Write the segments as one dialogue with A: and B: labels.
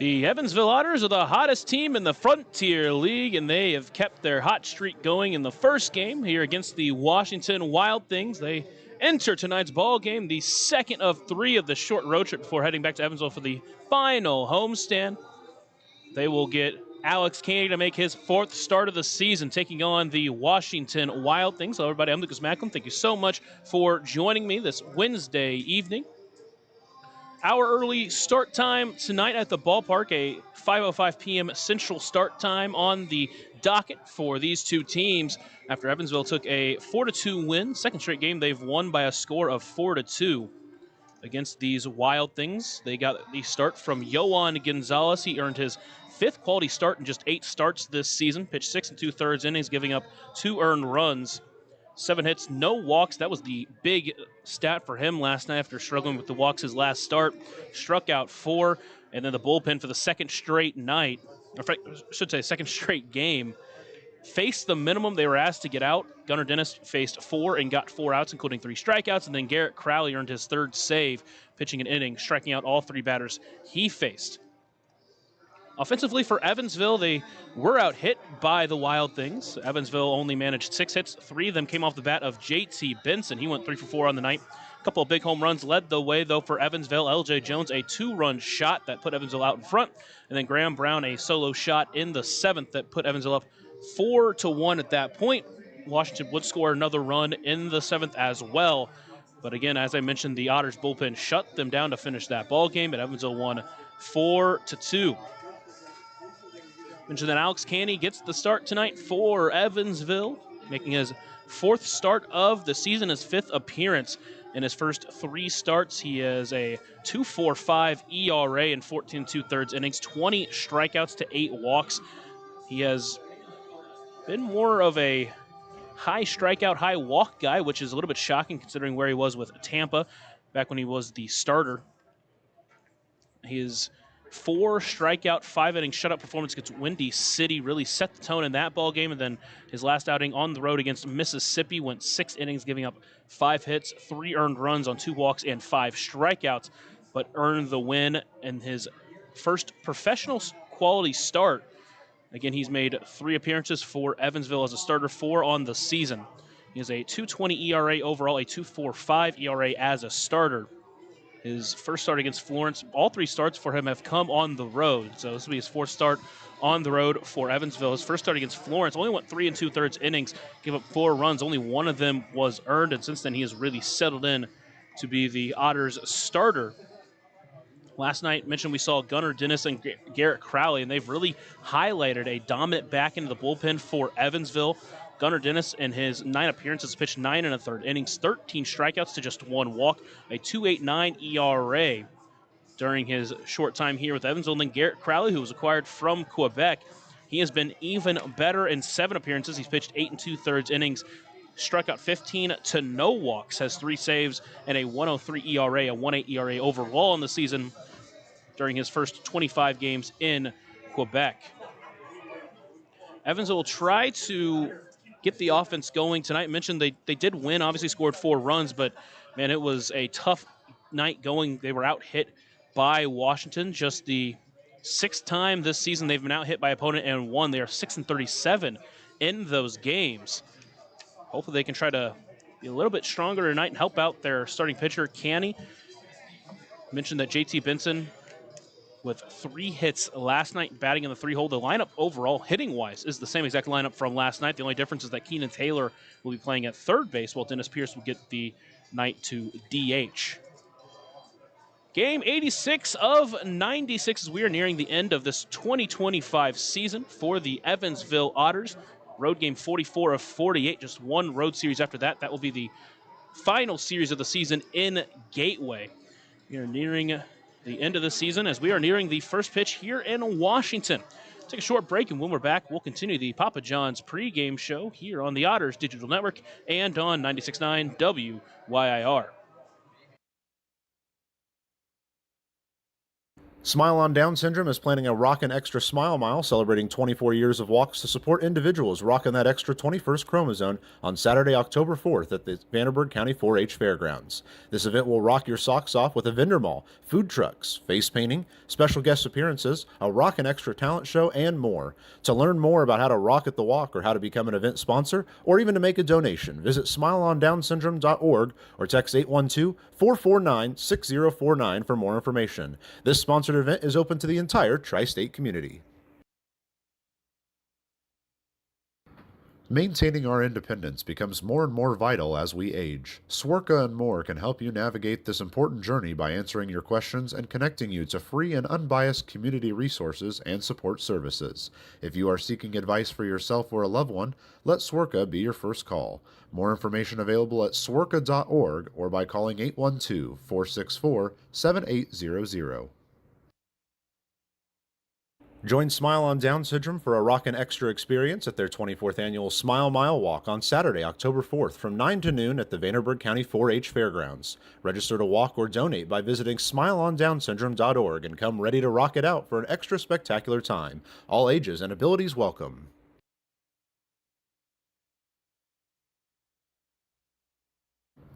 A: The Evansville Otters are the hottest team in the Frontier League, and they have kept their hot streak going in the first game here against the Washington Wild Things. They enter tonight's ball game, the second of three of the short road trip before heading back to Evansville for the final homestand. They will get Alex Caney to make his fourth start of the season, taking on the Washington Wild Things. Hello, everybody. I'm Lucas Macklin. Thank you so much for joining me this Wednesday evening. Our early start time tonight at the ballpark, a 5:05 p.m. Central start time on the docket for these two teams after Evansville took a 4-2 win. Second straight game they've won by a score of 4-2 against these Wild Things. They got the start from Yohan Gonzalez. He earned his fifth quality start in just 8 starts this season, pitched 6 2/3 innings, giving up 2 earned runs. 7 hits, no walks. That was the big stat for him last night after struggling with the walks his last start. Struck out 4, and then the bullpen for the second straight night, or I should say second straight game, faced the minimum they were asked to get out. Gunnar Dennis faced 4 and got 4 outs, including 3 strikeouts, and then Garrett Crowley earned his third save, pitching an inning, striking out all 3 batters he faced. Offensively for Evansville, they were out hit by the Wild Things. Evansville only managed 6 hits. 3 of them came off the bat of J.T. Benson. He went 3 for 4 on the night. A couple of big home runs led the way, though, for Evansville. L.J. Jones, a 2-run shot that put Evansville out in front. And then Graham Brown, a solo shot in the 7th that put Evansville up 4-1 at that point. Washington would score another run in the 7th as well. But again, as I mentioned, the Otters bullpen shut them down to finish that ball game, and Evansville won 4-2. Mentioned that Alex Caney gets the start tonight for Evansville, making his 4th start of the season, his 5th appearance. In his first 3 starts, he has a 2.45 ERA in 14 2/3 innings, 20 strikeouts to 8 walks. He has been more of a high strikeout, high walk guy, which is a little bit shocking considering where he was with Tampa back when he was the starter. His 4 strikeout, 5-inning shutout performance against Windy City really set the tone in that ball game, and then his last outing on the road against Mississippi went 6 innings, giving up 5 hits, 3 earned runs on 2 walks and 5 strikeouts, but earned the win in his first professional quality start. Again, he's made 3 appearances for Evansville as a starter, 4 on the season. He has a 2.20 ERA overall, a 2.45 ERA as a starter. His first start against Florence, all 3 starts for him have come on the road. So this will be his 4th start on the road for Evansville. His first start against Florence only went 3 2/3 innings, gave up 4 runs. Only 1 of them was earned, and since then he has really settled in to be the Otters starter. Last night, mentioned we saw Gunnar Dennis and Garrett Crowley, and they've really highlighted a dominant back into the bullpen for Evansville. Gunnar Dennis, in his 9 appearances, pitched 9 1/3 innings, 13 strikeouts to just 1 walk, a 2.89 ERA during his short time here with Evansville. And then Garrett Crowley, who was acquired from Quebec, he has been even better in 7 appearances. He's pitched 8 2/3 innings, struck out 15 to no walks, has 3 saves, and a 1.03 ERA, a 1.8 ERA overall in the season during his first 25 games in Quebec. Evansville will try to get the offense going tonight. I mentioned they did win, obviously scored 4 runs, but, man, it was a tough night going. They were out hit by Washington. Just the 6th time this season they've been out hit by opponent and won. They are 6-37 in those games. Hopefully they can try to be a little bit stronger tonight and help out their starting pitcher, Caney. Mentioned that J.T. Benson with 3 hits last night, batting in the 3-hole. The lineup overall, hitting-wise, is the same exact lineup from last night. The only difference is that Keenan Taylor will be playing at third base, while Dennis Pierce will get the night to DH. Game 86 of 96 as we are nearing the end of this 2025 season for the Evansville Otters. Road game 44 of 48, just 1 road series after that. That will be the final series of the season in Gateway. We are nearing the end of the season as we are nearing the first pitch here in Washington. Take a short break, and when we're back, we'll continue the Papa John's pregame show here on the Otters Digital Network and on 96.9 WYIR.
B: Smile on Down Syndrome is planning a Rockin' Extra Smile Mile celebrating 24 years of walks to support individuals rocking that extra 21st chromosome on Saturday, October 4th at the Vanderburgh County 4-H Fairgrounds. This event will rock your socks off with a vendor mall, food trucks, face painting, special guest appearances, a Rockin' Extra talent show, and more. To learn more about how to rock at the walk or how to become an event sponsor or even to make a donation, visit smileondownsyndrome.org or text 812-449-6049 for more information. This sponsored event is open to the entire tri-state community. Maintaining our independence becomes more and more vital as we age. Swerka and More can help you navigate this important journey by answering your questions and connecting you to free and unbiased community resources and support services. If you are seeking advice for yourself or a loved one, let Swerka be your first call. More information available at swerka.org or by calling 812-464-7800. Join Smile on Down Syndrome for a Rockin' Extra experience at their 24th annual Smile Mile Walk on Saturday, October 4th from 9 to noon at the Vanderburgh County 4-H Fairgrounds. Register to walk or donate by visiting smileondownsyndrome.org and come ready to rock it out for an extra spectacular time. All ages and abilities welcome.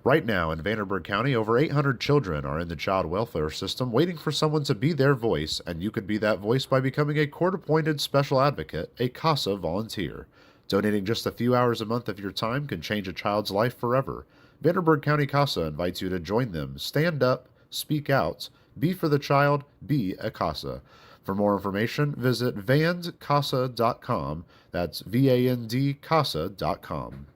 B: Right now in Vanderburgh County, over 800 children are in the child welfare system waiting for someone to be their voice, and you could be that voice by becoming a court-appointed special advocate, a CASA volunteer. Donating just a few hours a month of your time can change a child's life forever. Vanderburgh County CASA invites you to join them. Stand up, speak out, be for the child, be a CASA. For more information, visit vandcasa.com. That's VANDCASA.com.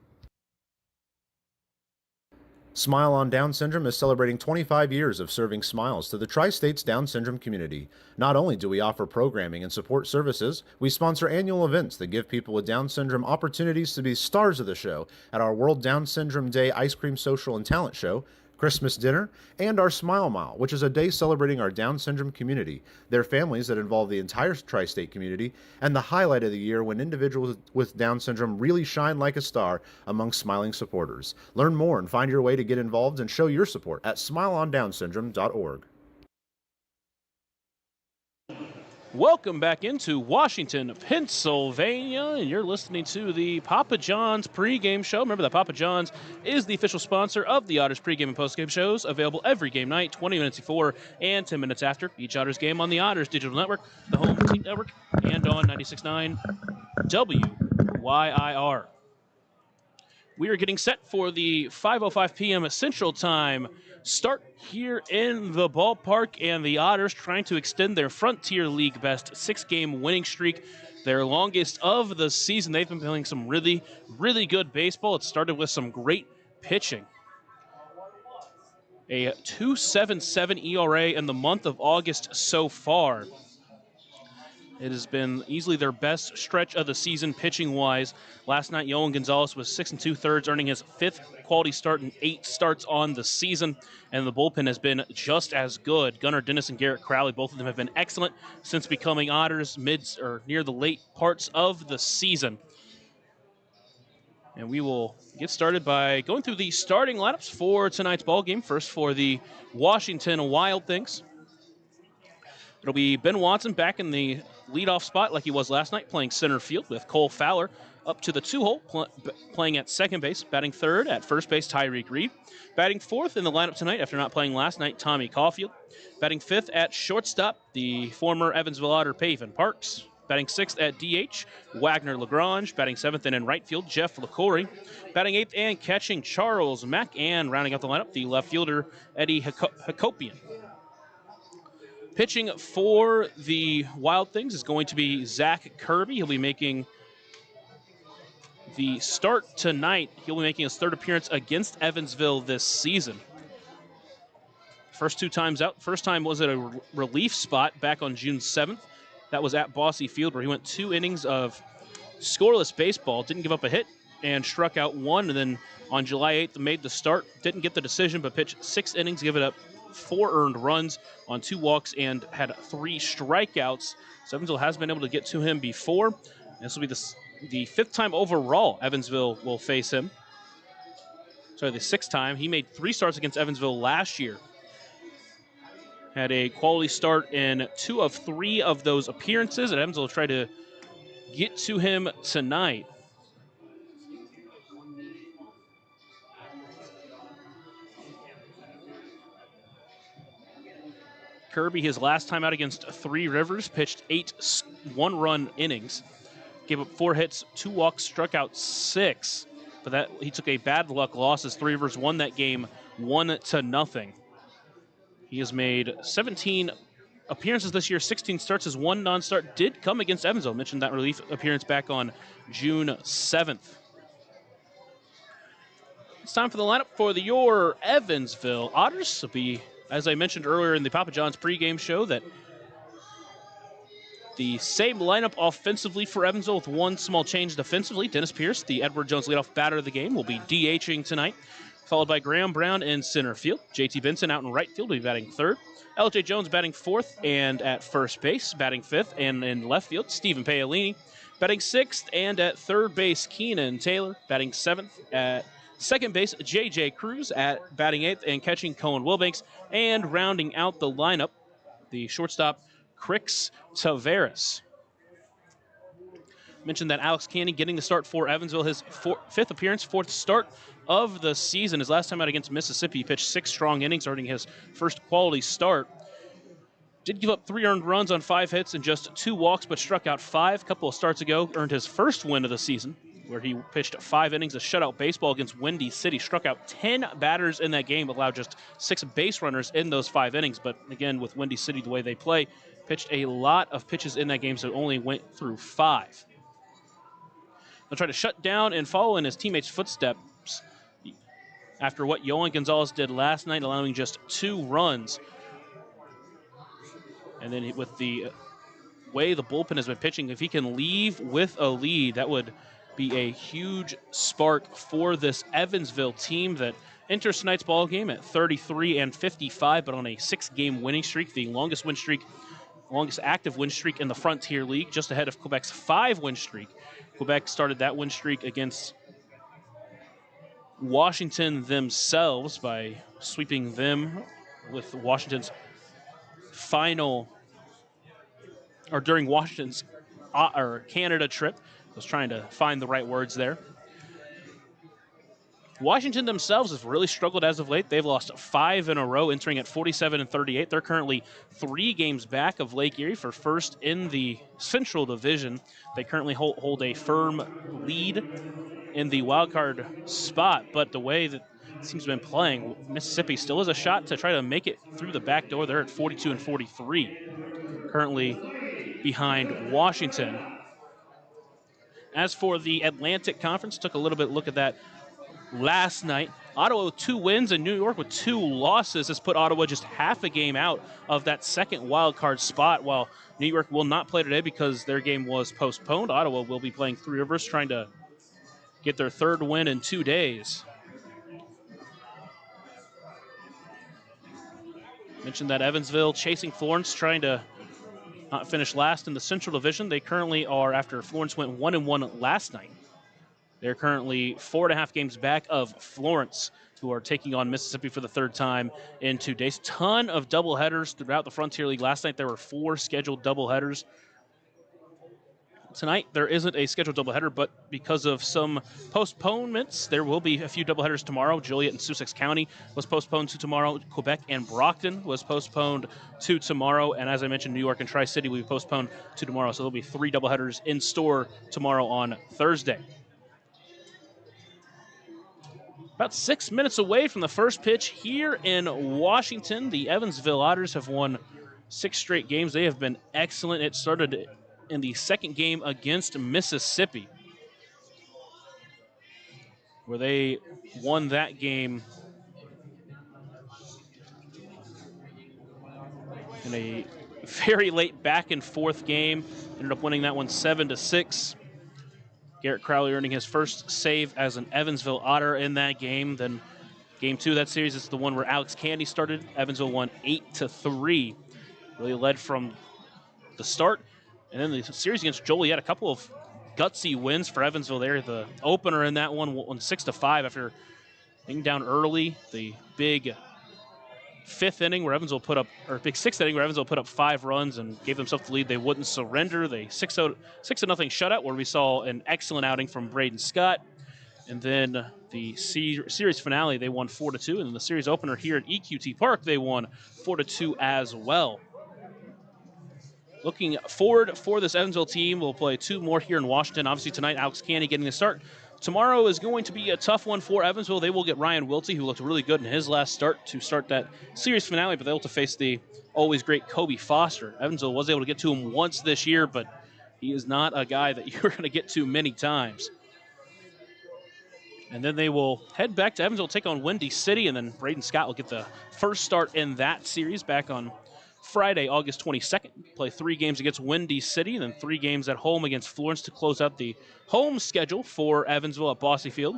B: Smile on Down Syndrome is celebrating 25 years of serving smiles to the Tri-States Down Syndrome community. Not only do we offer programming and support services, we sponsor annual events that give people with Down syndrome opportunities to be stars of the show at our World Down Syndrome Day Ice Cream Social and Talent Show, Christmas dinner, and our Smile Mile, which is a day celebrating our Down syndrome community, their families that involve the entire tri-state community, and the highlight of the year when individuals with Down syndrome really shine like a star among smiling supporters. Learn more and find your way to get involved and show your support at smileondownsyndrome.org.
A: Welcome back into Washington, Pennsylvania, and you're listening to the Papa John's pregame show. Remember that Papa John's is the official sponsor of the Otters pregame and postgame shows, available every game night, 20 minutes before and 10 minutes after each Otters game on the Otters Digital Network, the Home Team Network, and on 96.9 WYIR. We are getting set for the 5:05 p.m. Central Time start here in the ballpark, and the Otters trying to extend their Frontier League best 6-game winning streak, their longest of the season. They've been playing some really, really good baseball. It started with some great pitching. A 2.77 ERA in the month of August so far. It has been easily their best stretch of the season pitching-wise. Last night, Yohan Gonzalez was 6 2/3, earning his 5th quality start in 8 starts on the season. And the bullpen has been just as good. Gunnar Dennis and Garrett Crowley, both of them have been excellent since becoming Otters near the late parts of the season. And we will get started by going through the starting lineups for tonight's ball game. First for the Washington Wild Things. It'll be Ben Watson back in the leadoff spot like he was last night, playing center field with Cole Fowler up to the 2-hole, playing at second base. Batting third at first base, Tyreek Reed. Batting fourth in the lineup tonight after not playing last night, Tommy Caulfield. Batting fifth at shortstop, the former Evansville Otter, Pavin Parks. Batting sixth at DH, Wagner Lagrange. Batting seventh and in right field, Jeff LaCory. Batting eighth and catching, Charles Mack. And rounding out the lineup, the left fielder, Eddie Hakopian. Pitching for the Wild Things is going to be Zach Kirby. He'll be making the start tonight. He'll be making his third appearance against Evansville this season. First 2 times out. First time was at a relief spot back on June 7th. That was at Bosse Field, where he went 2 innings of scoreless baseball, didn't give up a hit, and struck out 1. And then on July 8th, made the start, didn't get the decision, but pitched 6 innings, give it up 4 earned runs on 2 walks, and had 3 strikeouts. So Evansville has been able to get to him before. This will be the 5th time overall Evansville will face him. Sorry, the 6th time. He made 3 starts against Evansville last year. Had a quality start in 2 of 3 of those appearances, and Evansville will try to get to him tonight. Kirby, his last time out against Three Rivers, pitched 8 one-run innings. Gave up 4 hits, 2 walks, struck out 6. But that he took a bad luck loss as Three Rivers won that game 1-0. He has made 17 appearances this year, 16 starts. His 1 non-start did come against Evansville. Mentioned that relief appearance back on June 7th. It's time for the lineup for your Evansville Otters. It'll be, as I mentioned earlier in the Papa John's pregame show, that the same lineup offensively for Evansville with one small change defensively. Dennis Pierce, the Edward Jones leadoff batter of the game, will be DHing tonight, followed by Graham Brown in center field. JT Benson out in right field will be batting third. LJ Jones batting fourth and at first base, batting fifth, and in left field, Stephen Paolini batting sixth, and at third base, Keenan Taylor batting seventh. At second base, J.J. Cruz at batting eighth and catching Cohen Wilbanks, and rounding out the lineup, the shortstop, Crix Tavares. Mentioned that Alex Canny getting the start for Evansville, his fifth appearance, fourth start of the season. His last time out against Mississippi, he pitched 6 strong innings, earning his first quality start. Did give up 3 earned runs on 5 hits and just 2 walks, but struck out 5 a couple of starts ago. Earned his first win of the season, where he pitched 5 innings of shutout baseball against Windy City. Struck out 10 batters in that game, allowed just 6 base runners in those 5 innings. But again, with Windy City, the way they play, pitched a lot of pitches in that game, so only went through 5. They'll try to shut down and follow in his teammates' footsteps after what Yohan Gonzalez did last night, allowing just 2 runs. And then with the way the bullpen has been pitching, if he can leave with a lead, that would be a huge spark for this Evansville team that enters tonight's ball game at 33-55, but on a 6-game winning streak, the longest active win streak in the Frontier League, just ahead of Quebec's 5-win streak. Quebec started that win streak against Washington themselves by sweeping them with Washington's during Washington's Canada trip. I was trying to find the right words there. Washington themselves have really struggled as of late. They've lost 5 in a row, entering at 47-38. They're currently 3 games back of Lake Erie for first in the Central Division. They currently hold a firm lead in the wild card spot, but the way that it seems to have been playing, Mississippi still has a shot to try to make it through the back door. They're at 42-43, currently behind Washington. As for the Atlantic Conference, took a little bit look at that last night. Ottawa with 2 wins and New York with 2 losses has put Ottawa just half a game out of that second wild card spot, while New York will not play today because their game was postponed. Ottawa will be playing Three Rivers, trying to get their 3rd win in 2 days. Mentioned that Evansville chasing Florence, trying to not finish last in the Central Division. They currently are, after Florence went 1-1 last night, they're currently 4.5 games back of Florence, who are taking on Mississippi for the 3rd time in 2 days. Ton of doubleheaders throughout the Frontier League. Last night there were 4 scheduled doubleheaders. Tonight there isn't a scheduled doubleheader, but because of some postponements, there will be a few doubleheaders tomorrow. Joliet and Sussex County was postponed to tomorrow. Quebec and Brockton was postponed to tomorrow. And as I mentioned, New York and Tri-City will be postponed to tomorrow. So there'll be 3 doubleheaders in store tomorrow on Thursday. About 6 minutes away from the first pitch here in Washington, the Evansville Otters have won 6 straight games. They have been excellent. It started in the 2nd game against Mississippi, where they won that game in a very late back and forth game. Ended up winning that one 7-6. Garrett Crowley earning his first save as an Evansville Otter in that game. Then game 2 of that series is the one where Alex Candy started. Evansville won 8-3. Really led from the start. And then the series against Joliet, a couple of gutsy wins for Evansville there. The opener in that one won 6-5 after being down early. The big fifth inning where Evansville put up, or big sixth inning where Evansville put up 5 runs and gave themselves the lead. They wouldn't surrender. They 6-0 shutout where we saw an excellent outing from Braden Scott. And then the series finale, they won 4-2. And then the series opener here at EQT Park, they won 4-2 as well. Looking forward for this Evansville team, we'll play 2 more here in Washington. Obviously tonight, Alex Canny getting the start. Tomorrow is going to be a tough one for Evansville. They will get Ryan Wiltie, who looked really good in his last start, to start that series finale, but they'll have to face the always great Kobe Foster. Evansville was able to get to him once this year, but he is not a guy that you're going to get to many times. And then they will head back to Evansville, take on Windy City, and then Braden Scott will get the first start in that series back on Friday, August 22nd. Play 3 games against Windy City, and then 3 games at home against Florence to close out the home schedule for Evansville at Bosse Field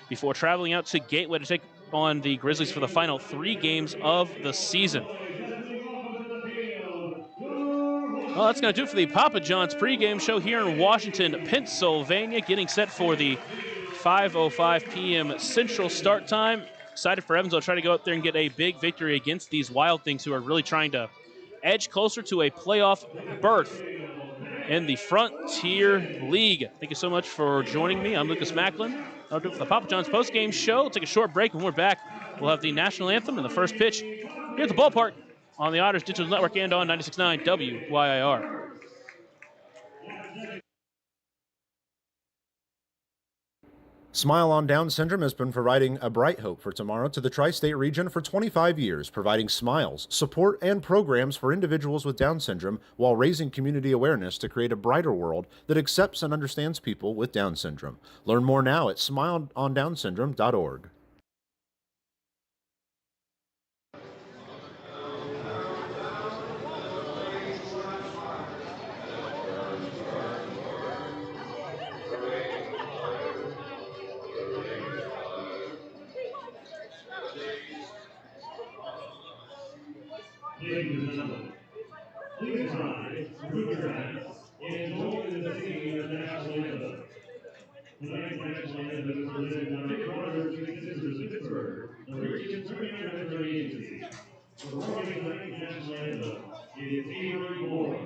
A: before traveling out to Gateway to take on the Grizzlies for the final 3 games of the season. Well, that's going to do it for the Papa John's pregame show here in Washington, Pennsylvania, getting set for the 5:05 p.m. Central start time. Excited for Evansville to try to go out there and get a big victory against these Wild Things who are really trying to edge closer to a playoff berth in the Frontier League. Thank you so much for joining me. I'm Lucas Macklin. I'll do it for the Papa John's postgame show. We'll take a short break. When we're back, we'll have the national anthem and the first pitch here at the ballpark on the Otters Digital Network and on 96.9 WYIR.
B: Smile on Down Syndrome has been providing a bright hope for tomorrow to the tri-state region for 25 years, providing smiles, support, and programs for individuals with Down syndrome while raising community awareness to create a brighter world that accepts and understands people with Down syndrome. Learn more now at smileondownsyndrome.org.
C: Ladies and gentlemen, please rise, remove your hats, and join in the singing of the national anthem. Tonight's national anthem is presented by Big Brothers Big Sisters of Pittsburgh, the region's premier veteran agency. Performing tonight's national anthem is Avery Moore.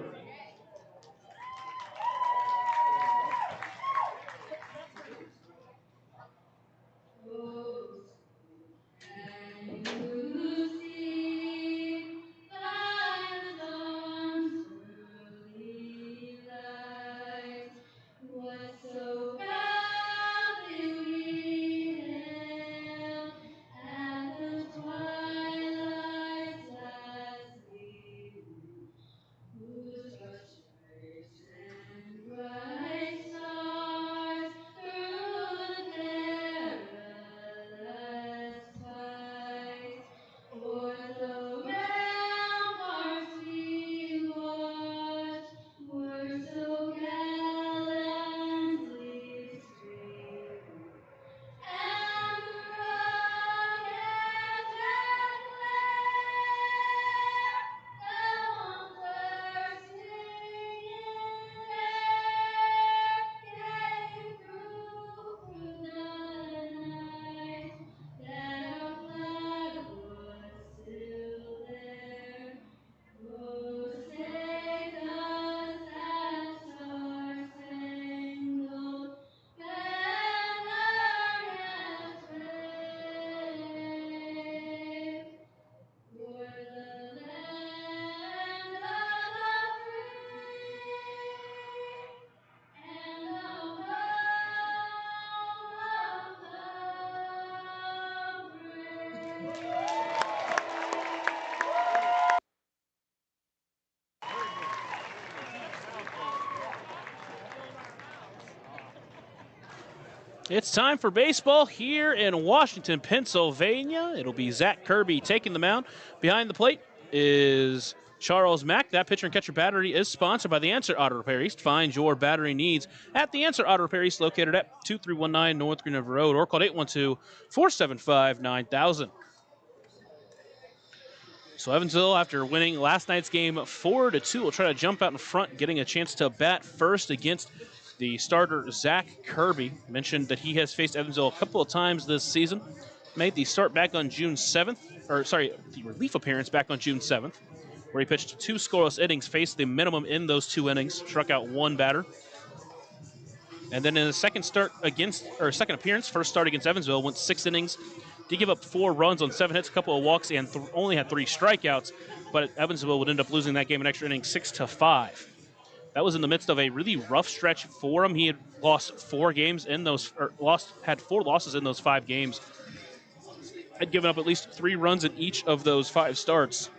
A: It's time for baseball here in Washington, Pennsylvania. It'll be Zach Kirby taking the mound. Behind the plate is Charles Mack. That pitcher and catcher battery is sponsored by the Answer Auto Repair East. Find your battery needs at the Answer Auto Repair East, located at 2319 North Green River Road, or call 812-475-9000. So Evansville, after winning last night's game 4-2, will try to jump out in front, getting a chance to bat first against the starter, Zach Kirby. Mentioned that he has faced Evansville a couple of times this season. Made the start back on June 7th, the relief appearance back on June 7th, where he pitched 2 scoreless innings, faced the minimum in those 2 innings, struck out 1 batter. And then in his second appearance, first start against Evansville, went 6 innings, did give up 4 runs on 7 hits, a couple of walks, and only had 3 strikeouts. But Evansville would end up losing that game in extra innings 6-5. That was in the midst of a really rough stretch for him. He had lost 4 games in those, had 4 losses in those 5 games. Had given up at least 3 runs in each of those 5 starts.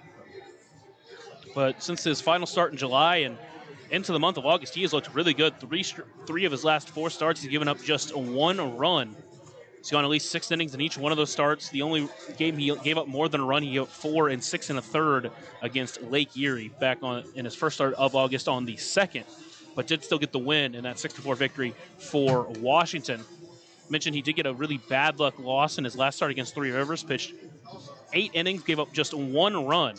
A: But since his final start in July and into the month of August, he has looked really good. 3 of his last 4 starts, he's given up just 1 run. He's gone at least 6 innings in each one of those starts. The only game he gave up more than a run, he gave up 4 and 6 1/3 against Lake Erie back in his first start of August on the 2nd, but did still get the win in that 6-4 victory for Washington. Mentioned he did get a really bad luck loss in his last start against Three Rivers, pitched 8 innings, gave up just 1 run.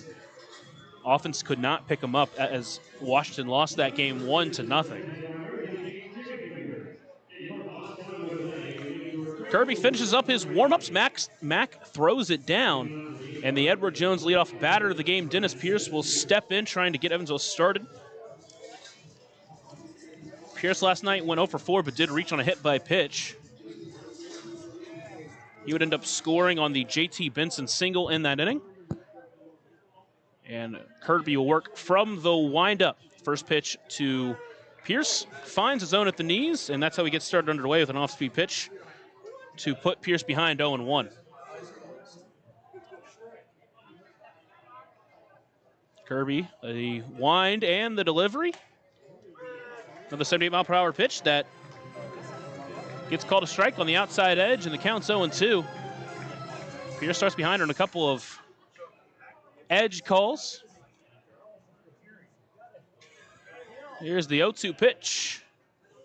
A: Offense could not pick him up as Washington lost that game 1-0. Kirby finishes up his warm-ups. Mack throws it down, and the Edward Jones leadoff batter of the game, Dennis Pierce, will step in trying to get Evansville started. Pierce last night went 0 for 4, but did reach on a hit by pitch. He would end up scoring on the J.T. Benson single in that inning. And Kirby will work from the windup. First pitch to Pierce, finds his zone at the knees, and that's how he gets started underway with an off-speed pitch to put Pierce behind 0-1. Kirby, the wind and the delivery. Another 78-mile-per-hour pitch that gets called a strike on the outside edge, and the count's 0-2. Pierce starts behind on a couple of edge calls. Here's the 0-2 pitch.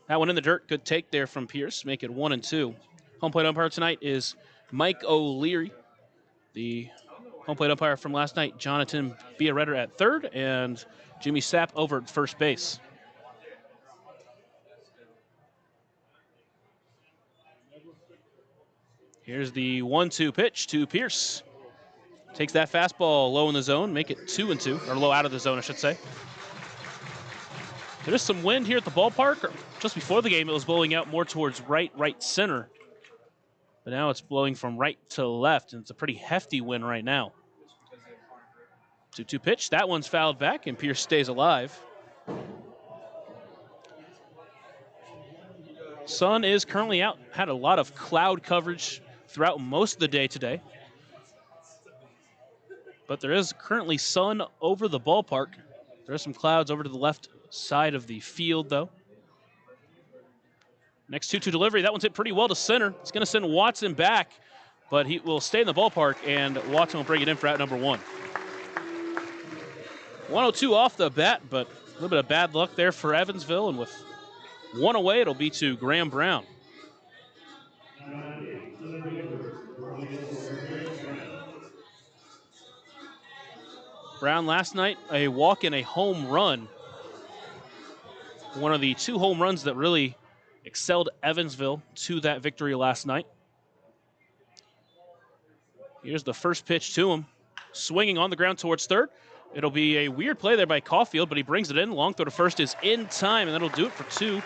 A: That one in the dirt. Good take there from Pierce. Make it 1-2. Home plate umpire tonight is Mike O'Leary. The home plate umpire from last night, Jonathan Biarretta at third, and Jimmy Sapp over at first base. Here's the 1-2 pitch to Pierce. Takes that fastball low in the zone, make it 2-2, or low out of the zone, I should say. There is some wind here at the ballpark. Just before the game, it was blowing out more towards right center. But now it's blowing from right to left, and it's a pretty hefty wind right now. 2-2 pitch. That one's fouled back, and Pierce stays alive. Sun is currently out. Had a lot of cloud coverage throughout most of the day today. But there is currently sun over the ballpark. There are some clouds over to the left side of the field, though. Next 2-2 delivery. That one's hit pretty well to center. It's going to send Watson back, but he will stay in the ballpark, and Watson will bring it in for out number 1. 102 off the bat, but a little bit of bad luck there for Evansville, and with 1 away, it'll be to Graham Brown. Brown last night, a walk and a home run. One of the 2 home runs that really excelled Evansville to that victory last night. Here's the first pitch to him. Swinging on the ground towards third. It'll be a weird play there by Caulfield, but he brings it in. Long throw to first is in time, and that'll do it for 2.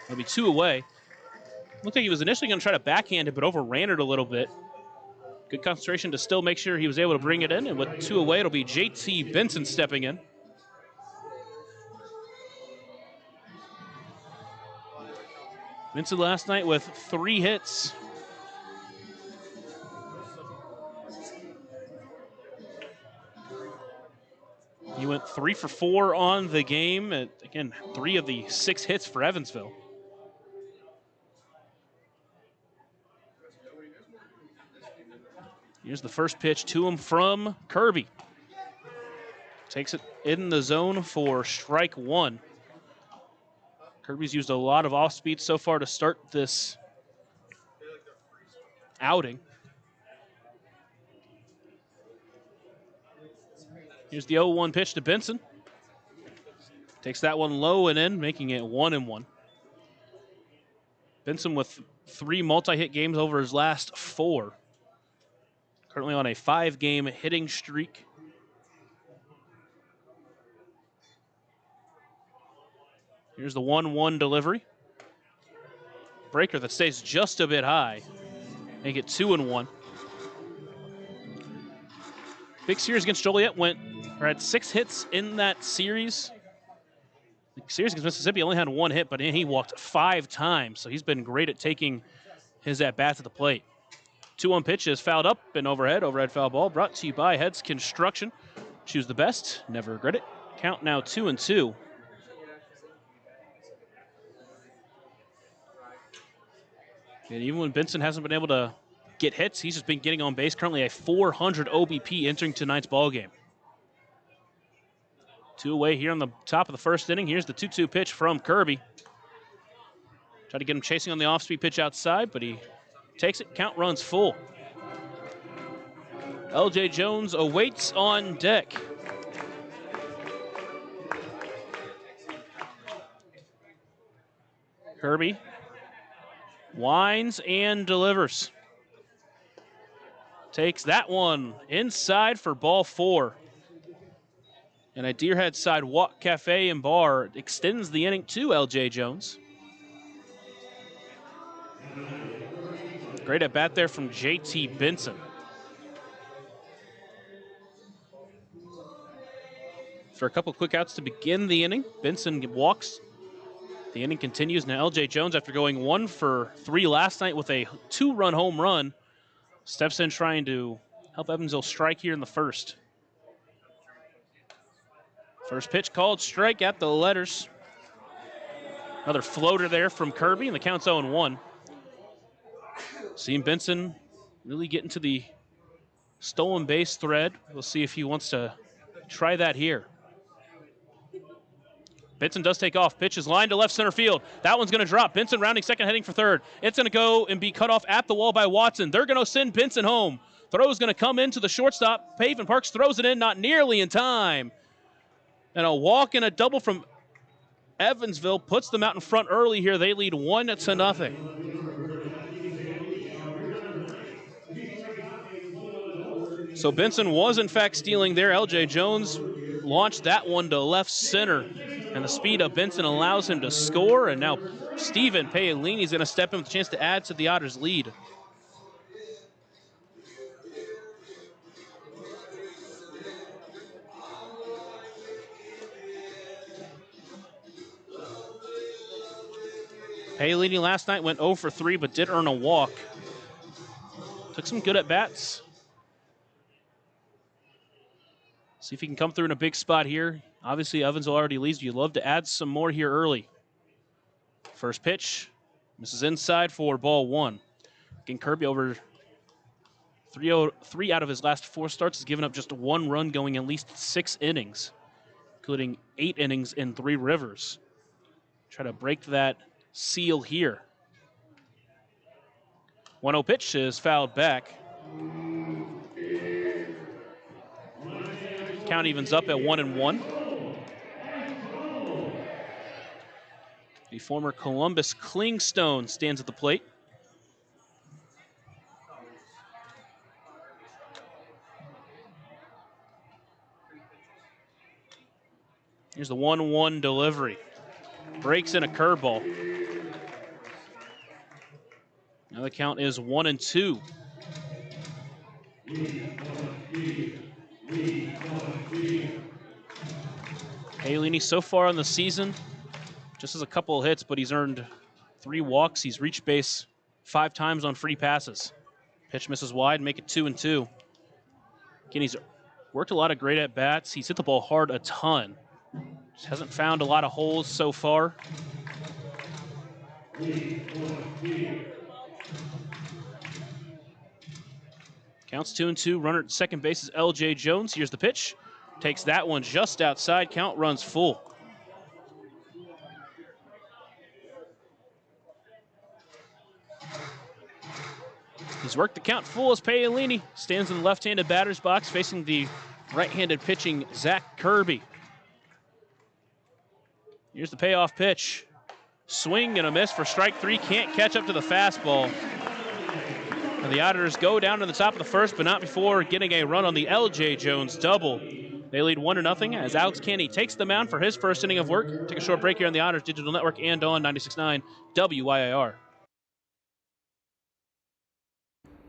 A: It'll be 2 away. Looked like he was initially going to try to backhand it, but overran it a little bit. Good concentration to still make sure he was able to bring it in, and with 2 away, it'll be J.T. Benson stepping in. Benson last night with 3 hits. He went 3 for 4 on the game. And again, 3 of the 6 hits for Evansville. Here's the first pitch to him from Kirby. Takes it in the zone for strike 1. Kirby's used a lot of off speed so far to start this outing. Here's the 0-1 pitch to Benson. Takes that one low and in, making it 1-1. Benson with 3 multi-hit games over his last 4. Currently on a 5-game hitting streak. Here's the 1-1 delivery. Breaker that stays just a bit high. Make it 2-1. Big series against Joliet had 6 hits in that series. The series against Mississippi only had 1 hit, but he walked 5 times, so he's been great at taking his at-bats at the plate. 2-1 pitch is fouled up and overhead. Overhead foul ball brought to you by Heads Construction. Choose the best, never regret it. Count now 2-2. And even when Benson hasn't been able to get hits, he's just been getting on base. Currently a 400 OBP entering tonight's ballgame. 2 away here on the top of the first inning. Here's the 2-2 pitch from Kirby. Try to get him chasing on the off-speed pitch outside, but he takes it. Count runs full. L.J. Jones awaits on deck. Kirby winds and delivers. Takes that one inside for ball 4. And a Deerhead Sidewalk Cafe and Bar extends the inning to L.J. Jones. Great at bat there from J.T. Benson. For a couple quick outs to begin the inning, Benson walks. The inning continues. Now L.J. Jones, after going 1 for 3 last night with a 2-run home run, steps in trying to help Evansville strike here in the first. First pitch called strike at the letters. Another floater there from Kirby, and the count's 0-1. Seeing Benson really get into the stolen base thread. We'll see if he wants to try that here. Benson does take off. Pitch is lined to left center field. That one's going to drop. Benson rounding second, heading for third. It's going to go and be cut off at the wall by Watson. They're going to send Benson home. Throw is going to come into the shortstop. Pavin Parks throws it in, not nearly in time. And a walk and a double from Evansville puts them out in front early here. They lead 1-0. So Benson was, in fact, stealing there. L.J. Jones launched that one to left center. And the speed of Benson allows him to score. And now Steven Paolini is going to step in with a chance to add to the Otters' lead. Paolini last night went 0 for 3, but did earn a walk. Took some good at-bats. See if he can come through in a big spot here. Obviously, Evansville already leads. You'd love to add some more here early. First pitch. Misses inside for ball 1. Again, Kirby over 3 out of his last 4 starts has given up just 1 run going at least 6 innings, including 8 innings in 3 Rivers. Try to break that seal here. 1-0 pitch is fouled back. Count evens up at 1-1. The former Columbus Clingstone stands at the plate. Here's the 1-1 delivery. Breaks in a curveball. Now the count is 1-2. Paolini so far on the season just has a couple of hits, but he's earned 3 walks. He's reached base 5 times on free passes. Pitch misses wide, make it 2-2. Again, he's worked a lot of great at-bats. He's hit the ball hard a ton. Just hasn't found a lot of holes so far. Counts 2-2. Runner at second base is L.J. Jones. Here's the pitch. Takes that one just outside. Count runs full. He's worked the count full as Paolini stands in the left-handed batter's box facing the right-handed pitching Zach Kirby. Here's the payoff pitch. Swing and a miss for strike 3. Can't catch up to the fastball. And The Otters go down to the top of the first, but not before getting a run on the L.J. Jones double. They lead 1-0 as Alex Canny takes the mound for his first inning of work. Take a short break here on the Otters Digital Network and on 96.9 WYIR.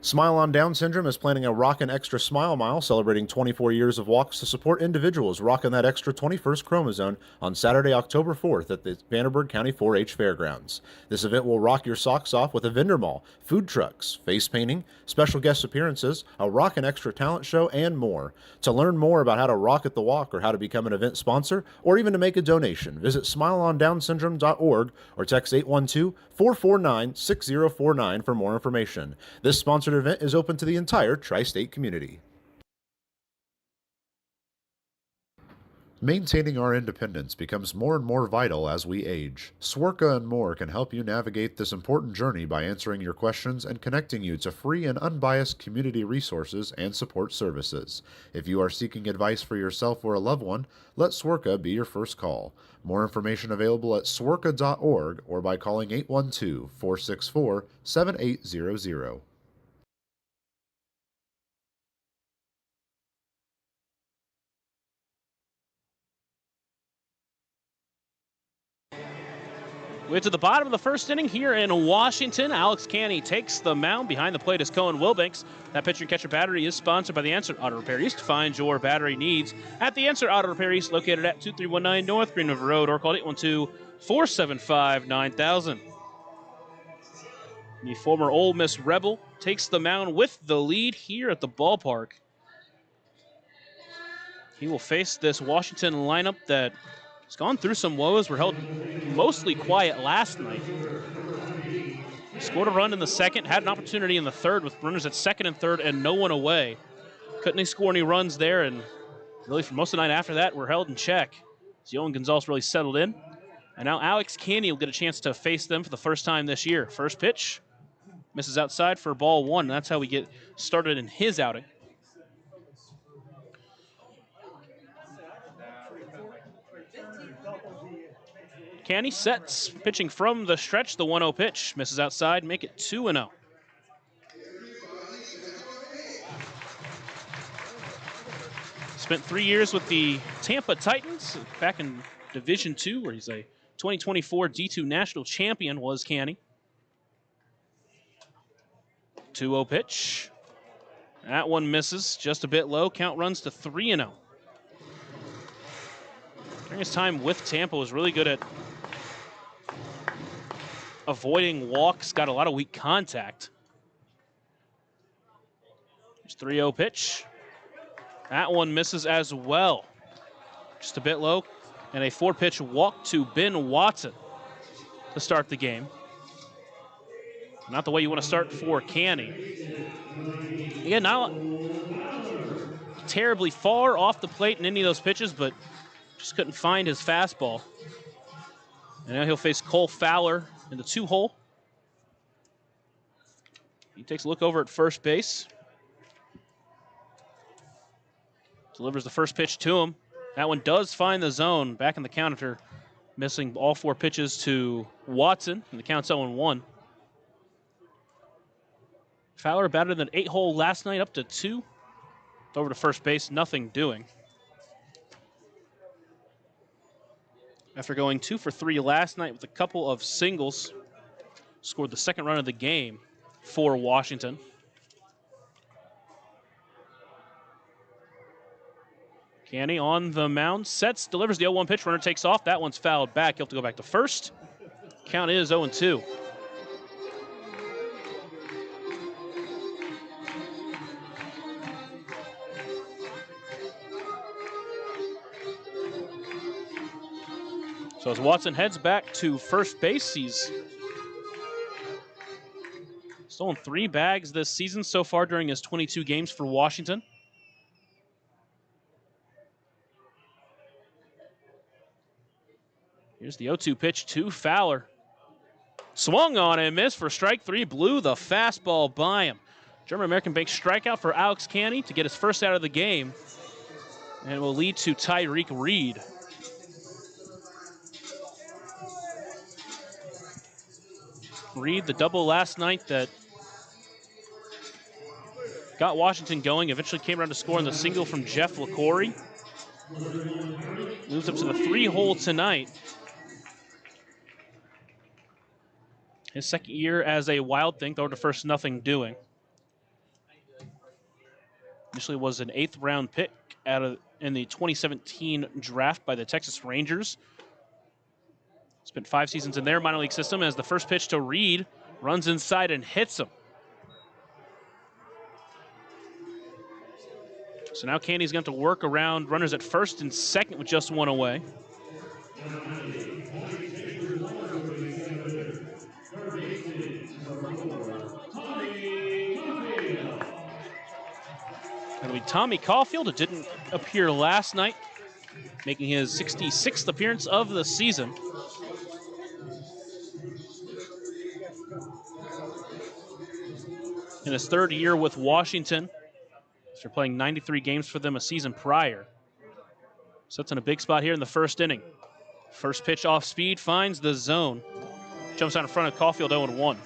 B: Smile on Down Syndrome is planning a Rockin' Extra Smile Mile celebrating 24 years of walks to support individuals rocking that extra 21st chromosome on Saturday, October 4th at the Vanderburgh County 4-H Fairgrounds. This event will rock your socks off with a vendor mall, food trucks, face painting, special guest appearances, a Rockin' Extra talent show, and more. To learn more about how to rock at the walk or how to become an event sponsor or even to make a donation, visit smileondownsyndrome.org or text 812-449-6049 for more information. This sponsored event is open to the entire tri-state community. Maintaining our independence becomes more and more vital as we age. Swerka and More can help you navigate this important journey by answering your questions and connecting you to free and unbiased community resources and support services. If you are seeking advice for yourself or a loved one, let Swerka be your first call. More information available at swerka.org or by calling 812-464-7800.
A: We're to the bottom of the first inning here in Washington. Alex Canny takes the mound. Behind the plate is Cohen Wilbanks. That pitcher and catcher battery is sponsored by the Answer Auto Repair East. Find your battery needs at the Answer Auto Repair East, located at 2319 North Green River Road, or call 812-475-9000. The former Ole Miss Rebel takes the mound with the lead here at the ballpark. He will face this Washington lineup that has gone through some woes. Were held mostly quiet last night. Scored a run in the second, had an opportunity in the third with runners at second and third and no one away. Couldn't score any runs there, and really for most of the night after that, were held in check. So Yohan Gonzalez really settled in. And now Alex Canny will get a chance to face them for the first time this year. First pitch, misses outside for ball one. That's how we get started in his outing. Canny sets, pitching from the stretch, the 1-0 pitch. Misses outside, make it 2-0. Spent 3 years with the Tampa Titans back in Division II, where he's a 2024 D2 National Champion, was Canny. 2-0 pitch. That one misses, just a bit low. Count runs to 3-0. During his time with Tampa, was really good at avoiding walks, got a lot of weak contact. There's 3-0 pitch. That one misses as well. Just a bit low. And a 4-pitch walk to Ben Watson to start the game. Not the way you want to start for Canny. Again, not terribly far off the plate in any of those pitches, but just couldn't find his fastball. And now he'll face Cole Fowler in the 2-hole. He takes a look over at first base. Delivers the first pitch to him. That one does find the zone back in the counter, missing all 4 pitches to Watson, and the count's 0-1. Fowler batted an 8-hole last night up to 2. Over to first base, nothing doing. After going 2 for 3 last night with a couple of singles, scored the second run of the game for Washington. Canny on the mound, sets, delivers the 0-1 pitch, runner takes off. That one's fouled back. He'll have to go back to first. Count is 0-2. So as Watson heads back to first base, he's stolen 3 bags this season so far during his 22 games for Washington. Here's the 0-2 pitch to Fowler. Swung on and missed for strike 3, blew the fastball by him. German-American Bank strikeout for Alex Canny to get his first out of the game. And it will lead to Tyreek Reed. Reed, the double last night that got Washington going. Eventually came around to scoring the single from Jeff LaCory. Moves up to the 3-hole tonight. His second year as a Wild Thing, throw to first, nothing doing. Initially was an 8th-round pick in the 2017 draft by the Texas Rangers. Spent 5 seasons in their minor league system. As the first pitch to Reed, runs inside and hits him. So now Candy's going to work around runners at first and second with just one away. That'll be Tommy Caulfield, who didn't appear last night, making his 66th appearance of the season. In his 3rd year with Washington, after playing 93 games for them a season prior. Sits in a big spot here in the first inning. First pitch off speed, finds the zone. Jumps out in front of Caulfield, 0-1.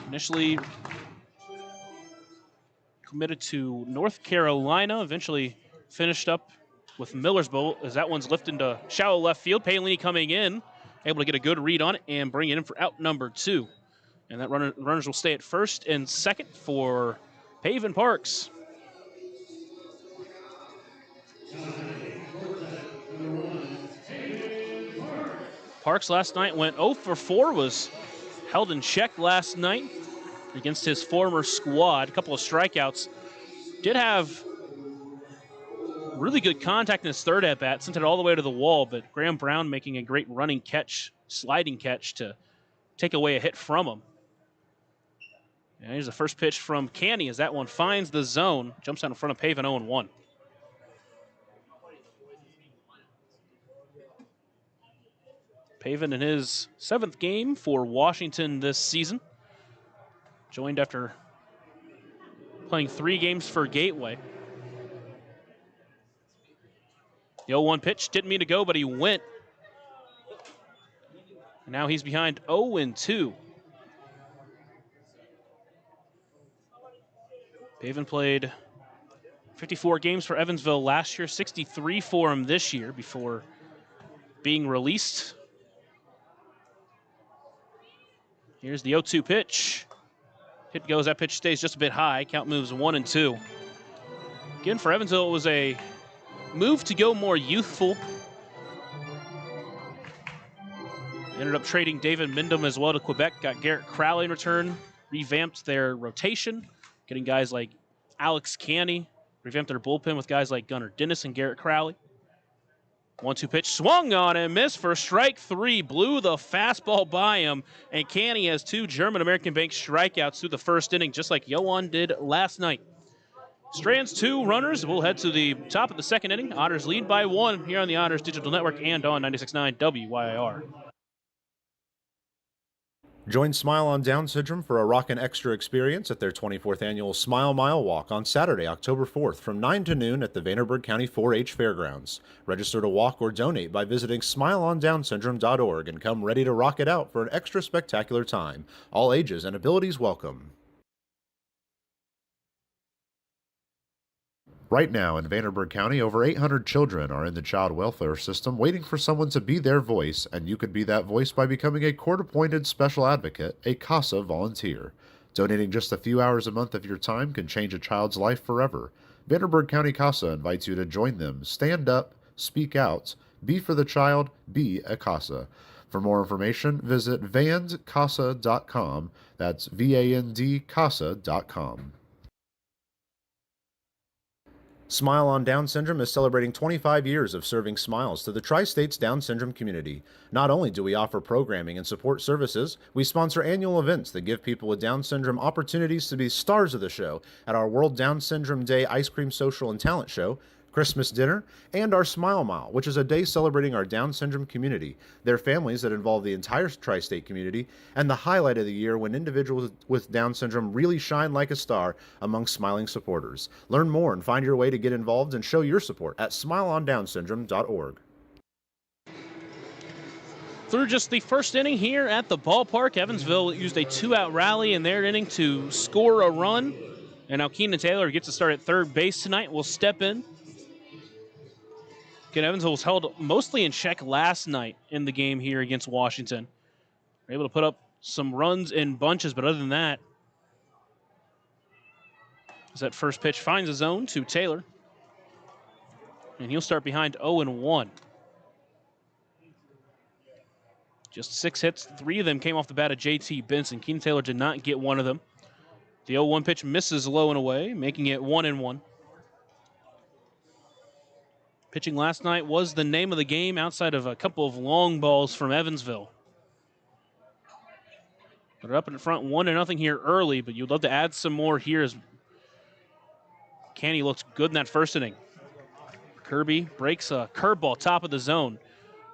A: Initially committed to North Carolina, eventually finished up with Millersville as that one's lifted into shallow left field. Palini coming in, able to get a good read on it and bring it in for out number 2. And that runners will stay at first and second for Pavin Parks. Parks last night went 0 for 4, was held in check last night against his former squad. A couple of strikeouts. Did have really good contact in his 3rd at-bat, sent it all the way to the wall, but Graham Brown making a great running catch, sliding catch to take away a hit from him. And here's the first pitch from Canny as that one finds the zone, jumps out in front of Pavin, 0-1. Pavin in his 7th game for Washington this season. Joined after playing 3 games for Gateway. The 0-1 pitch didn't mean to go, but he went. And now he's behind 0-2. Pavin played 54 games for Evansville last year, 63 for him this year before being released. Here's the 0-2 pitch. Hit goes, that pitch stays just a bit high. Count moves 1-2. Again, for Evansville, it was a move to go more youthful. Ended up trading David Mindham as well to Quebec. Got Garrett Crowley in return. Revamped their rotation, getting guys like Alex Canny. Revamped their bullpen with guys like Gunnar Dennis and Garrett Crowley. 1-2 pitch, swung on and missed for strike 3. Blew the fastball by him, and Canny has 2 German-American Bank strikeouts through the first inning, just like Johan did last night. Strands 2 runners. We'll head to the top of the 2nd inning. Otters lead by 1 here on the Otters Digital Network and on 96.9 WYIR.
B: Join Smile on Down Syndrome for a rockin' extra experience at their 24th annual Smile Mile Walk on Saturday, October 4th from 9 to noon at the Vanderburgh County 4-H Fairgrounds. Register to walk or donate by visiting smileondownsyndrome.org and come ready to rock it out for an extra spectacular time. All ages and abilities welcome. Right now in Vanderburgh County, over 800 children are in the child welfare system waiting for someone to be their voice, and you could be that voice by becoming a court-appointed special advocate, a CASA volunteer. Donating just a few hours a month of your time can change a child's life forever. Vanderburgh County CASA invites you to join them. Stand up, speak out, be for the child, be a CASA. For more information, visit vandcasa.com. That's VANDCASA.com. Smile on Down Syndrome is celebrating 25 years of serving smiles to the Tri-States Down Syndrome community. Not only do we offer programming and support services, we sponsor annual events that give people with Down Syndrome opportunities to be stars of the show at our World Down Syndrome Day Ice Cream Social and Talent Show, Christmas dinner, and our Smile Mile, which is a day celebrating our Down syndrome community, their families that involve the entire tri-state community, and the highlight of the year when individuals with Down syndrome really shine like a star among smiling supporters. Learn more and find your way to get involved and show your support at smileondownsyndrome.org.
A: Through just the first inning here at the ballpark, Evansville used a 2-out rally in their inning to score a run. And now Keenan Taylor gets to start at third base tonight. Will step in. Again, Evansville was held mostly in check last night in the game here against Washington. They're able to put up some runs in bunches, but other than that, as that first pitch finds a zone to Taylor. And he'll start behind 0-1. Just 6 hits, 3 of them came off the bat of J.T. Benson. Keenan Taylor did not get one of them. The 0-1 pitch misses low and away, making it 1-1. Pitching last night was the name of the game outside of a couple of long balls from Evansville. They're up in front 1-0 here early, but you'd love to add some more here as Canny looks good in that first inning. Kirby breaks a curveball top of the zone.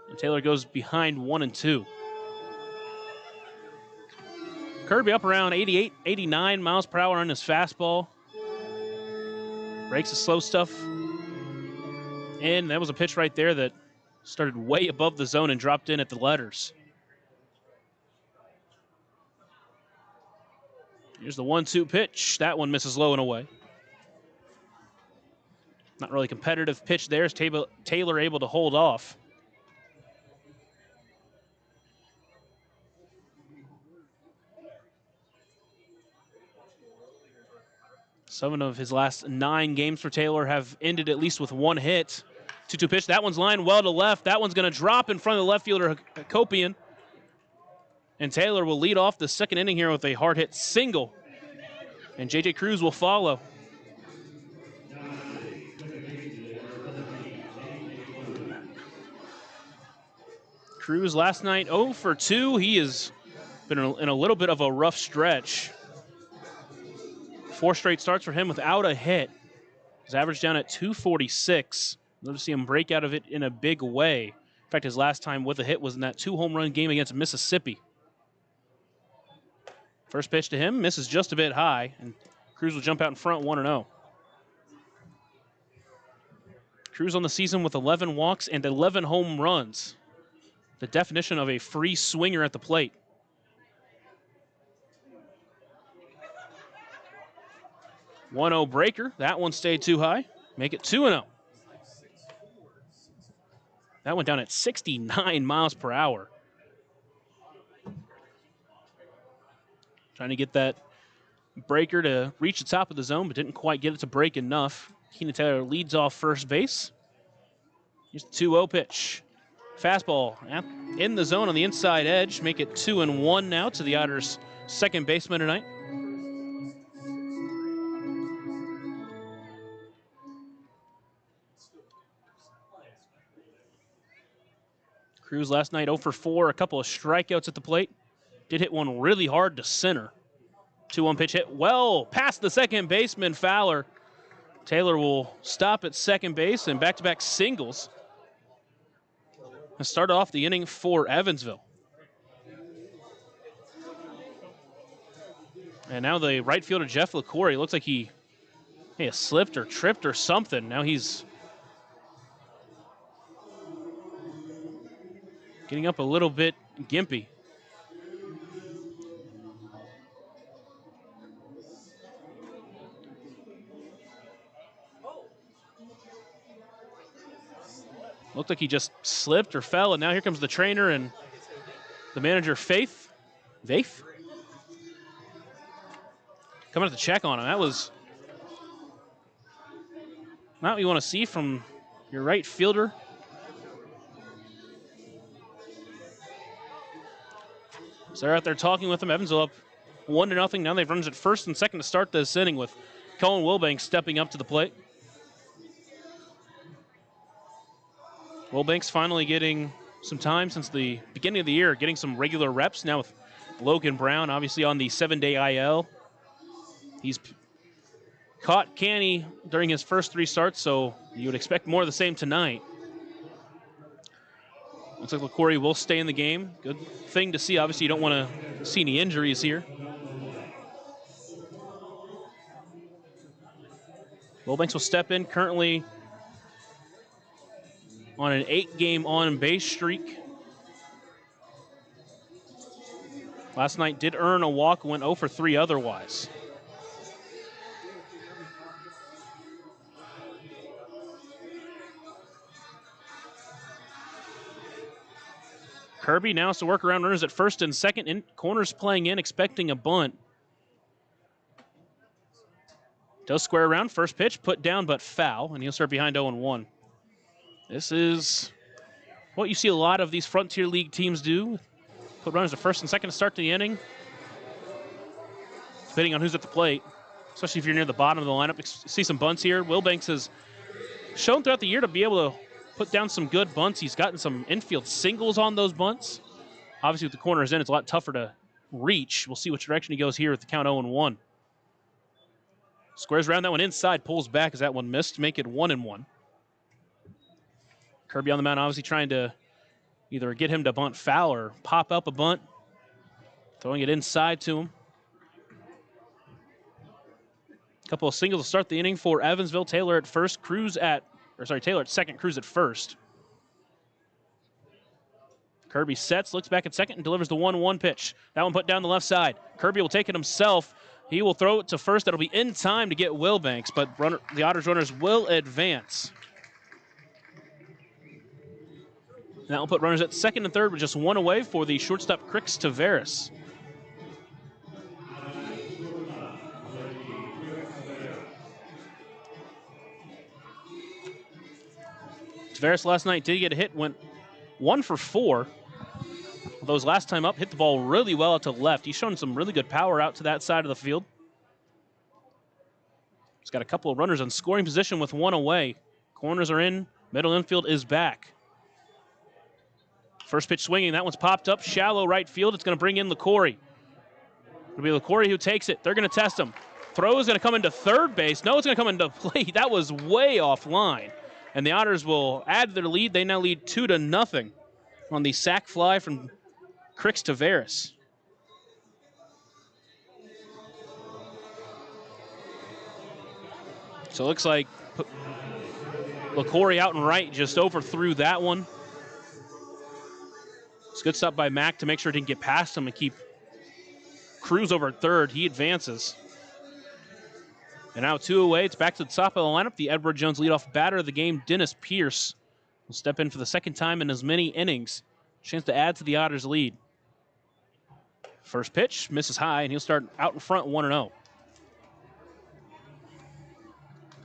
A: And Taylor goes behind 1-2. Kirby up around 88, 89 miles per hour on his fastball. Breaks the slow stuff. And that was a pitch right there that started way above the zone and dropped in at the letters. Here's the 1-2 pitch. That one misses low and away. Not really competitive pitch there. Is Taylor able to hold off? Seven of his last 9 games for Taylor have ended at least with 1 hit. 2-2 pitch. That one's lined well to left. That one's going to drop in front of the left fielder, Hakopian. And Taylor will lead off the second inning here with a hard hit single. And J.J. Cruz will follow. Cruz last night 0 for 2. He has been in a little bit of a rough stretch. 4 straight starts for him without a hit. He's averaged down at 246. Love to see him break out of it in a big way. In fact, his last time with a hit was in that 2-home-run game against Mississippi. First pitch to him, misses just a bit high, and Cruz will jump out in front 1-0. Cruz on the season with 11 walks and 11 home runs. The definition of a free swinger at the plate. 1-0 breaker. That one stayed too high. Make it 2-0. That went down at 69 miles per hour. Trying to get that breaker to reach the top of the zone, but didn't quite get it to break enough. Keenan Taylor leads off first base. Here's the 2-0 pitch. Fastball in the zone on the inside edge. Make it 2-1 now to the Otters' second baseman tonight. Cruz last night 0 for 4, a couple of strikeouts at the plate. Did hit one really hard to center. 2-1 pitch hit well past the second baseman, Fowler. Taylor will stop at second base and back-to-back singles. And start off the inning for Evansville. And now the right fielder, Jeff LaCour, looks like he may have slipped or tripped or something. Now he's getting up a little bit gimpy. Looked like he just slipped or fell, and now here comes the trainer and the manager, Faith. Coming to check on him. That was not what you want to see from your right fielder. So they're out there talking with him. Evansville up 1-0. Now they've runners at first and second to start this inning with Colin Wilbanks stepping up to the plate. Wilbanks finally getting some time since the beginning of the year, getting some regular reps now with Logan Brown, obviously on the 7-day IL. He's caught Canny during his first 3 starts, so you would expect more of the same tonight. Looks like LaCour will stay in the game. Good thing to see. Obviously, you don't want to see any injuries here. Wilbanks will step in, currently on an 8-game on-base streak. Last night did earn a walk, went 0 for 3 otherwise. Kirby now has to work around runners at first and second. In corners playing in, expecting a bunt. Does square around. First pitch put down, but foul, and he'll start behind 0-1. This is what you see a lot of these Frontier League teams do. Put runners at first and second to start the inning, depending on who's at the plate, especially if you're near the bottom of the lineup. See some bunts here. Wilbanks has shown throughout the year to be able to put down some good bunts. He's gotten some infield singles on those bunts. Obviously, with the corners in, it's a lot tougher to reach. We'll see which direction he goes here with the count 0-1. Squares around that one inside, pulls back as that one missed, make it 1-1. Kirby on the mound, obviously trying to either get him to bunt foul or pop up a bunt. Throwing it inside to him. A couple of singles to start the inning for Evansville. Taylor at first, Taylor at second, Cruz at first. Kirby sets, looks back at second, and delivers the 1-1 pitch. That one put down the left side. Kirby will take it himself. He will throw it to first. That'll be in time to get Wilbanks, but the Otters runners will advance. That will put runners at second and third with just one away for the shortstop, Crix Tavares. Tavares last night did get a hit, went 1 for 4. Although his last time up, hit the ball really well out to left. He's shown some really good power out to that side of the field. He's got a couple of runners in scoring position with one away. Corners are in, middle infield is back. First pitch swinging, that one's popped up, shallow right field. It's going to bring in LaCorey. It'll be LaCorey who takes it. They're going to test him. Throw is going to come into third base. No, it's going to come into plate. That was way offline. And the Otters will add their lead. They now lead 2-0 on the sac fly from Crix Tavares. So it looks like LaCorey out and right just overthrew that one. It's a good stop by Mack to make sure it didn't get past him and keep Cruz over at third. He advances. And now 2 away. It's back to the top of the lineup. The Edward Jones leadoff batter of the game, Dennis Pierce, will step in for the second time in as many innings. Chance to add to the Otters' lead. First pitch, misses high, and he'll start out in front 1-0.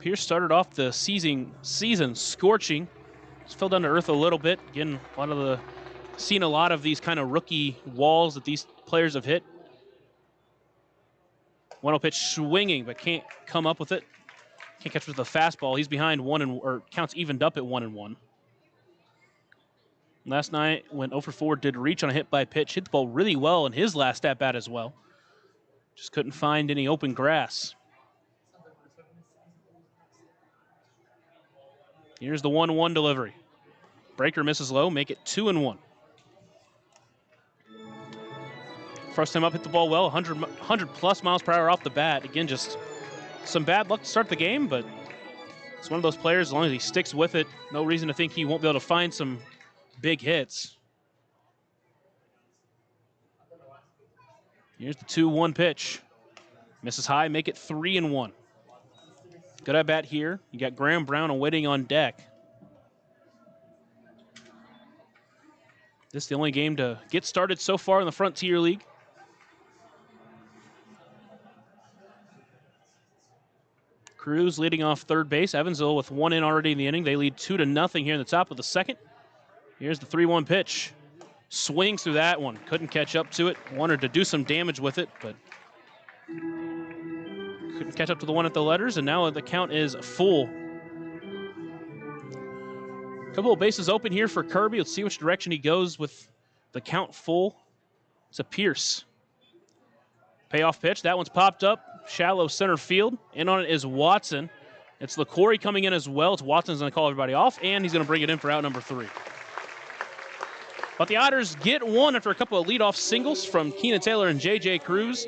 A: Pierce started off the season scorching. Just fell down to earth a little bit. Again, seen a lot of these kind of rookie walls that these players have hit. 1-0 pitch swinging, but can't come up with it. Can't catch with the fastball. He's behind counts evened up at 1-1. Last night, went 0 for 4, did reach on a hit by pitch. Hit the ball really well in his last at-bat as well. Just couldn't find any open grass. Here's the 1-1 delivery. Breaker misses low, make it 2-1. First time up, hit the ball well, 100 plus miles per hour off the bat. Again, just some bad luck to start the game, but it's one of those players, as long as he sticks with it, no reason to think he won't be able to find some big hits. Here's the 2-1 pitch. Misses high, make it 3-1. Good at bat here. You got Graham Brown awaiting on deck. This is the only game to get started so far in the Frontier League. Cruz leading off third base. Evansville with 1 in already in the inning. They lead 2-0 here in the top of the second. Here's the 3-1 pitch. Swings through that one. Couldn't catch up to it. Wanted to do some damage with it, but couldn't catch up to the one at the letters, and now the count is full. Couple of bases open here for Kirby. Let's see which direction he goes with the count full. It's a Pierce. Payoff pitch. That one's popped up. Shallow center field. In on it is Watson. It's LaCorey coming in as well. It's Watson's going to call everybody off, and he's going to bring it in for out number 3. But the Otters get one after a couple of leadoff singles from Keenan Taylor and J.J. Cruz.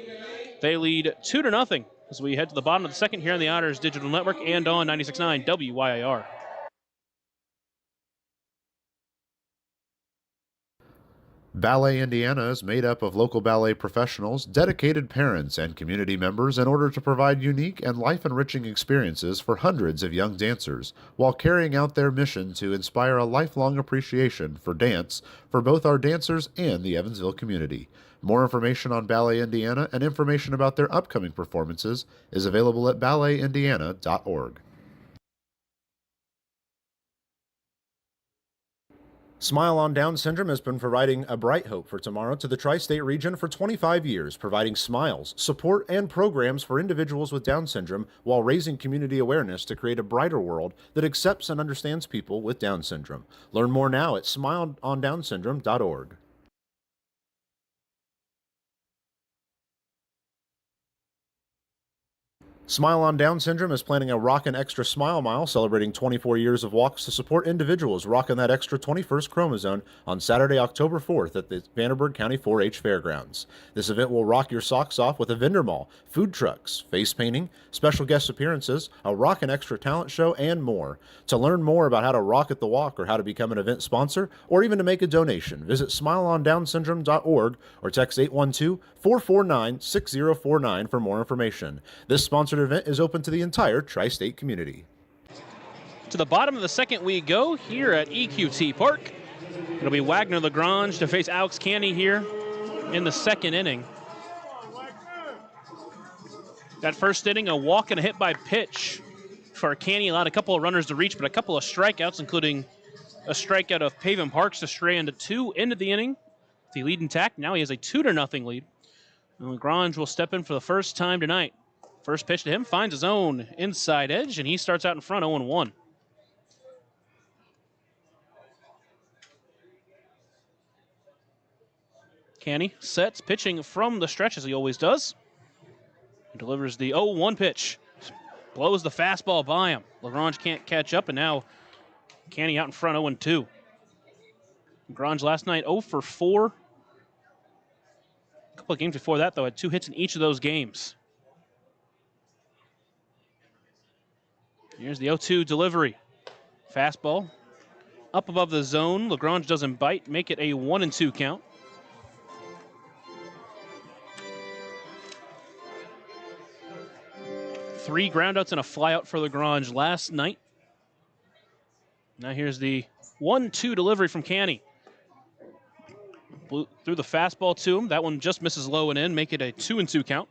A: They lead 2-0 as we head to the bottom of the second here on the Otters Digital Network and on 96.9 WYIR.
B: Ballet Indiana is made up of local ballet professionals, dedicated parents, and community members in order to provide unique and life-enriching experiences for hundreds of young dancers, while carrying out their mission to inspire a lifelong appreciation for dance for both our dancers and the Evansville community. More information on Ballet Indiana and information about their upcoming performances is available at balletindiana.org. Smile on Down Syndrome has been providing a bright hope for tomorrow to the tri-state region for 25 years, providing smiles, support, and programs for individuals with Down syndrome while raising community awareness to create a brighter world that accepts and understands people with Down syndrome. Learn more now at smileondownsyndrome.org. Smile on Down Syndrome is planning a Rockin' Extra Smile Mile celebrating 24 years of walks to support individuals rocking that extra 21st chromosome on Saturday, October 4th at the Vanderburgh County 4-H Fairgrounds. This event will rock your socks off with a vendor mall, food trucks, face painting, special guest appearances, a Rockin' Extra talent show, and more. To learn more about how to rock at the walk or how to become an event sponsor or even to make a donation, visit smileondownsyndrome.org or text 812-449-6049 for more information. This sponsored event is open to the entire tri-state community.
A: To the bottom of the second we go here at EQT Park. It'll be Wagner Lagrange to face Alex Canny here in the second inning. That first inning, a walk and a hit by pitch for Canny. Allowed a couple of runners to reach, but a couple of strikeouts, including a strikeout of Paven Parks to stray into two. Into the inning, the lead intact. Now he has a 2-0 lead. And Lagrange will step in for the first time tonight. First pitch to him, finds his own inside edge, and he starts out in front 0-1. Canny sets, pitching from the stretch as he always does. He delivers the 0-1 pitch. Blows the fastball by him. Lagrange can't catch up, and now Canny out in front 0-2. Lagrange last night 0 for 4. A couple of games before that, though, had 2 hits in each of those games. Here's the 0-2 delivery. Fastball up above the zone. Lagrange doesn't bite, make it a 1-2 count. Three groundouts and a flyout for Lagrange last night. Now here's the 1-2 delivery from Canny. Threw the fastball to him. That one just misses low and in, make it a 2-2 count.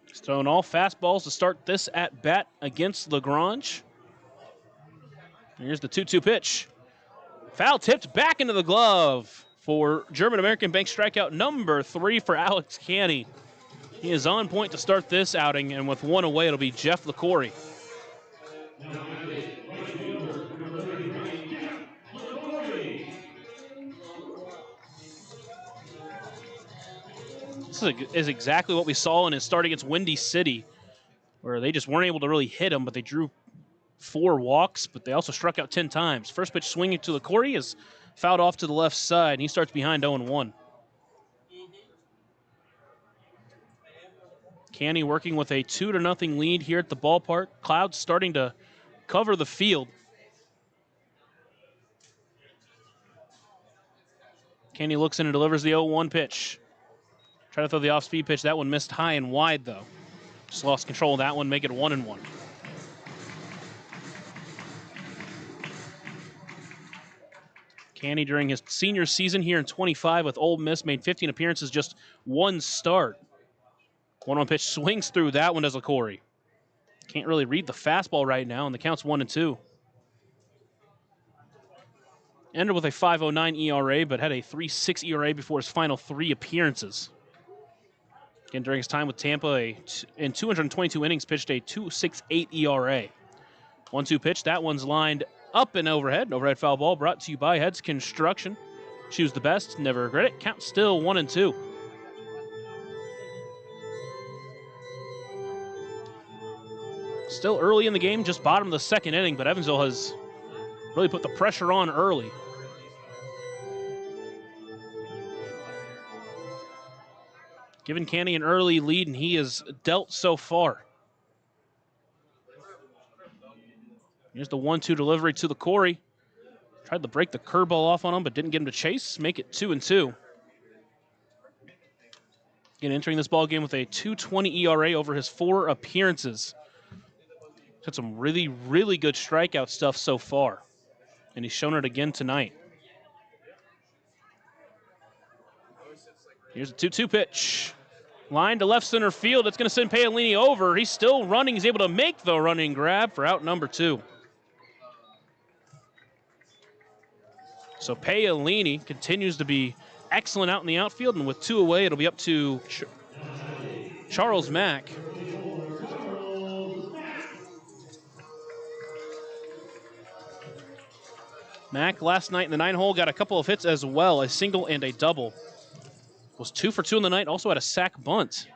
A: He's throwing all fastballs to start this at bat against Lagrange. Here's the 2-2 pitch. Foul tipped back into the glove for German American Bank strikeout number 3 for Alex Canny. He is on point to start this outing, and with one away, it'll be Jeff LaCory. This is exactly what we saw in his start against Windy City, where they just weren't able to really hit him, but they drew 4 walks, but they also struck out 10 times. First pitch swinging to LaCory is fouled off to the left side, and he starts behind 0-1. Canny working with a 2-0 lead here at the ballpark. Clouds starting to cover the field. Canny looks in and delivers the 0-1 pitch. Try to throw the off-speed pitch. That one missed high and wide, though. Just lost control of that one, make it 1-1. Canny, during his senior season here in 25 with Ole Miss, made 15 appearances, just 1 start. 1-1 pitch swings through. That one does LaCory. Can't really read the fastball right now, and the count's 1-2. Ended with a 5.09 ERA, but had a 3.6 ERA before his final 3 appearances. Again, during his time with Tampa, in 222 innings, pitched a 2.68 ERA. 1-2 pitch. That one's lined up and overhead. Overhead foul ball brought to you by Heads Construction. Choose the best, never regret it. Count still 1-2. Still early in the game, just bottom of the second inning, but Evansville has really put the pressure on early. Giving Canny an early lead, and he has dealt so far. Here's the 1-2 delivery to the Corey. Tried to break the curveball off on him, but didn't get him to chase. Make it 2-2. Again, entering this ball game with a 2.20 ERA over his 4 appearances. Had some really, really good strikeout stuff so far, and he's shown it again tonight. Here's a 2-2 pitch. Line to left center field. That's going to send Paolini over. He's still running. He's able to make the running grab for out number 2. So Paolini continues to be excellent out in the outfield, and with 2 away, it'll be up to Charles Mack. Mack last night in the 9-hole got a couple of hits as well, a single and a double. Was 2 for 2 in the night, also had a sac bunt.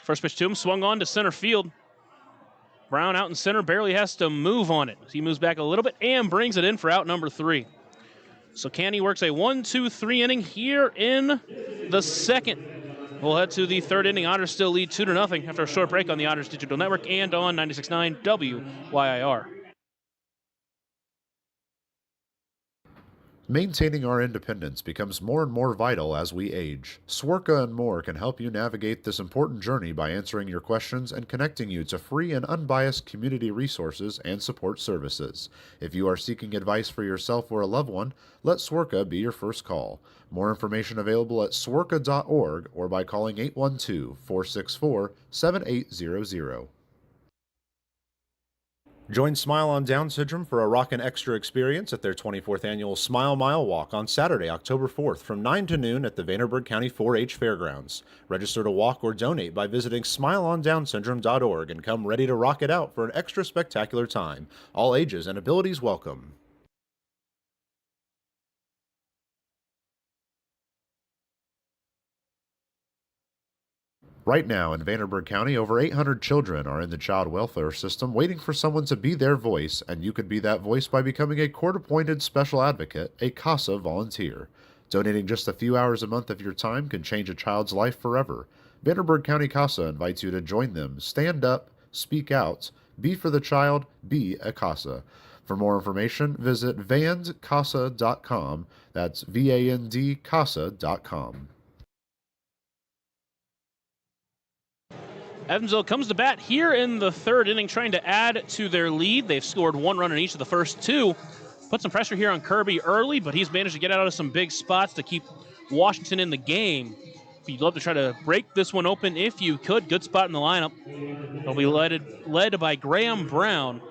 A: First pitch to him, swung on to center field. Brown out in center, barely has to move on it. He moves back a little bit and brings it in for out number 3. So Canny works a 1-2-3 inning here in the second. We'll head to the third inning. Otters still lead 2-0 after a short break on the Otters Digital Network and on 96.9 WYIR.
B: Maintaining our independence becomes more and more vital as we age. Swerka and More can help you navigate this important journey by answering your questions and connecting you to free and unbiased community resources and support services. If you are seeking advice for yourself or a loved one, let Swerka be your first call. More information available at swerka.org or by calling 812-464-7800. Join Smile on Down Syndrome for a rockin' extra experience at their 24th annual Smile Mile Walk on Saturday, October 4th from 9 to noon at the Vanderburgh County 4-H Fairgrounds. Register to walk or donate by visiting smileondownsyndrome.org and come ready to rock it out for an extra spectacular time. All ages and abilities welcome. Right now in Vanderburgh County, over 800 children are in the child welfare system waiting for someone to be their voice, and you could be that voice by becoming a court-appointed special advocate, a CASA volunteer. Donating just a few hours a month of your time can change a child's life forever. Vanderburgh County CASA invites you to join them. Stand up, speak out, be for the child, be a CASA. For more information, visit vandcasa.com. That's VAND-CASA.com.
A: Evansville comes to bat here in the third inning, trying to add to their lead. They've scored 1 run in each of the first 2. Put some pressure here on Kirby early, but he's managed to get out of some big spots to keep Washington in the game. You'd love to try to break this one open if you could. Good spot in the lineup. They'll be led by Graham Brown.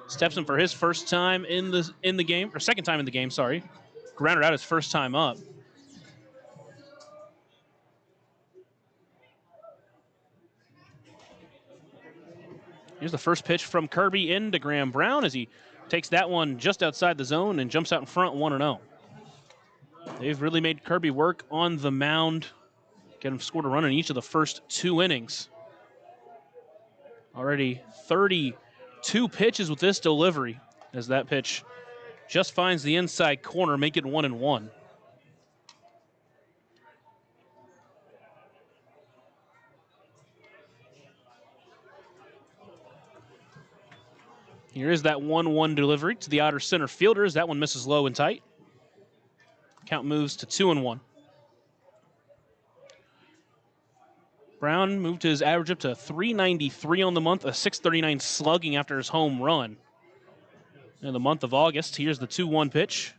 A: Steps in for his first time in the game, or second time in the game, sorry. Grounded out his first time up. Here's the first pitch from Kirby into Graham Brown as he takes that one just outside the zone and jumps out in front 1-0. They've really made Kirby work on the mound. Get him scored a run in each of the first 2 innings. Already 32 pitches with this delivery as that pitch just finds the inside corner, make it 1-1. Here is that 1-1 delivery to the Otter center fielders. That one misses low and tight. Count moves to 2-1. Brown moved his average up to .393 on the month, a .639 slugging after his home run. In the month of August, here's the 2-1 pitch.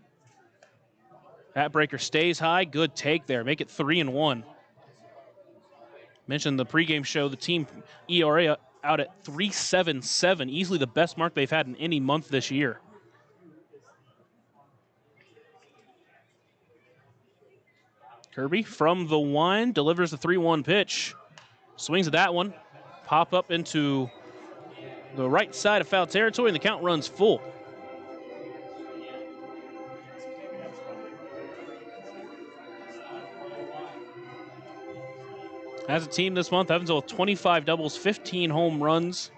A: Bat breaker stays high. Good take there. Make it 3-1. Mentioned the pregame show, the team ERA out at 3.77, easily the best mark they've had in any month this year. Kirby from the line delivers the 3-1 pitch. Swings at that one. Pop up into the right side of foul territory, and the count runs full. As a team this month, Evansville with 25 doubles, 15 home runs,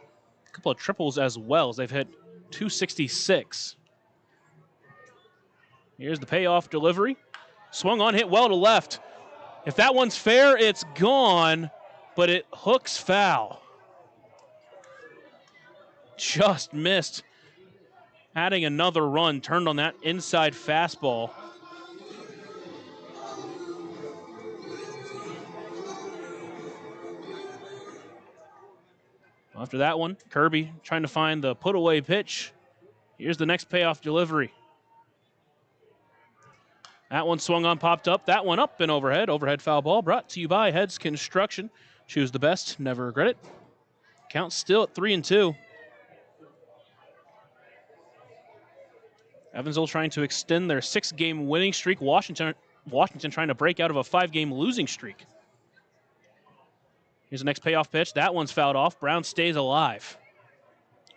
A: a couple of triples as well, as they've hit .266. Here's the payoff delivery. Swung on, hit well to left. If that one's fair, it's gone, but it hooks foul. Just missed. Adding another run, turned on that inside fastball. After that one, Kirby trying to find the put-away pitch. Here's the next payoff delivery. That one swung on, popped up. That one up and overhead. Overhead foul ball brought to you by Heads Construction. Choose the best, never regret it. Count still at 3-2. Evansville trying to extend their 6-game winning streak. Washington trying to break out of a 5-game losing streak. Here's the next payoff pitch. That one's fouled off. Brown stays alive.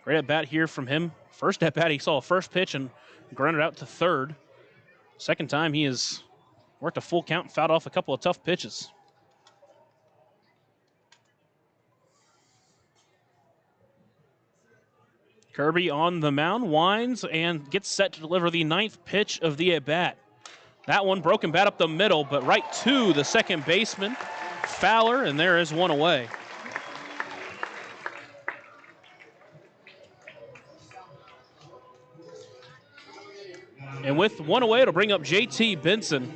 A: Great at bat here from him. First at bat, he saw a first pitch and grounded out to third. Second time, he has worked a full count and fouled off a couple of tough pitches. Kirby on the mound, winds, and gets set to deliver the 9th pitch of the at-bat. That one broken bat up the middle, but right to the second baseman, Fowler, and there is one away. And with one away, it'll bring up JT Benson.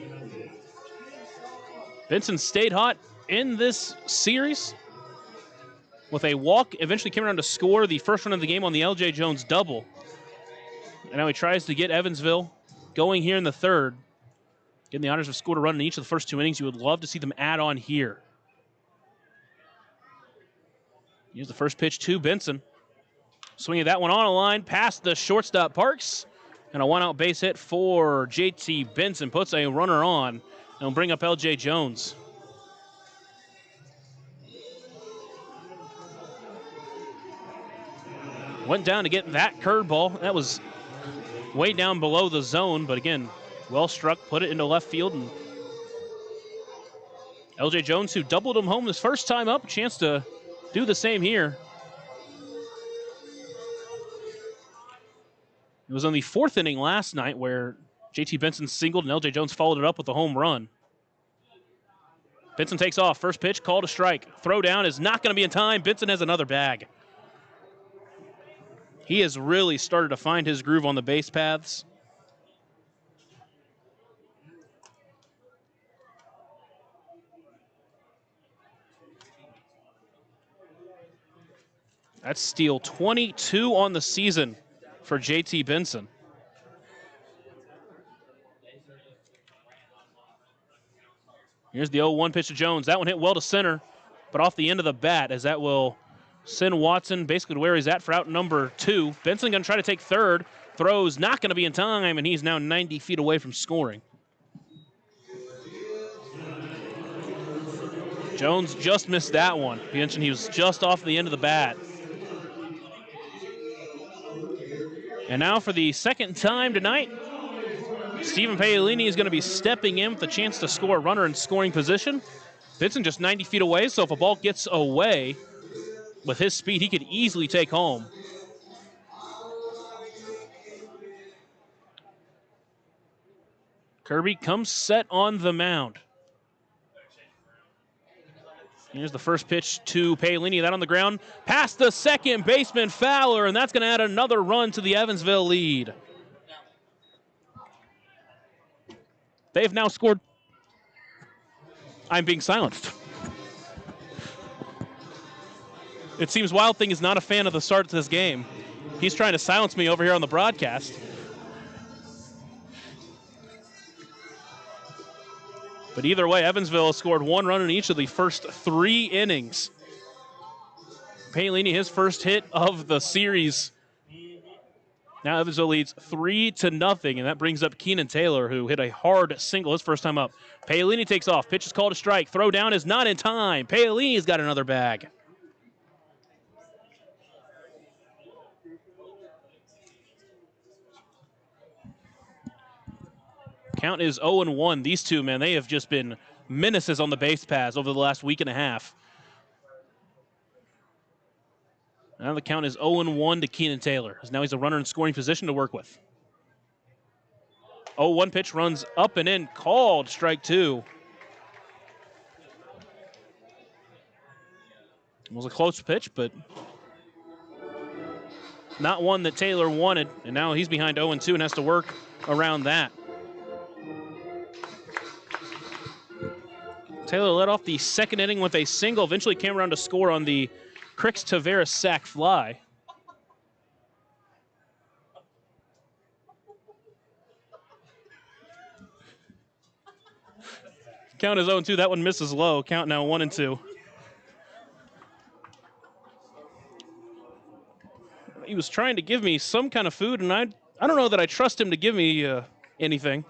A: Benson stayed hot in this series with a walk, eventually came around to score the first run of the game on the LJ Jones double. And now he tries to get Evansville going here in the third. Getting the Otters have scored a run in each of the first 2 innings. You would love to see them add on here. Here's the first pitch to Benson. Swinging that one on a line past the shortstop Parks. And a one-out base hit for JT Benson. Puts a runner on and will bring up LJ Jones. Went down to get that curveball. That was way down below the zone, but again, well struck, put it into left field. And LJ Jones, who doubled him home this first time up, chance to do the same here. It was on the 4th inning last night where JT Benson singled and LJ Jones followed it up with a home run. Benson takes off. First pitch, call to strike. Throw down is not going to be in time. Benson has another bag. He has really started to find his groove on the base paths. That's steal 22 on the season for JT Benson. Here's the 0-1 pitch to Jones. That one hit well to center, but off the end of the bat as that will send Watson basically to where he's at for out number 2. Benson going to try to take third. Throws not going to be in time, and he's now 90 feet away from scoring. Jones just missed that one. He mentioned he was just off the end of the bat. And now for the second time tonight, Stephen Paolini is going to be stepping in with a chance to score a runner in scoring position. Benson just 90 feet away, so if a ball gets away with his speed, he could easily take home. Kirby comes set on the mound. Here's the first pitch to Paolini. That on the ground, past the second baseman Fowler, and that's going to add another run to the Evansville lead. They've now scored. I'm being silenced. It seems Wild Thing is not a fan of the start to this game. He's trying to silence me over here on the broadcast. But either way, Evansville has scored 1 run in each of the first 3 innings. Paolini, his first hit of the series. Now Evansville leads 3-0, and that brings up Keenan Taylor, who hit a hard single his first time up. Paolini takes off. Pitch is called a strike. Throw down is not in time. Paolini's got another bag. Count is 0-1. These two, man, they have just been menaces on the base paths over the last week and a half. Now the count is 0-1 to Keenan Taylor, as now he's a runner in scoring position to work with. 0-1 pitch runs up and in, called strike 2. was a close pitch, but not one that Taylor wanted. And now he's behind 0-2 and has to work around that. Taylor led off the second inning with a single, eventually came around to score on the Crix Tavares sac fly. Count is 0-2. That one misses low. Count now 1-2. He was trying to give me some kind of food, and I don't know that I trust him to give me anything.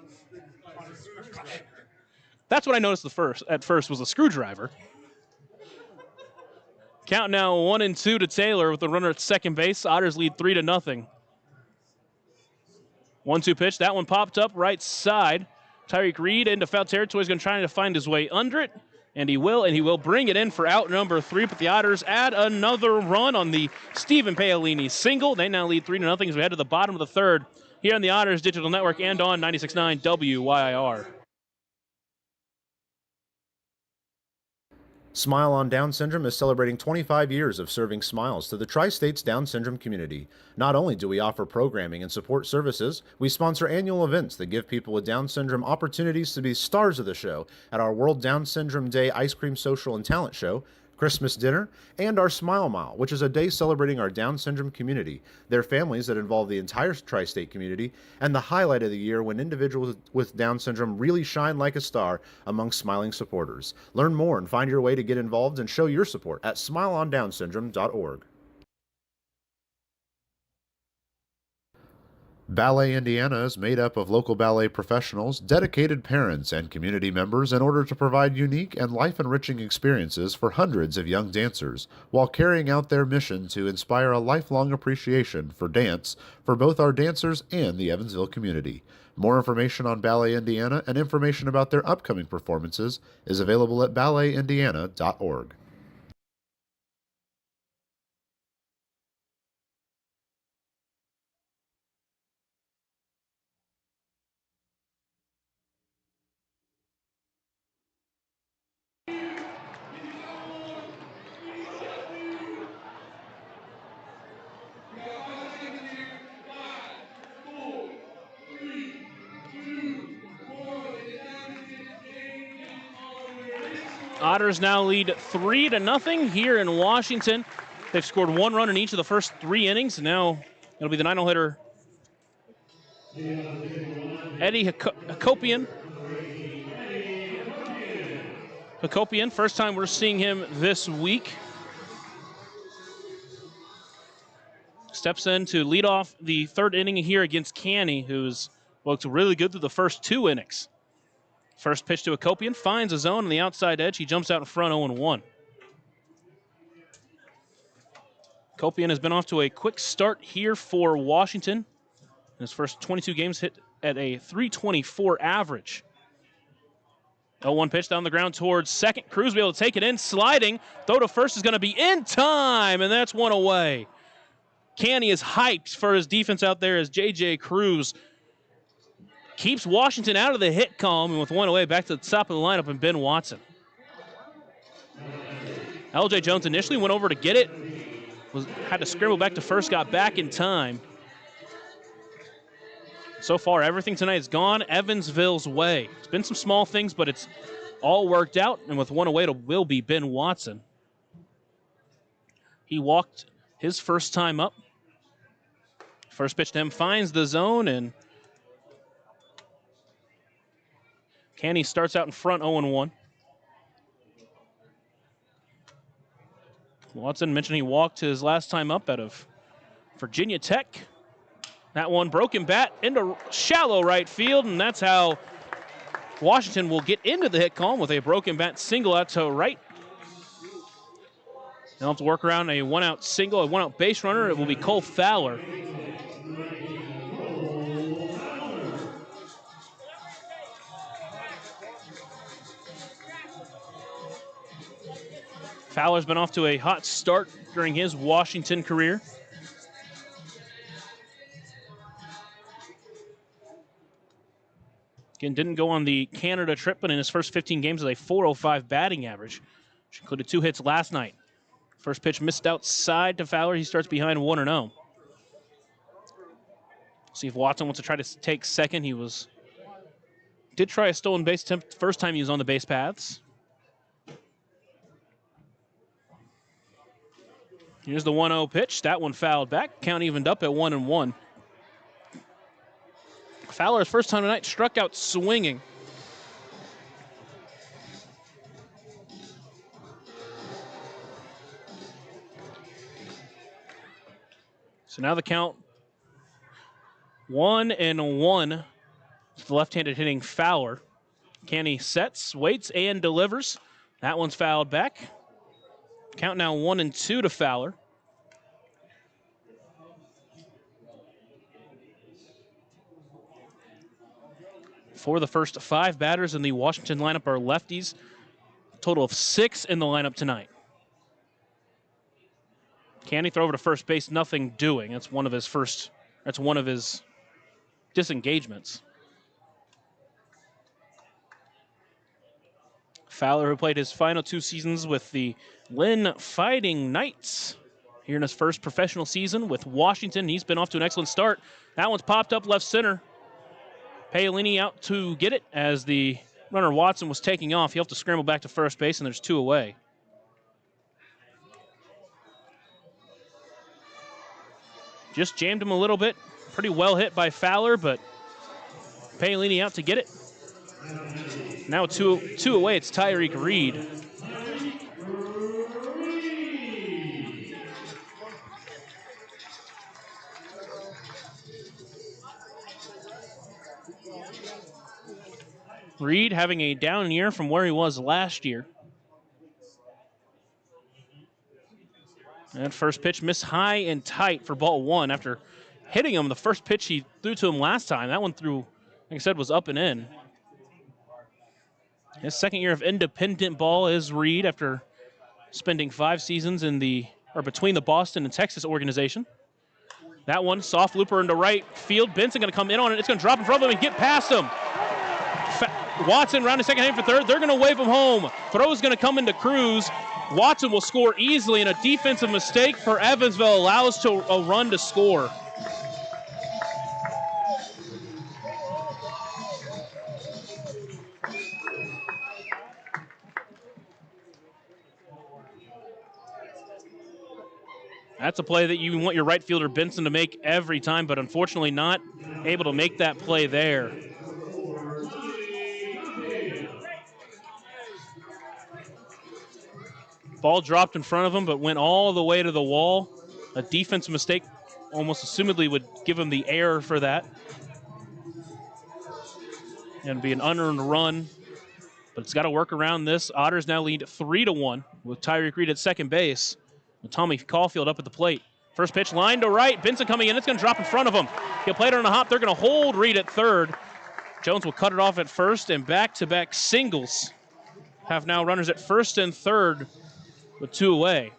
A: That's what I noticed at first was a screwdriver. Count now 1-2 to Taylor with the runner at second base. Otters lead 3-0. 1-2 pitch. That one popped up right side. Tyreek Reed into foul territory. He's going to try to find his way under it. And he will bring it in for out number 3. But the Otters add another run on the Stephen Paolini single. They now lead 3-0 as we head to the bottom of the third here on the Otters Digital Network and on 96.9 WYIR.
B: Smile on Down Syndrome is celebrating 25 years of serving smiles to the Tri-States Down Syndrome community. Not only do we offer programming and support services, we sponsor annual events that give people with Down syndrome opportunities to be stars of the show at our World Down Syndrome Day Ice Cream Social and Talent Show, Christmas dinner, and our Smile Mile, which is a day celebrating our Down syndrome community, their families that involve the entire tri-state community, and the highlight of the year when individuals with Down syndrome really shine like a star among smiling supporters. Learn more and find your way to get involved and show your support at smileondownsyndrome.org. Ballet Indiana is made up of local ballet professionals, dedicated parents, and community members in order to provide unique and life-enriching experiences for hundreds of young dancers, while carrying out their mission to inspire a lifelong appreciation for dance for both our dancers and the Evansville community. More information on Ballet Indiana and information about their upcoming performances is available at balletindiana.org.
A: Otters now lead 3-0 here in Washington. They've scored 1 run in each of the first 3 innings. Now it'll be the 9-hole hitter, Eddie Hakopian. First time we're seeing him this week. Steps in to lead off the 3rd inning here against Canny, who's looked really good through the first 2 innings. First pitch to Hakopian, finds a zone on the outside edge. He jumps out in front 0-1. Hakopian has been off to a quick start here for Washington. In his first 22 games, hit at a .324 average. 0-1 pitch down the ground towards second. Cruz will be able to take it in, sliding. Throw to first is going to be in time, and that's 1 away. Canny is hyped for his defense out there as J.J. Cruz keeps Washington out of the hit column, and with 1 away, back to the top of the lineup, and Ben Watson. L.J. Jones initially went over to get it, had to scramble back to first, got back in time. So far, everything tonight has gone Evansville's way. It's been some small things, but it's all worked out, and with 1 away, it will be Ben Watson. He walked his first time up. First pitch to him finds the zone, and Canny starts out in front 0-1. Watson mentioned he walked his last time up out of Virginia Tech. That one broken bat into shallow right field, and that's how Washington will get into the hit column with a broken bat single out to right. They'll have to work around a 1-out single, a 1-out base runner. It will be Cole Fowler. Fowler's been off to a hot start during his Washington career. Again, didn't go on the Canada trip, but in his first 15 games with a .405 batting average, which included 2 hits last night. First pitch missed outside to Fowler. He starts behind 1-0. See if Watson wants to try to take second. Did try a stolen base attempt the first time he was on the base paths. Here's the 1-0 pitch. That one fouled back. Count evened up at 1-1. Fowler's first time tonight struck out swinging. So now the count 1-1 to the left-handed hitting Fowler. Canny sets, waits, and delivers. That one's fouled back. Count now 1-2 to Fowler. For the first 5 batters in the Washington lineup are lefties. A total of 6 in the lineup tonight. Canny throw over to first base, nothing doing. That's one of his disengagements. Fowler, who played his final 2 seasons with the Lynn Fighting Knights here in his first professional season with Washington. He's been off to an excellent start. That one's popped up left center. Paolini out to get it as the runner Watson was taking off. He'll have to scramble back to first base, and there's 2 away. Just jammed him a little bit. Pretty well hit by Fowler, but Paolini out to get it. Now 2 away, it's Tyreek Reed. Reed having a down year from where he was last year. And first pitch missed high and tight for ball 1 after hitting him the first pitch he threw to him last time. That one threw, like I said, was up and in. His second year of independent ball is Reed after spending 5 seasons between the Boston and Texas organization. That one, soft looper into right field. Benson going to come in on it. It's going to drop in front of him and get past him. Watson round to second, heading for third. They're going to wave him home. Throw's going to come into Cruz. Watson will score easily, and a defensive mistake for Evansville allows a run to score. That's a play that you want your right fielder Benson to make every time, but unfortunately not able to make that play there. Ball dropped in front of him, but went all the way to the wall. A defensive mistake almost assumedly would give him the error for that. And be an unearned run, but it's got to work around this. Otters now lead 3-1 with Tyreek Reed at second base. With Tommy Caulfield up at the plate. First pitch line to right. Benson coming in. It's going to drop in front of him. He'll play it on a hop. They're going to hold Reed at third. Jones will cut it off at first, and back-to-back singles have now runners at first and third with 2 away.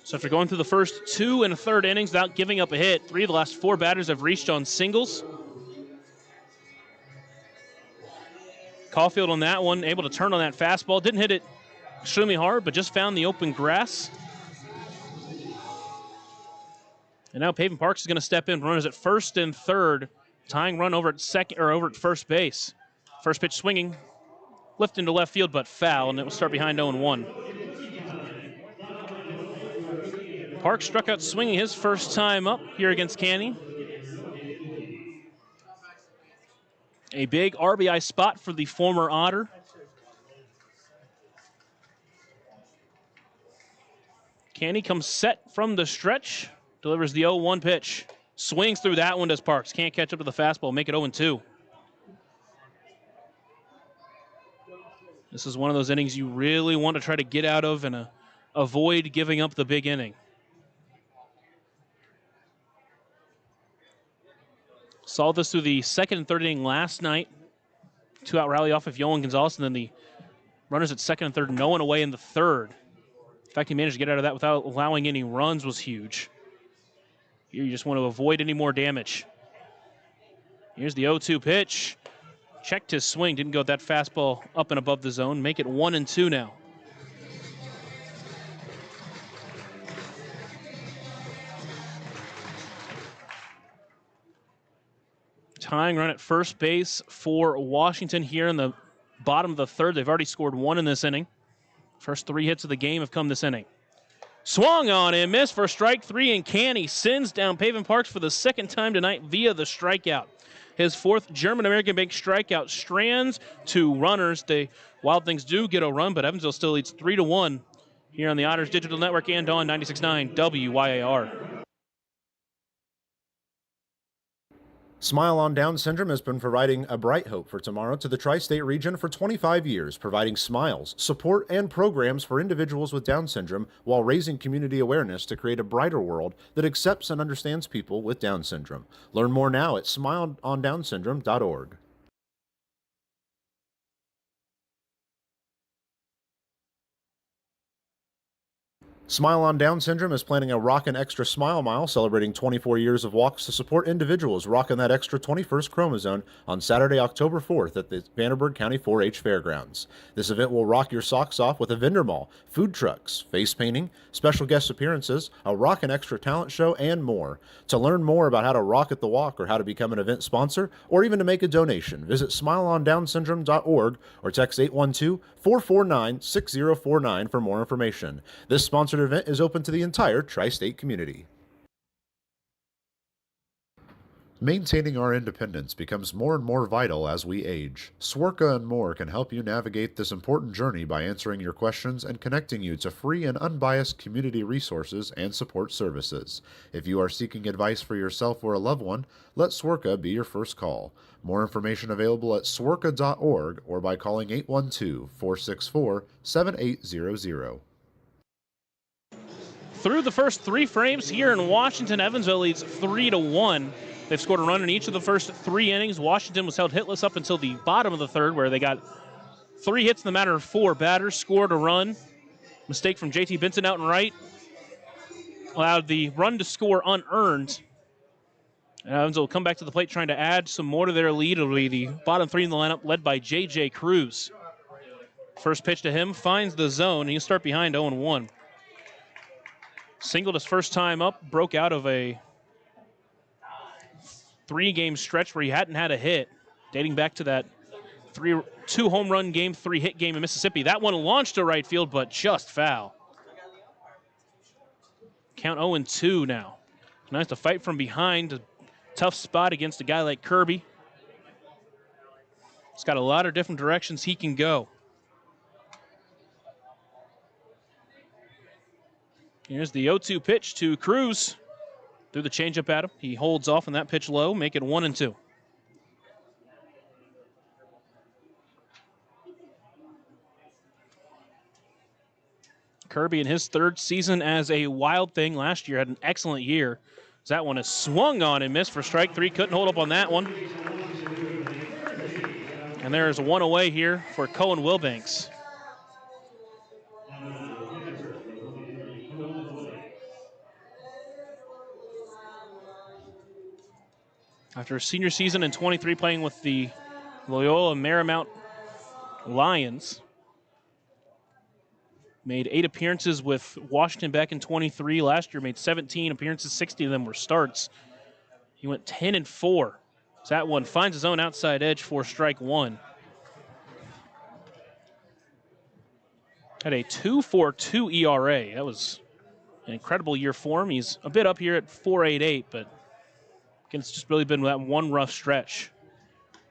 A: So after going through the first 2 and a third innings without giving up a hit, 3 of the last 4 batters have reached on singles. Caulfield on that one, able to turn on that fastball. Didn't hit it extremely hard, but just found the open grass. And now Pavin Parks is going to step in. Runners at first and third, tying run over at first base. First pitch swinging, lift into left field, but foul, and it will start behind 0-1. Parks struck out swinging his first time up here against Canny. A big RBI spot for the former Otter. Canny comes set from the stretch, delivers the 0-1 pitch. Swings through that one, does Parks. Can't catch up to the fastball, make it 0-2. This is one of those innings you really want to try to get out of and avoid giving up the big inning. Saw this through the second and third inning last night. 2-out rally off of Yolan Gonzalez, and then the runners at second and third, no one away in the third. The fact he managed to get out of that without allowing any runs was huge. Here you just want to avoid any more damage. Here's the 0-2 pitch. Checked his swing, didn't go with that fastball up and above the zone. Make it 1-2 now. Tying run at first base for Washington here in the bottom of the third. They've already scored 1 in this inning. First 3 hits of the game have come this inning. Swung on and missed for strike 3, and Canny sends down Pavin Parks for the second time tonight via the strikeout. His 4th German-American bank strikeout strands 2 runners. The Wild Things do get a run, but Evansville still leads 3-1 here on the Otters Digital Network and on 96.9 WYAR.
B: Smile on Down Syndrome has been providing a bright hope for tomorrow to the tri-state region for 25 years, providing smiles, support, and programs for individuals with Down syndrome while raising community awareness to create a brighter world that accepts and understands people with Down syndrome. Learn more now at smileondownsyndrome.org. Smile on Down Syndrome is planning a Rockin' Extra Smile Mile celebrating 24 years of walks to support individuals rocking that extra 21st chromosome on Saturday, October 4th at the Vanderburgh County 4-H Fairgrounds. This event will rock your socks off with a vendor mall, food trucks, face painting, special guest appearances, a Rockin' Extra talent show, and more. To learn more about how to rock at the walk or how to become an event sponsor or even to make a donation, visit smileondownsyndrome.org or text 812-449-6049 for more information. This sponsored event is open to the entire tri-state community. Maintaining our independence becomes more and more vital as we age. Swerka and more can help you navigate this important journey by answering your questions and connecting you to free and unbiased community resources and support services. If you are seeking advice for yourself or a loved one, let Swerka be your first call. More information available at swerka.org or by calling 812-464-7800.
A: Through the first 3 frames here in Washington, Evansville leads 3-1. They've scored a run in each of the first 3 innings. Washington was held hitless up until the bottom of the third, where they got 3 hits in the matter of 4 batters, scored a run. Mistake from JT Benson out and right allowed the run to score unearned. And Evansville will come back to the plate trying to add some more to their lead. It'll be the bottom 3 in the lineup, led by J.J. Cruz. First pitch to him finds the zone, and he'll start behind 0-1. Singled his first time up, broke out of a 3-game stretch where he hadn't had a hit, dating back to that 2 home run game, 3 hit game in Mississippi. That one launched to right field, but just foul. Count 0-2 now. Nice to fight from behind. A tough spot against a guy like Kirby. He's got a lot of different directions he can go. Here's the 0-2 pitch to Cruz. Threw the changeup at him. He holds off on that pitch low, make it 1-2. Kirby in his 3rd season as a Wild Thing last year had an excellent year. That one is swung on and missed for strike 3. Couldn't hold up on that one. And there's 1 away here for Cohen Wilbanks. After a senior season in 23 playing with the Loyola Marymount Lions. Made 8 appearances with Washington back in 23. Last year made 17 appearances, 60 of them were starts. He went 10-4. So that one finds his own outside edge for strike 1. Had a 2.42 ERA. That was an incredible year for him. He's a bit up here at 4.88, but again, it's just really been that one rough stretch.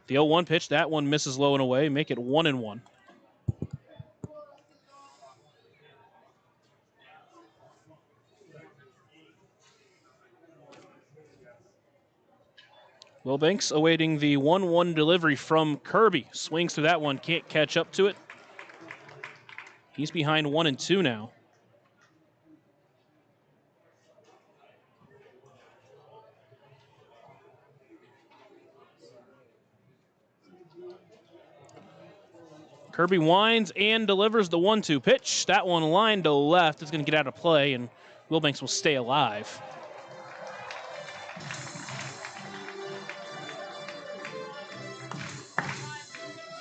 A: The 0-1 pitch, that one misses low and away, make it 1-1. Wilbanks awaiting the 1-1 delivery from Kirby. Swings through that one, can't catch up to it. He's behind 1-2 now. Kirby winds and delivers the 1-2 pitch. That one lined to left. It's going to get out of play, and Wilbanks will stay alive.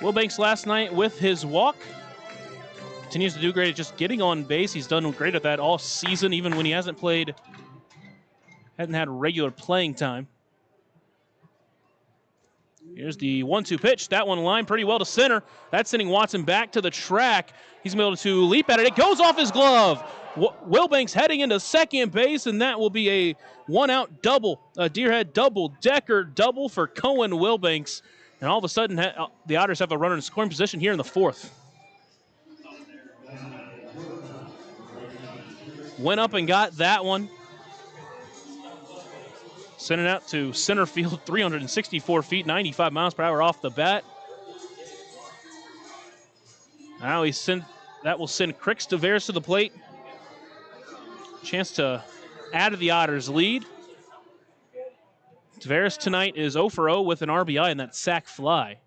A: Wilbanks last night with his walk. Continues to do great at just getting on base. He's done great at that all season, even when he hasn't had regular playing time. Here's the 1-2 pitch. That one lined pretty well to center. That's sending Watson back to the track. He's been able to leap at it. It goes off his glove. Wilbanks heading into second base, and that will be a one-out double, a Deerhead double-decker double for Cohen Wilbanks. And all of a sudden, the Otters have a runner in scoring position here in the fourth. Went up and got that one. Sent it out to center field, 364 feet, 95 miles per hour off the bat. Now that will send Crix Tavares to the plate. Chance to add to the Otters' lead. Tavares tonight is 0 for 0 with an RBI and that sac fly.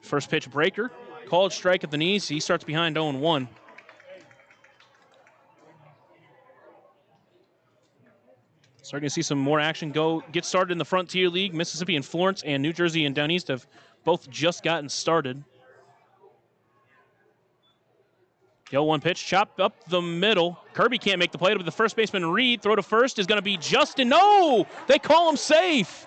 A: First pitch breaker, called strike at the knees. He starts behind 0-1. Starting to see some more action get started in the Frontier League. Mississippi and Florence and New Jersey and Down East have both just gotten started. The 0-1 pitch, chopped up the middle. Kirby can't make the play, but the first baseman Reed, throw to first is going to be Justin. No! They call him safe.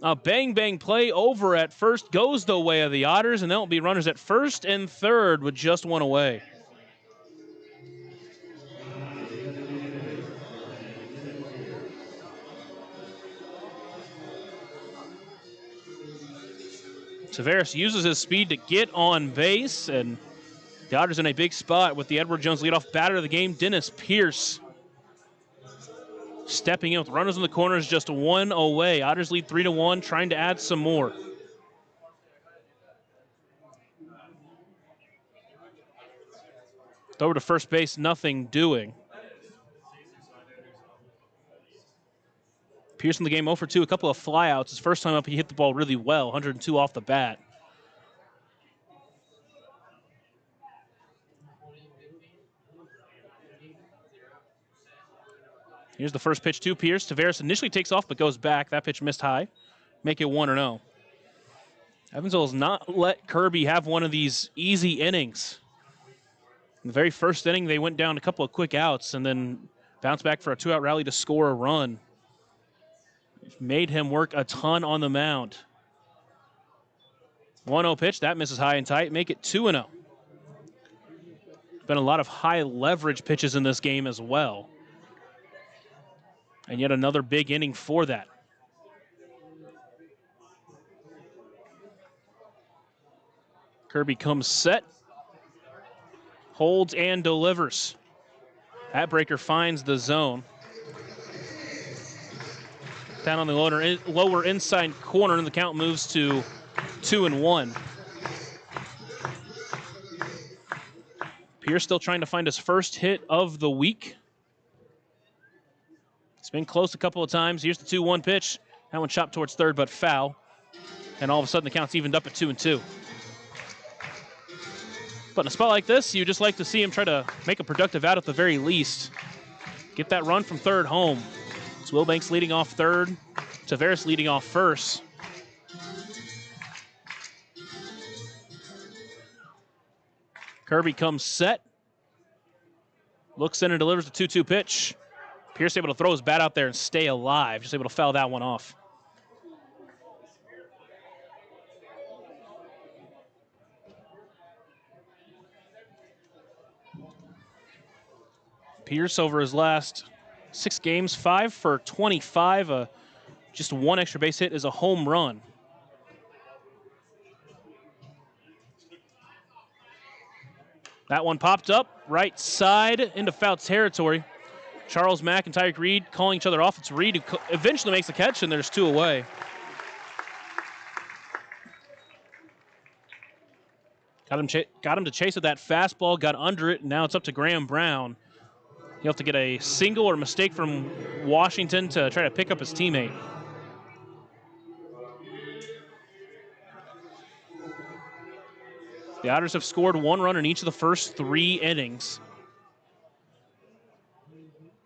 A: A bang-bang play over at first goes the way of the Otters, and there will be runners at first and third with just one away. Tavares uses his speed to get on base, and the Otters in a big spot with the Edward Jones leadoff batter of the game, Dennis Pierce. Stepping in with runners in the corners, just one away. Otters lead 3-1, trying to add some more. Over to first base, nothing doing. Pierce in the game 0 for 2, a couple of flyouts. His first time up, he hit the ball really well, 102 off the bat. Here's the first pitch to Pierce. Tavares initially takes off but goes back. That pitch missed high. Make it 1-0. Evansville has not let Kirby have one of these easy innings. In the very first inning, they went down a couple of quick outs and then bounced back for a 2-out rally to score a run. Made him work a ton on the mound. 1-0 pitch, that misses high and tight, make it 2-0. Been a lot of high leverage pitches in this game as well. And yet another big inning for that. Kirby comes set, holds and delivers. That breaker finds the zone. Down on the lower inside corner, and the count moves to 2-1. Pierce still trying to find his first hit of the week. It's been close a couple of times. Here's the 2-1 pitch. That one chopped towards third, but foul. And all of a sudden, the count's evened up at 2-2. But in a spot like this, you just like to see him try to make a productive out at the very least. Get that run from third home. It's Wilbanks leading off third. Tavares leading off first. Kirby comes set. Looks in and delivers the 2-2 pitch. Pierce able to throw his bat out there and stay alive. Just able to foul that one off. Pierce over his last 6 games, 5 for 25. Just one extra base hit is a home run. That one popped up, right side into foul territory. Charles Mack and Tyreek Reed calling each other off. It's Reed who eventually makes the catch, and there's 2 away. Got him to chase at that fastball, got under it, and now it's up to Graham Brown. He'll have to get a single or mistake from Washington to try to pick up his teammate. The Otters have scored 1 run in each of the first 3 innings.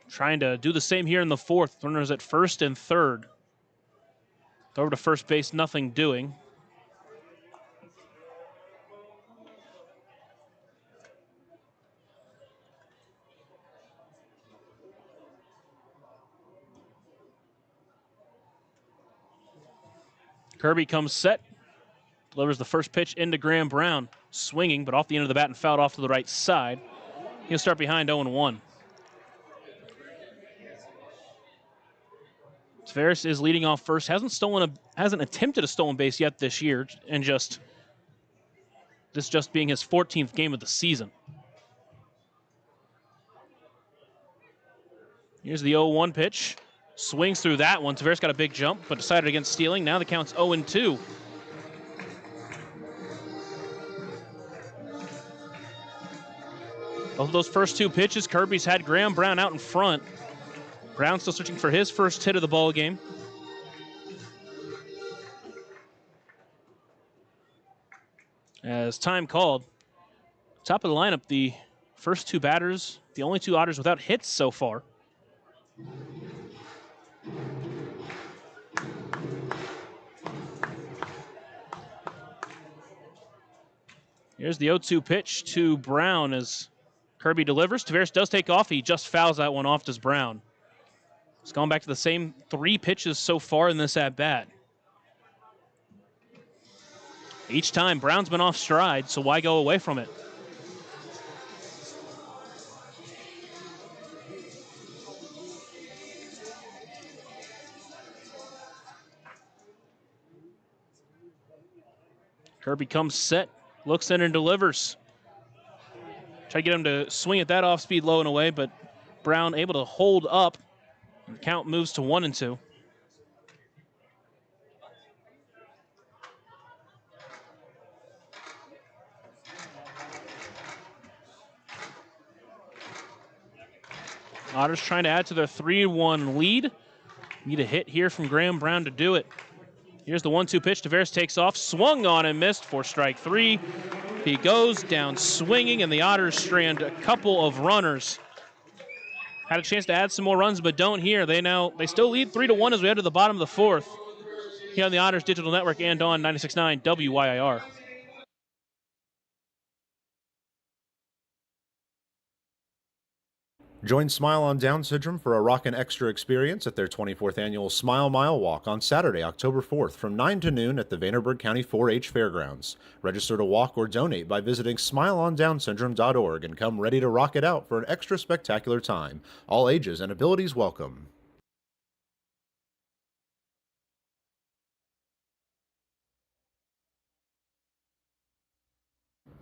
A: Trying to do the same here in the fourth. Runners at first and third. Over to first base, nothing doing. Kirby comes set, delivers the first pitch into Graham Brown. Swinging, but off the end of the bat and fouled off to the right side. He'll start behind 0-1. Tavares is leading off first. Hasn't attempted a stolen base yet this year, and this just being his 14th game of the season. Here's the 0-1 pitch. Swings through that one. Tavares got a big jump, but decided against stealing. Now the count's 0-2. Both of those first two pitches, Kirby's had Graham Brown out in front. Brown still searching for his first hit of the ball game. As time called, top of the lineup, the first two batters, the only two Otters without hits so far. Here's the 0-2 pitch to Brown as Kirby delivers. Tavares does take off. He just fouls that one off to Brown. It's gone back to the same three pitches so far in this at-bat. Each time, Brown's been off stride, so why go away from it? Kirby comes set, looks in and delivers. Try to get him to swing at that off-speed low and away, but Brown able to hold up. The count moves to 1-2. Otters trying to add to their 3-1 lead. Need a hit here from Graham Brown to do it. Here's the 1-2 pitch. Tavares takes off, swung on and missed for strike three. He goes down swinging, and the Otters strand a couple of runners. Had a chance to add some more runs, but don't here. They still lead 3-1 as we head to the bottom of the fourth. Here on the Otters Digital Network and on 96.9 WYIR.
B: Join Smile on Down Syndrome for a rockin' extra experience at their 24th annual Smile Mile Walk on Saturday, October 4th from 9 to noon at the Vanderburgh County 4-H Fairgrounds. Register to walk or donate by visiting smileondownsyndrome.org and come ready to rock it out for an extra spectacular time. All ages and abilities welcome.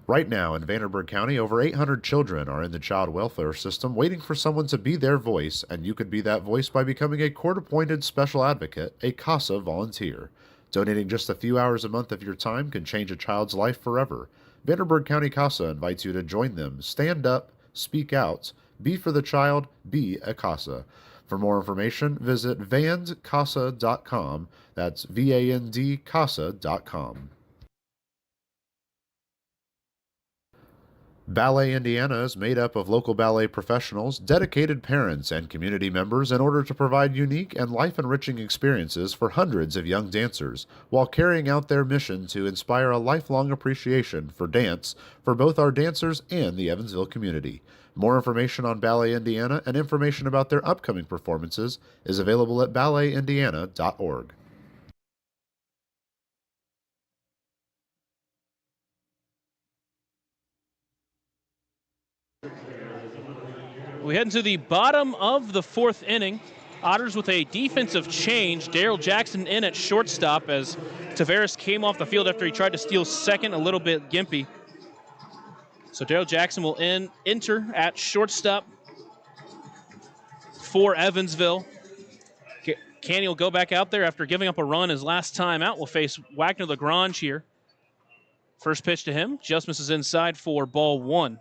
B: Right now in Vanderburgh County, over 800 children are in the child welfare system waiting for someone to be their voice, and you could be that voice by becoming a court-appointed special advocate, a CASA volunteer. Donating just a few hours a month of your time can change a child's life forever. Vanderburgh County CASA invites you to join them. Stand up, speak out, be for the child, be a CASA. For more information, visit vandcasa.com. That's VAND CASA.com. Ballet Indiana is made up of local ballet professionals, dedicated parents, and community members in order to provide unique and life-enriching experiences for hundreds of young dancers, while carrying out their mission to inspire a lifelong appreciation for dance for both our dancers and the Evansville community. More information on Ballet Indiana and information about their upcoming performances is available at balletindiana.org.
A: We head into the bottom of the fourth inning. Otters with a defensive change. Daryl Jackson in at shortstop as Tavares came off the field after he tried to steal second, a little bit gimpy. So Daryl Jackson will enter at shortstop for Evansville. Canny will go back out there after giving up a run his last time out. We'll face Wagner Lagrange here. First pitch to him, just misses inside for ball one.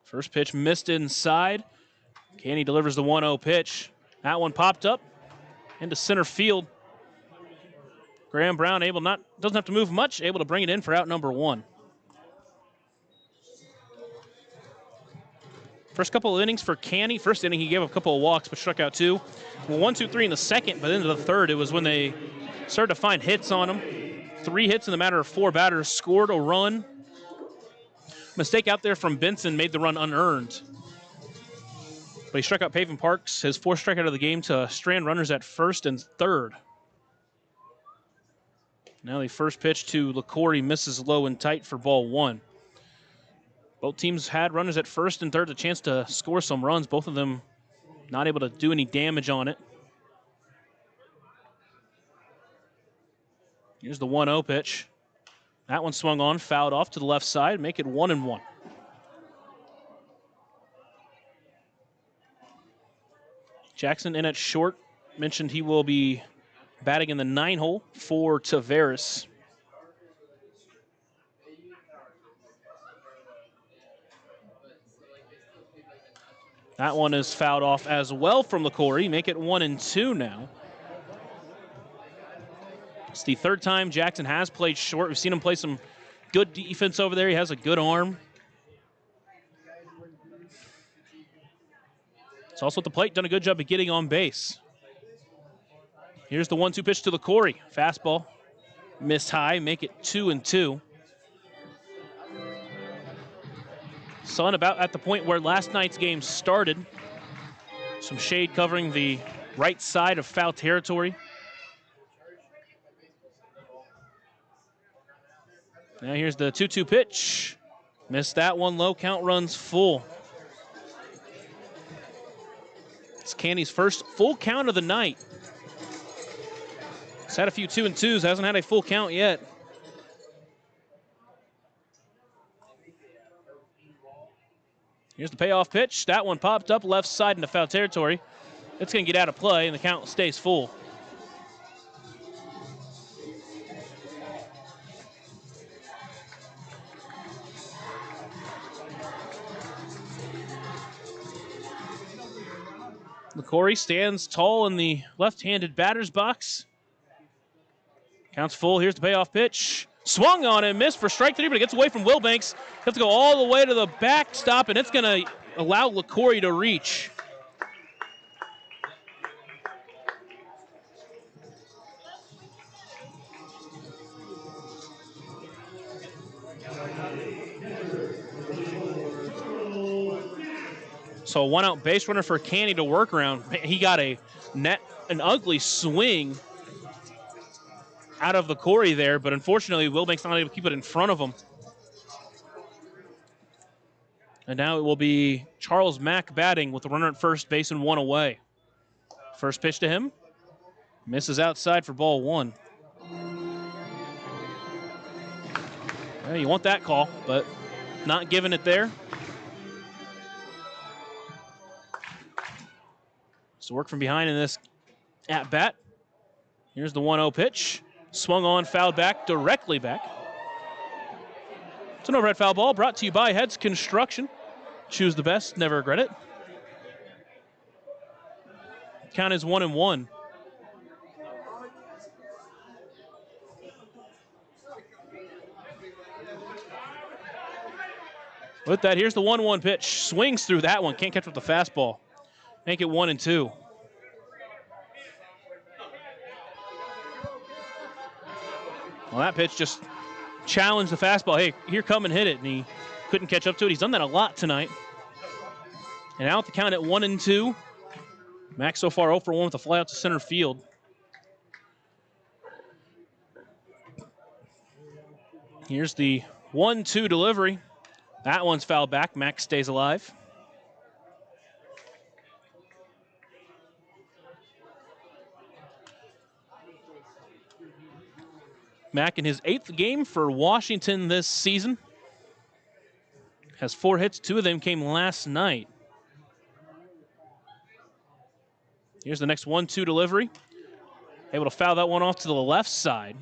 A: First pitch missed inside. Canny delivers the 1-0 pitch. That one popped up into center field. Graham Brown doesn't have to move much, able to bring it in for out number one. First couple of innings for Canny. First inning, he gave up a couple of walks, but struck out 2. Well, 1, 2, 3 in the second, but into the third, it was when they started to find hits on him. 3 hits in the matter of 4 batters, scored a run. Mistake out there from Benson made the run unearned. But he struck out Pavin Parks, his 4th strikeout of the game, to strand runners at first and third. Now the first pitch to LaCory misses low and tight for ball 1. Both teams had runners at first and third, a chance to score some runs. Both of them not able to do any damage on it. Here's the 1-0 pitch. That one swung on, fouled off to the left side, make it 1-1. Jackson in at short. Mentioned he will be batting in the 9 hole for Tavares. That one is fouled off as well from LaCory. Make it 1-2 now. It's the 3rd time Jackson has played short. We've seen him play some good defense over there. He has a good arm. It's also at the plate, done a good job of getting on base. Here's the 1-2 pitch to LaCory. Fastball, missed high, make it 2-2. Sun about at the point where last night's game started. Some shade covering the right side of foul territory. Now here's the 2-2 pitch. Missed that one, low count, runs full. It's Canny's first full count of the night. He's had a few 2-2s, hasn't had a full count yet. Here's the payoff pitch. That one popped up left side into foul territory. It's going to get out of play, and the count stays full. LaCory stands tall in the left-handed batter's box. Counts full. Here's the payoff pitch. Swung on and missed for strike 3, but it gets away from Wilbanks. Has to go all the way to the backstop, and it's going to allow LaCory to reach. So a 1-out base runner for Canny to work around. He got an ugly swing out of LaCory there, but unfortunately, Wilbanks not able to keep it in front of him. And now it will be Charles Mack batting with the runner at first base and 1 away. First pitch to him. Misses outside for ball 1. Well, you want that call, but not giving it there. So work from behind in this at-bat. Here's the 1-0 pitch. Swung on, fouled back, directly back. It's an overhead foul ball brought to you by Heads Construction. Choose the best, never regret it. Count is 1-1. With that, here's the 1-1 pitch. Swings through that one, can't catch with the fastball. Make it 1-2. Well, that pitch just challenged the fastball. Hey, here, come and hit it. And he couldn't catch up to it. He's done that a lot tonight. And out the count at 1-2. Max so far 0 for 1 with a fly out to center field. Here's the 1-2 delivery. That one's fouled back. Max stays alive. Mack in his 8th game for Washington this season. Has 4 hits. 2 of them came last night. Here's the next 1-2 delivery. Able to foul that one off to the left side.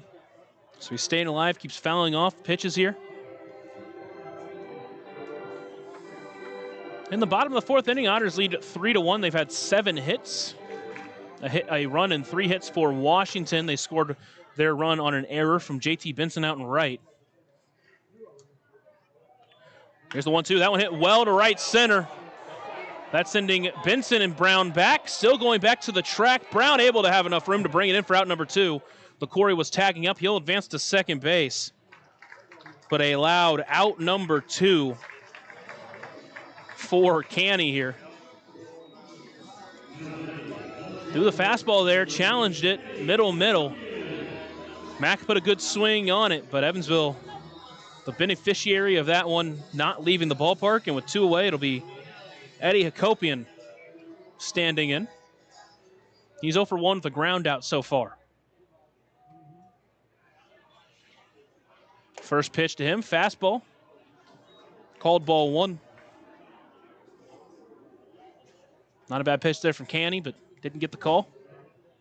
A: So he's staying alive, keeps fouling off pitches here. In the bottom of the 4th inning, Otters lead 3-1. They've had 7 hits. A run and 3 hits for Washington. They scored their run on an error from J.T. Benson out and right. Here's the 1-2. That one hit well to right center. That's sending Benson and Brown back. Still going back to the track. Brown able to have enough room to bring it in for out number 2. LaCory was tagging up. He'll advance to second base. But a loud out number 2 for Canny here. Threw the fastball there, challenged it, middle. Mack put a good swing on it, but Evansville, the beneficiary of that one, not leaving the ballpark. And with 2 away, it'll be Eddie Hakopian standing in. He's 0 for 1 with a ground out so far. First pitch to him, fastball. Called ball 1. Not a bad pitch there from Canny, but didn't get the call.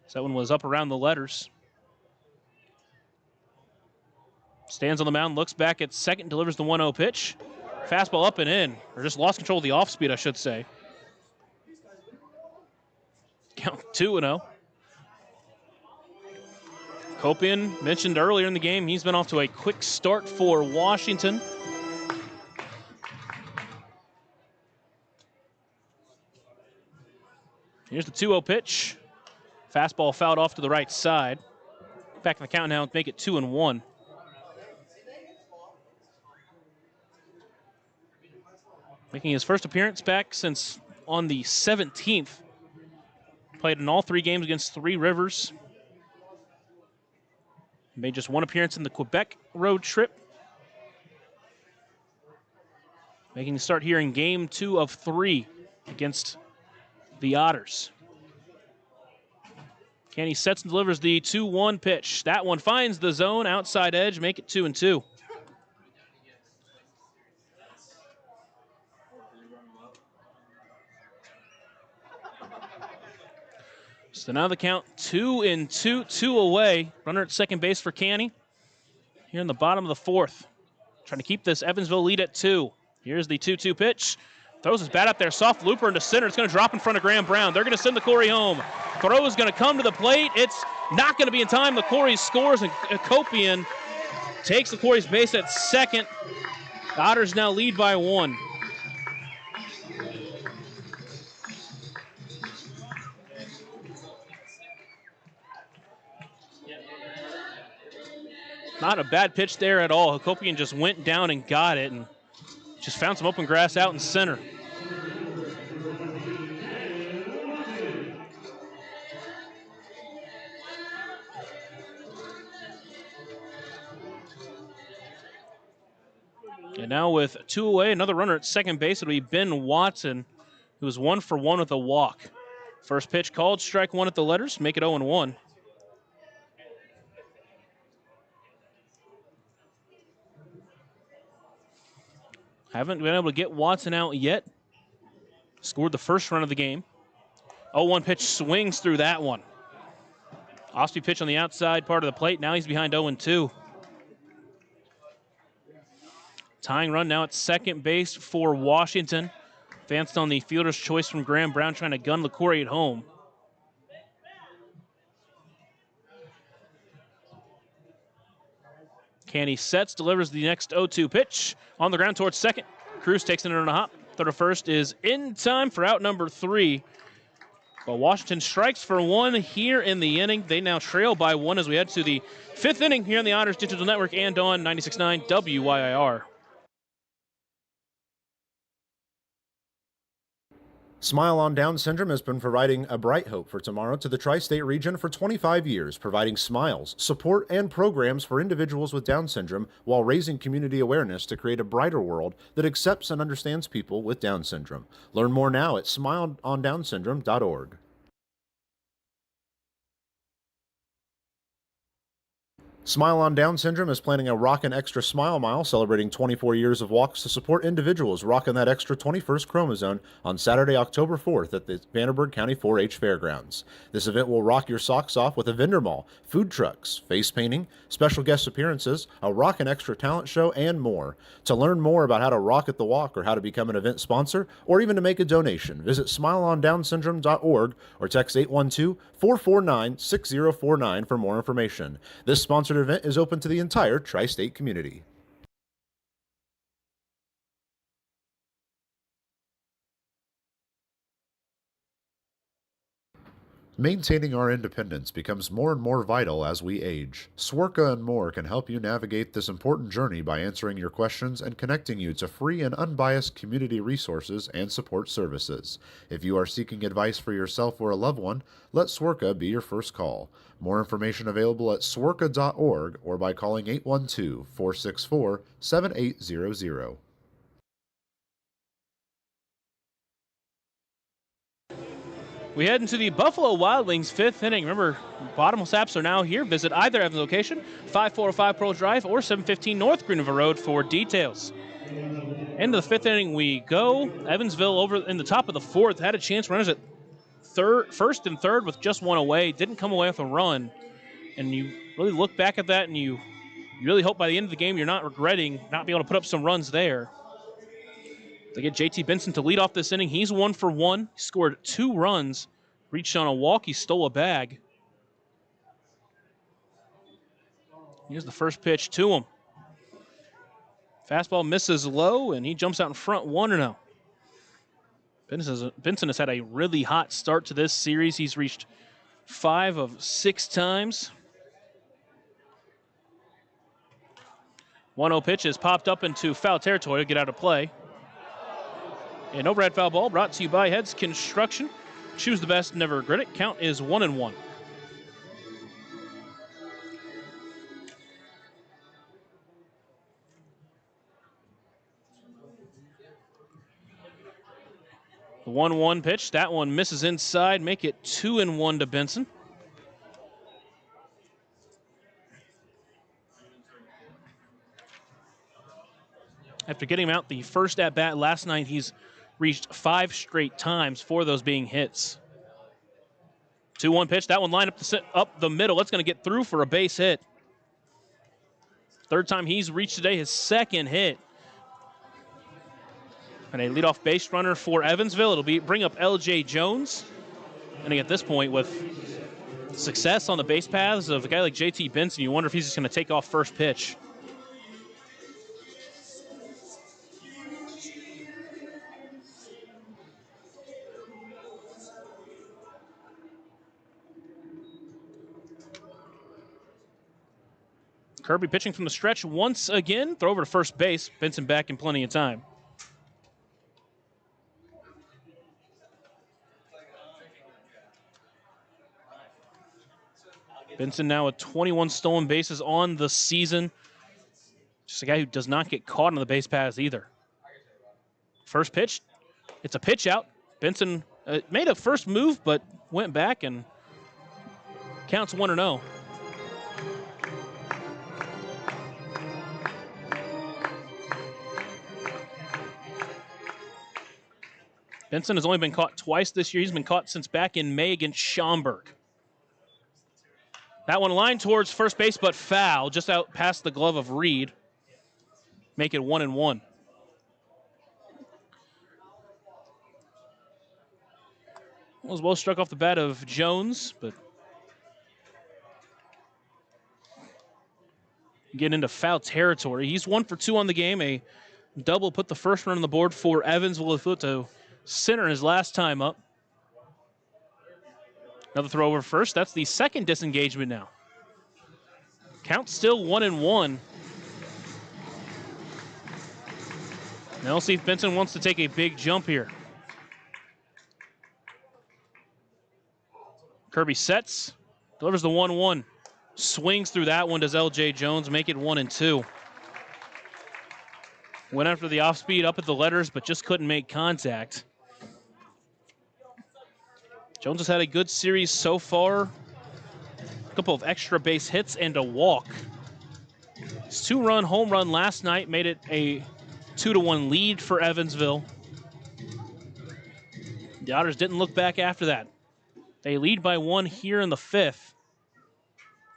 A: So that one was up around the letters. Stands on the mound, looks back at second, delivers the 1-0 pitch. Fastball up and in, or just lost control of the off speed, I should say. Count 2-0. Copian mentioned earlier in the game, he's been off to a quick start for Washington. Here's the 2-0 pitch. Fastball fouled off to the right side. Back in the count now, make it 2-1. Making his first appearance back since on the 17th. Played in all 3 games against 3 Rivers. Made just 1 appearance in the Quebec road trip. Making the start here in game 2 of 3 against the Otters. Canny sets and delivers the 2-1 pitch. That one finds the zone, outside edge, make it 2-2. So now the count 2-2, 2 away. Runner at second base for Canny. Here in the bottom of the 4th. Trying to keep this Evansville lead at 2. Here's the 2-2 pitch. Throws his bat up there, soft looper into center. It's going to drop in front of Graham Brown. They're going to send LaCory home. Throw is going to come to the plate. It's not going to be in time. LaCory scores, and Copian takes LaCory's base at second. The Otters now lead by 1. Not a bad pitch there at all. Hakopian just went down and got it and just found some open grass out in center. And now with 2 away, another runner at second base. It'll be Ben Watson, who was 1 for 1 with a walk. First pitch called, strike 1 at the letters, make it 0-1. Haven't been able to get Watson out yet. Scored the first run of the game. 0-1 pitch swings through that one. Off-speed pitch on the outside part of the plate. Now he's behind 0-2. Tying run now at second base for Washington. Advanced on the fielder's choice from Graham Brown, trying to gun LaCory at home. Canny sets, delivers the next 0-2 pitch. On the ground towards second. Cruz takes it on a hop. Throw to first is in time for out number 3. But Washington strikes for 1 here in the inning. They now trail by 1 as we head to the 5th inning here on the Otters Digital Network and on 96.9 WYIR.
B: Smile on Down Syndrome has been providing a bright hope for tomorrow to the tri-state region for 25 years, providing smiles, support, and programs for individuals with Down syndrome while raising community awareness to create a brighter world that accepts and understands people with Down syndrome. Learn more now at smileondownsyndrome.org. Smile on Down Syndrome is planning a Rockin' Extra Smile Mile celebrating 24 years of walks to support individuals rocking that extra 21st chromosome on Saturday, October 4th at the Vanderburgh County 4-H Fairgrounds. This event will rock your socks off with a vendor mall, food trucks, face painting, special guest appearances, a Rockin' Extra talent show, and more. To learn more about how to rock at the walk or how to become an event sponsor or even to make a donation, visit smileondownsyndrome.org or text 812-449-6049 for more information. This sponsored event is open to the entire tri-state community. Maintaining our independence becomes more and more vital as we age. Swerka and more can help you navigate this important journey by answering your questions and connecting you to free and unbiased community resources and support services. If you are seeking advice for yourself or a loved one, let Swerka be your first call. More information available at swerka.org or by calling 812-464-7800.
A: We head into the Buffalo Wild Wings 5th inning. Remember, bottomless apps are now here. Visit either Evans location, 5405 Pearl Drive or 715 North Greenville Road for details. Into the 5th inning we go. Evansville over in the top of the 4th had a chance. Runners at first and third with just one away. Didn't come away with a run. And you really look back at that and you really hope by the end of the game you're not regretting not being able to put up some runs there. They get JT Benson to lead off this inning. He's 1 for 1. He scored 2 runs, reached on a walk. He stole a bag. Here's the first pitch to him. Fastball misses low, and he jumps out in front 1-0. Benson has had a really hot start to this series. He's reached 5 of 6 times. 1-0 pitch is popped up into foul territory to get out of play. An overhead foul ball brought to you by Heads Construction. Choose the best, never regret it. Count is 1-1. The 1-1 pitch, that one misses inside, make it 2-1 to Benson. After getting him out the first at-bat last night, he's reached 5 straight times, 4 of those being hits. 2-1 pitch, that one lined up the middle. That's going to get through for a base hit. Third time he's reached today, his second hit. And a leadoff base runner for Evansville. It'll bring up L.J. Jones. And at this point, with success on the base paths of a guy like JT Benson, you wonder if he's just going to take off first pitch. Kirby pitching from the stretch once again. Throw over to first base. Benson back in plenty of time. Benson now with 21 stolen bases on the season. Just a guy who does not get caught on the base paths either. First pitch. It's a pitch out. Benson made a first move, but went back and counts 1-0. Benson has only been caught twice this year. He's been caught since back in May against Schaumburg. That one lined towards first base, but foul, just out past the glove of Reed. Make it 1-1. Was well struck off the bat of Jones, but getting into foul territory. He's 1 for 2 on the game. A double put the first run on the board for Evansville to center his last time up. Another throw over first. That's the second disengagement now. Count still 1-1. Now we'll see if Benson wants to take a big jump here. Kirby sets, delivers the 1-1. Swings through that one, does L.J. Jones, make it 1-2. Went after the off speed up at the letters, but just couldn't make contact. Jones has had a good series so far. A couple of extra base hits and a walk. His 2-run home run last night made it a 2-1 lead for Evansville. The Otters didn't look back after that. They lead by 1 here in the 5th.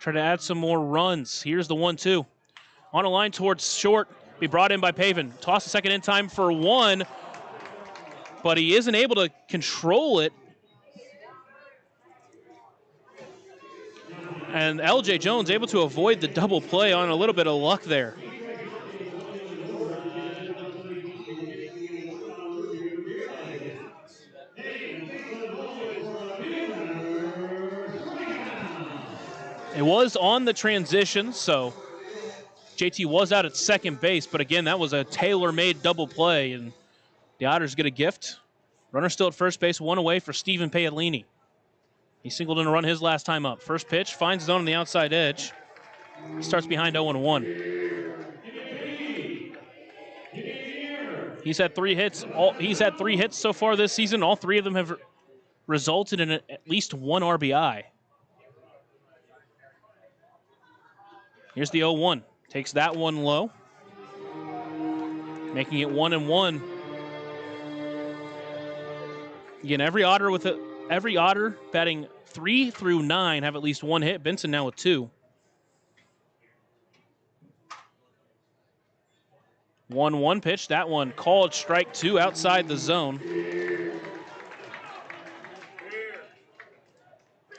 A: Try to add some more runs. Here's the 1-2. On a line towards short. Be brought in by Pavin. Toss the second in time for 1. But he isn't able to control it. And L.J. Jones able to avoid the double play on a little bit of luck there. It was on the transition, so JT was out at second base, but again, that was a tailor-made double play, and the Otters get a gift. Runner still at first base, one away for Stephen Paolini. He singled in a run his last time up. First pitch, finds zone on the outside edge. Starts behind 0-1. He's had 3 hits. He's had 3 hits so far this season. All 3 of them have resulted in at least 1 RBI. Here's the 0-1. Takes that one low, making it 1-1. Again, every Otter batting 3 through 9 have at least 1 hit. Benson now with 2. 1-1 pitch. That one called strike 2 outside the zone.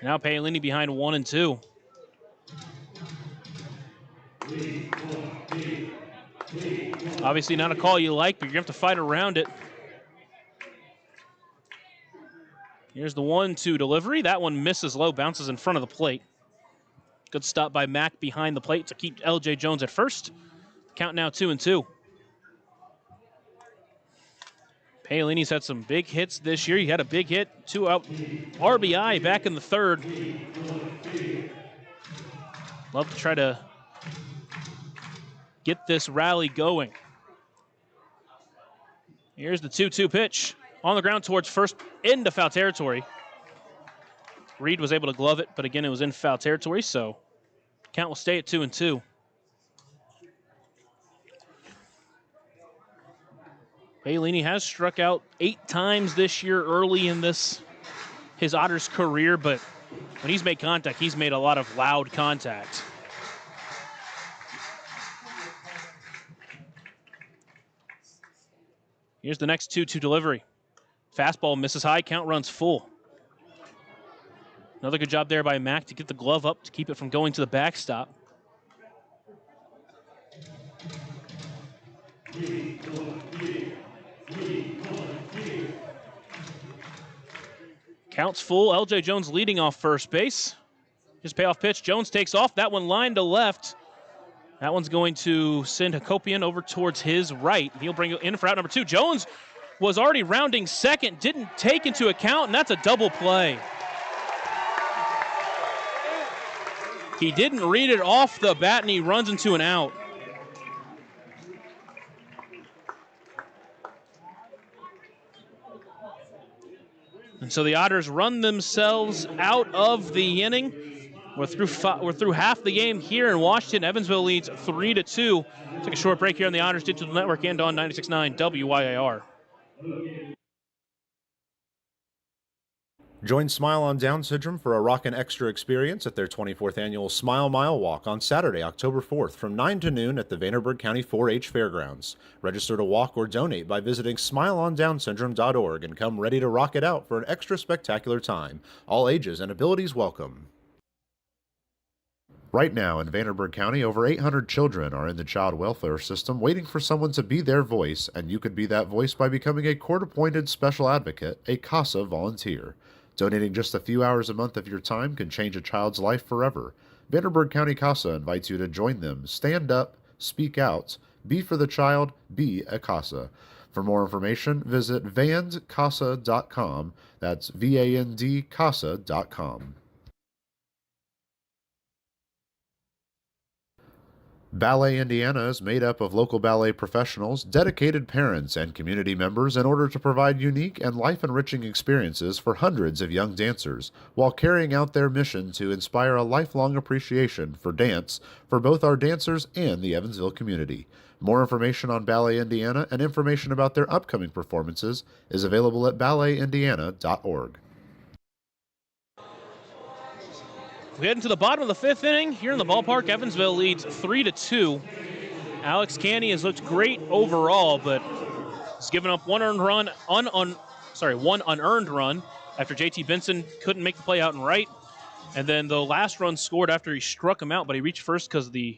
A: Now Paolini behind 1-2. Obviously not a call you like, but you're going to have to fight around it. Here's the 1-2 delivery. That one misses low, bounces in front of the plate. Good stop by Mack behind the plate to keep L.J. Jones at first. Count now 2-2. Paolini's had some big hits this year. He had a big hit, 2 out RBI back in the 3rd. Love to try to get this rally going. Here's the 2-2 pitch. On the ground towards first, into foul territory. Reed was able to glove it, but again, it was in foul territory, so count will stay at 2-2. Paolini has struck out 8 times this year early in his Otters career, but when he's made contact, he's made a lot of loud contact. Here's the next 2-2 delivery. Fastball misses high, count runs full. Another good job there by Mack to get the glove up to keep it from going to the backstop. Counts full. L.J. Jones leading off first base. His payoff pitch. Jones takes off. That one lined to left. That one's going to send Hakopian over towards his right. He'll bring it in for out number 2. Jones was already rounding second, didn't take into account, and that's a double play. He didn't read it off the bat, and he runs into an out. And so the Otters run themselves out of the inning. We're through half the game here in Washington. Evansville leads 3-2. Take a short break here on the Otters Digital Network and on 96.9 WYAR.
B: Join Smile on Down Syndrome for a rockin' extra experience at their 24th annual Smile Mile Walk on Saturday, October 4th from 9 to noon at the Vanderburgh County 4-H Fairgrounds. Register to walk or donate by visiting smileondownsyndrome.org and come ready to rock it out for an extra spectacular time. All ages and abilities welcome. Right now in Vanderburgh County, over 800 children are in the child welfare system waiting for someone to be their voice, and you could be that voice by becoming a court-appointed special advocate, a CASA volunteer. Donating just a few hours a month of your time can change a child's life forever. Vanderburgh County CASA invites you to join them. Stand up, speak out, be for the child, be a CASA. For more information, visit vandcasa.com. That's VAND CASA.com. Ballet Indiana is made up of local ballet professionals, dedicated parents, and community members in order to provide unique and life-enriching experiences for hundreds of young dancers, while carrying out their mission to inspire a lifelong appreciation for dance for both our dancers and the Evansville community. More information on Ballet Indiana and information about their upcoming performances is available at balletindiana.org.
A: We head into the bottom of the 5th inning here in the ballpark. Evansville leads 3-2. Alex Canny has looked great overall, but has given up one unearned run after JT Benson couldn't make the play out and right. And then the last run scored after he struck him out, but he reached first because of the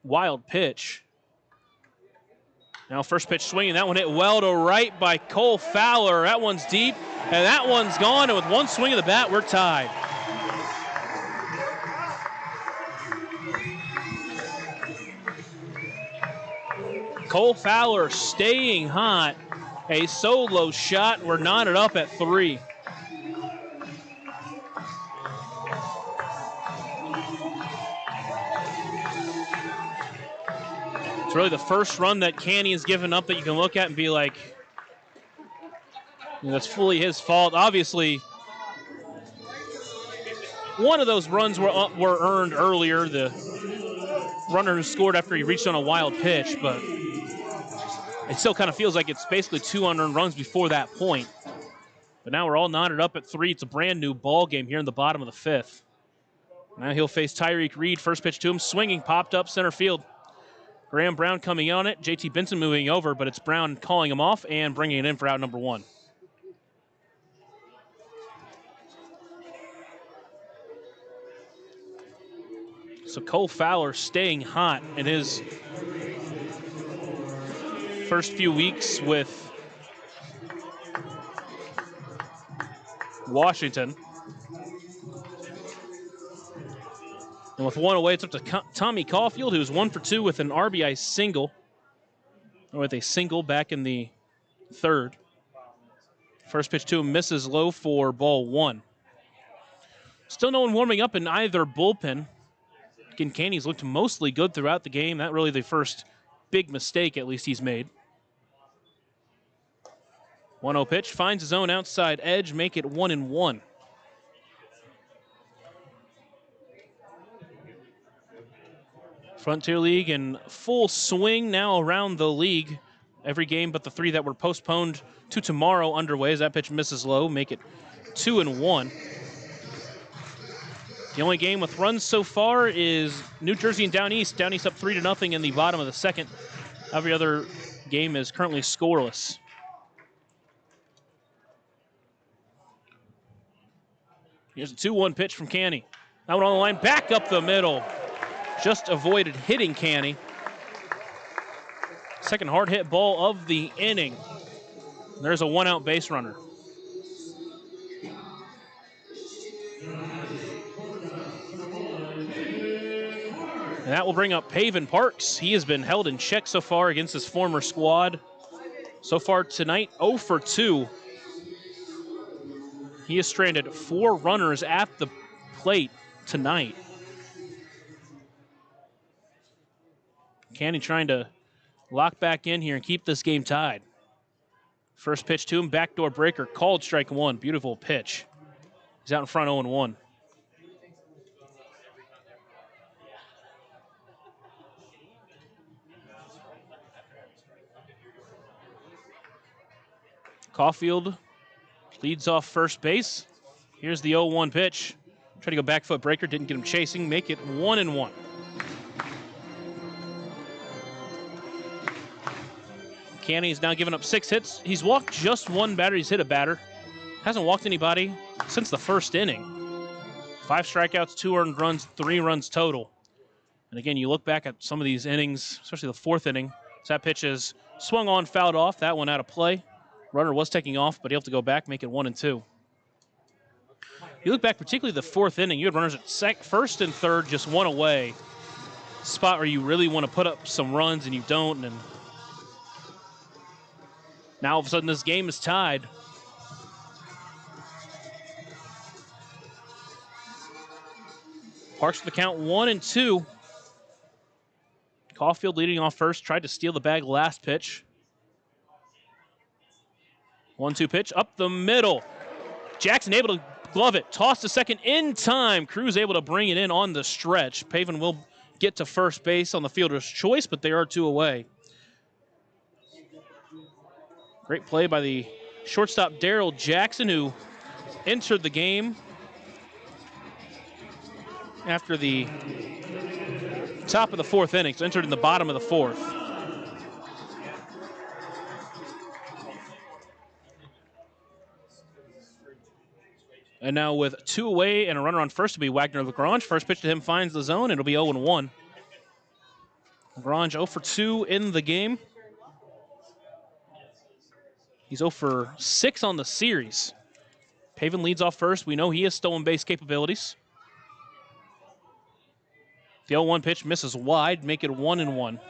A: wild pitch. Now first pitch swinging. That one hit well to right by Cole Fowler. That one's deep, and that one's gone. And with one swing of the bat, we're tied. Cole Fowler staying hot. A solo shot. We're knotted up at 3. It's really the first run that Canny has given up that you can look at and be like, that's fully his fault. Obviously, one of those runs were earned earlier. The runner who scored after he reached on a wild pitch, but it still kind of feels like it's basically 2 unearned runs before that point. But now we're all knotted up at 3. It's a brand new ball game here in the bottom of the 5th. Now he'll face Tyreek Reed. First pitch to him, swinging, popped up center field. Graham Brown coming on it. JT Benson moving over, but it's Brown calling him off and bringing it in for out number 1. So Cole Fowler staying hot in his first few weeks with Washington. And with 1 away, it's up to Tommy Caulfield, who's 1 for 2 with an RBI single, or with a single back in the 3rd. First pitch to him misses low for ball 1. Still no one warming up in either bullpen. Again, Canny's looked mostly good throughout the game. Not really the first big mistake, at least, he's made. 1-0 pitch, finds his own outside edge, make it 1-1. Frontier League in full swing now around the league. Every game but the 3 that were postponed to tomorrow underway as that pitch misses low, make it 2-1. The only game with runs so far is New Jersey and Down East. Down East up 3-0 in the bottom of the 2nd. Every other game is currently scoreless. Here's a 2-1 pitch from Canny. That one on the line, back up the middle. Just avoided hitting Canny. Second hard hit ball of the inning. There's a 1-out base runner. And that will bring up Paven Parks. He has been held in check so far against his former squad. So far tonight, 0 for 2. He has stranded 4 runners at the plate tonight. Canny trying to lock back in here and keep this game tied. First pitch to him, backdoor breaker, called strike 1. Beautiful pitch. He's out in front 0-1. Caulfield leads off first base. Here's the 0-1 pitch. Try to go back foot breaker, didn't get him chasing, make it 1-1. Canny's now given up 6 hits. He's walked just 1 batter. He's hit a batter. Hasn't walked anybody since the first inning. 5 strikeouts, 2 earned runs, 3 runs total. And again, you look back at some of these innings, especially the 4th inning. So that pitch is swung on, fouled off. That one out of play. Runner was taking off, but he'll have to go back, make it 1-2. You look back, particularly the 4th inning, you had runners at first and third, just 1 away. Spot where you really want to put up some runs and you don't. And now all of a sudden this game is tied. Parks for the count 1-2. Caulfield leading off first, tried to steal the bag last pitch. 1-2 pitch up the middle. Jackson able to glove it, toss to second in time. Cruz able to bring it in on the stretch. Paven will get to first base on the fielder's choice, but they are 2 away. Great play by the shortstop Daryl Jackson, who entered the game after the top of the 4th inning, so entered in the bottom of the 4th. And now with 2 away and a runner on first to be Wagner Lagrange. First pitch to him finds the zone. It'll be 0-1. Lagrange 0 for 2 in the game. He's 0 for 6 on the series. Paven leads off first. We know he has stolen base capabilities. The 0-1 pitch misses wide, make it 1-1.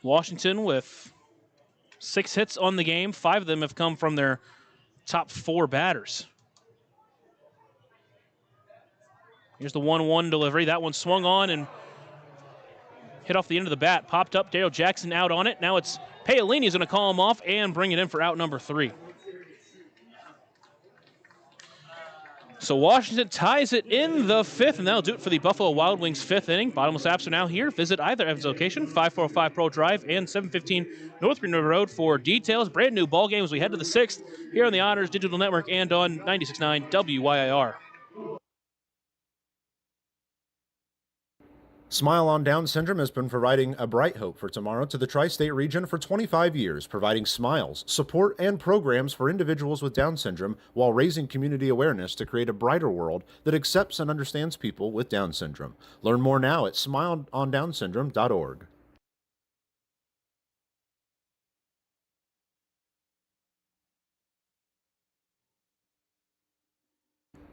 A: Washington with 6 hits on the game. 5 of them have come from their top 4 batters. Here's the 1-1 delivery. That one swung on and hit off the end of the bat. Popped up. Daryl Jackson out on it. Now it's Paolini who's going to call him off and bring it in for out number 3. So Washington ties it in the 5th, and that'll do it for the Buffalo Wild Wings 5th inning. Bottomless apps are now here. Visit either Evansville location, 545 Pearl Drive and 715 North Green River Road for details. Brand new ball game as we head to the 6th here on the Otters Digital Network and on 96.9 WYIR.
B: Smile on Down Syndrome has been providing a bright hope for tomorrow to the tri-state region for 25 years, providing smiles, support, and programs for individuals with Down syndrome while raising community awareness to create a brighter world that accepts and understands people with Down syndrome. Learn more now at smileondownsyndrome.org.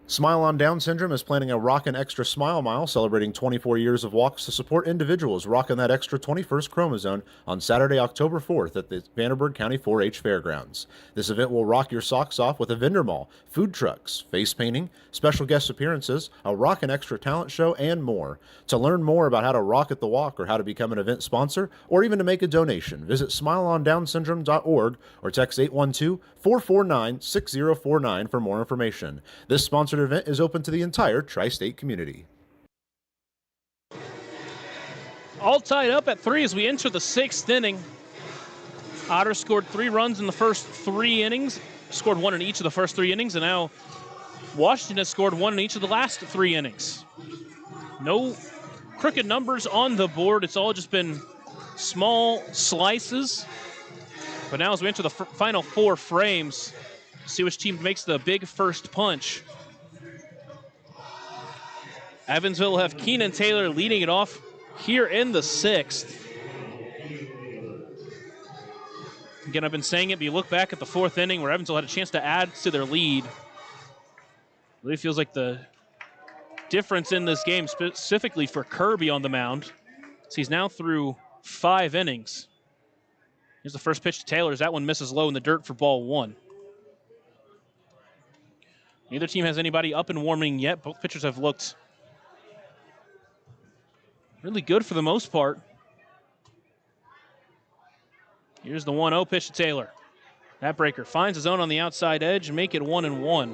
B: Smile on Down Syndrome is planning a Rockin' Extra Smile Mile celebrating 24 years of walks to support individuals rocking that extra 21st chromosome on Saturday, October 4th at the Vanderburgh County 4-H Fairgrounds. This event will rock your socks off with a vendor mall, food trucks, face painting, special guest appearances, a Rockin' Extra talent show, and more. To learn more about how to rock at the walk or how to become an event sponsor or even to make a donation, visit smileondownsyndrome.org or text 812-449-6049 for more information. This sponsored event is open to the entire tri-state community.
A: All tied up at 3 as we enter the 6th inning. Otters scored 3 runs in the first 3 innings, scored 1 in each of the first 3 innings, and now Washington has scored 1 in each of the last 3 innings. No crooked numbers on the board. It's all just been small slices. But now as we enter the final 4 frames, see which team makes the big first punch. Evansville will have Keenan Taylor leading it off here in the 6th. Again, I've been saying it, but you look back at the 4th inning where Evansville had a chance to add to their lead. Really feels like the difference in this game, specifically for Kirby on the mound. So he's now through 5 innings. Here's the first pitch to Taylor. That one misses low in the dirt for ball 1. Neither team has anybody up and warming yet. Both pitchers have looked really good for the most part. Here's the 1-0 pitch to Taylor. That breaker finds his own on the outside edge and make it 1-1.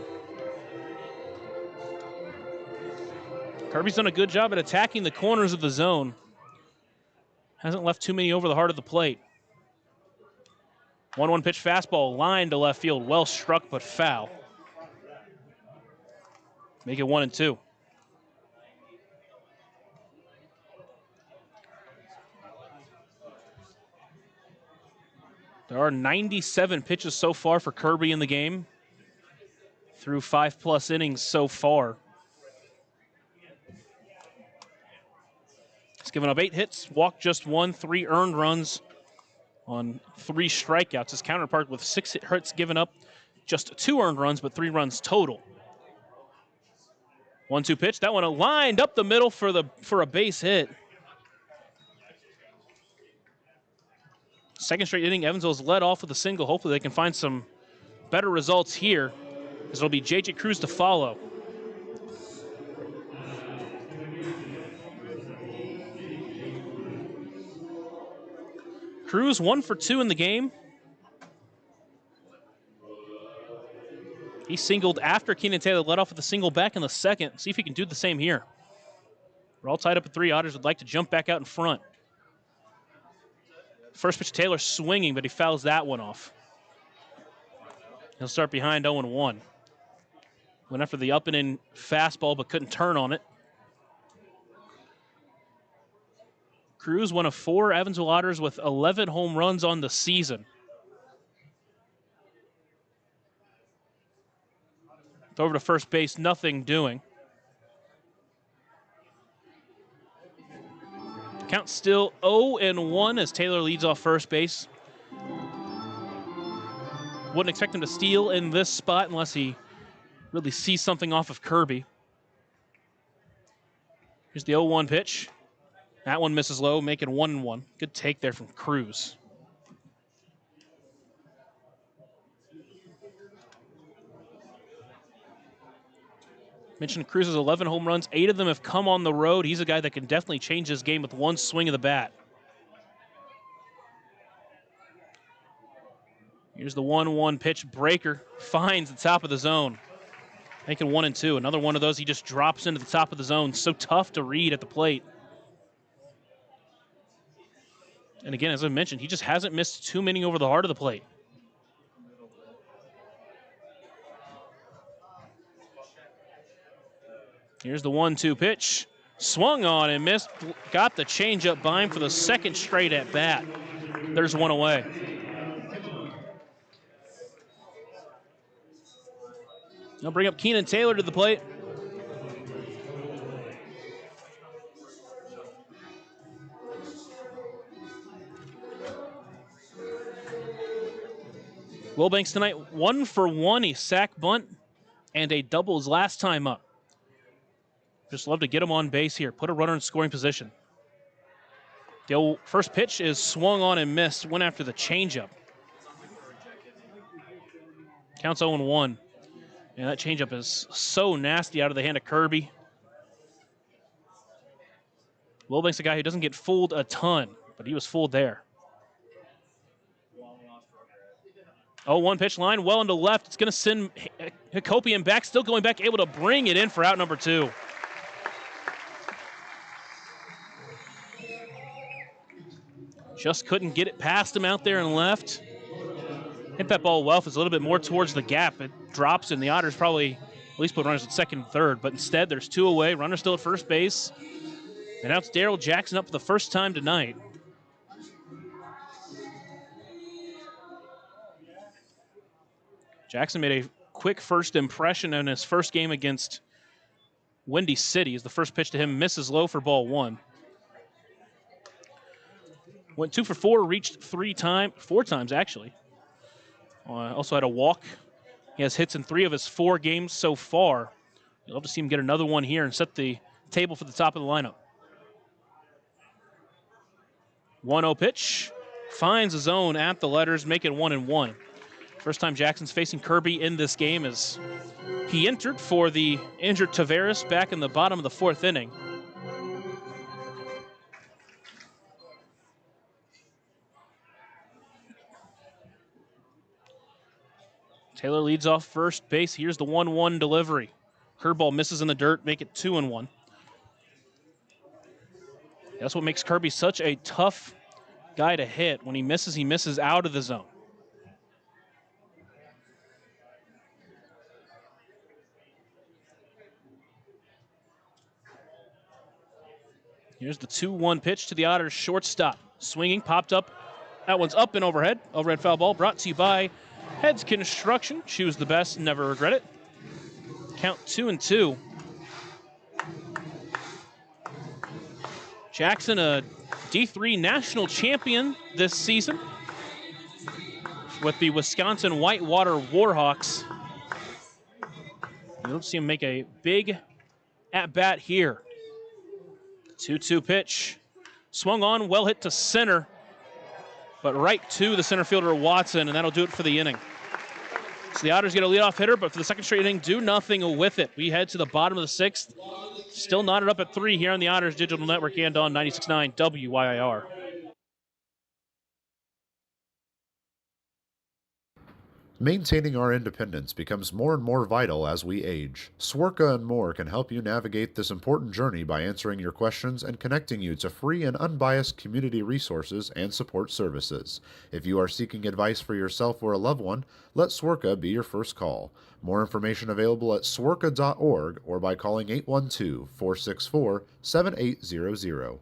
A: Kirby's done a good job at attacking the corners of the zone. Hasn't left too many over the heart of the plate. 1-1 pitch fastball, line to left field. Well struck, but foul. Make it 1-2. There are 97 pitches so far for Kirby in the game, through 5+ innings so far. He's given up 8 hits, walked just 1, 3 earned runs on 3 strikeouts. His counterpart with 6 hits given up, just 2 earned runs, but 3 runs total. 1-2 pitch. That one lined up the middle for a base hit. Second straight inning, Evansville's led off with a single. Hopefully they can find some better results here, as it'll be J.J. Cruz to follow. Cruz 1 for 2 in the game. He singled after Keenan Taylor led off with a single back in the 2nd. See if he can do the same here. We're all tied up at 3. Otters would like to jump back out in front. First pitch, Taylor swinging, but he fouls that one off. He'll start behind 0-1. Went after the up and in fastball, but couldn't turn on it. Cruz, 1 of 4 Evansville Otters with 11 home runs on the season. Over to first base, nothing doing. Count still 0-1 as Taylor leads off first base. Wouldn't expect him to steal in this spot unless he really sees something off of Kirby. Here's the 0-1 pitch. That one misses low, making 1-1. Good take there from Cruz. Mentioned Cruz's 11 home runs. 8 of them have come on the road. He's a guy that can definitely change this game with one swing of the bat. Here's the 1-1 pitch. Breaker finds the top of the zone. Making 1-2. Another one of those he just drops into the top of the zone. So tough to read at the plate. And again, as I mentioned, he just hasn't missed too many over the heart of the plate. Here's the 1-2 pitch. Swung on and missed. Got the changeup by him for the second straight at bat. There's one away. I'll bring up Keenan Taylor to the plate. Wilbanks tonight 1 for 1. He sack bunt and a double his last time up. Just love to get him on base here. Put a runner in scoring position. The first pitch is swung on and missed. Went after the changeup. Counts 0-1. And that changeup is so nasty out of the hand of Kirby. Wilbanks a guy who doesn't get fooled a ton, but he was fooled there. 0-1 pitch line, well into left. It's going to send Hakopian back, still going back, able to bring it in for out number 2. Just couldn't get it past him out there and left. Hit that ball well. If it's a little bit more towards the gap, it drops, and the Otters probably at least put runners at second and third. But instead, there's 2 away. Runner still at first base. And now it's Daryl Jackson up for the first time tonight. Jackson made a quick first impression in his first game against Windy City. As the first pitch to him misses low for ball 1. Went 2 for 4, reached 4 times actually. Also had a walk. He has hits in 3 of his 4 games so far. You'd love to see him get another one here and set the table for the top of the lineup. 1-0 pitch. Finds the zone at the letters, make it 1-1. First time Jackson's facing Kirby in this game as he entered for the injured Taveras back in the bottom of the 4th inning. Taylor leads off first base. Here's the 1-1 delivery. Curveball misses in the dirt, make it 2-1. That's what makes Kirby such a tough guy to hit. When he misses out of the zone. Here's the 2-1 pitch to the Otters shortstop. Swinging, popped up. That one's up and overhead. Overhead foul ball brought to you by Heads Construction. Choose the best, never regret it. Count 2-2. Jackson, a D3 national champion this season with the Wisconsin Whitewater Warhawks. You don't see him make a big at-bat here. 2-2 pitch. Swung on, well hit to center, but right to the center fielder Watson, and that'll do it for the inning. So the Otters get a leadoff hitter, but for the second straight inning, do nothing with it. We head to the bottom of the 6th. Still knotted up at 3 here on the Otters Digital Network and on 96.9 WYIR.
B: Maintaining our independence becomes more and more vital as we age. Swerka and more can help you navigate this important journey by answering your questions and connecting you to free and unbiased community resources and support services. If you are seeking advice for yourself or a loved one, let Swerka be your first call. More information available at swerka.org or by calling 812-464-7800.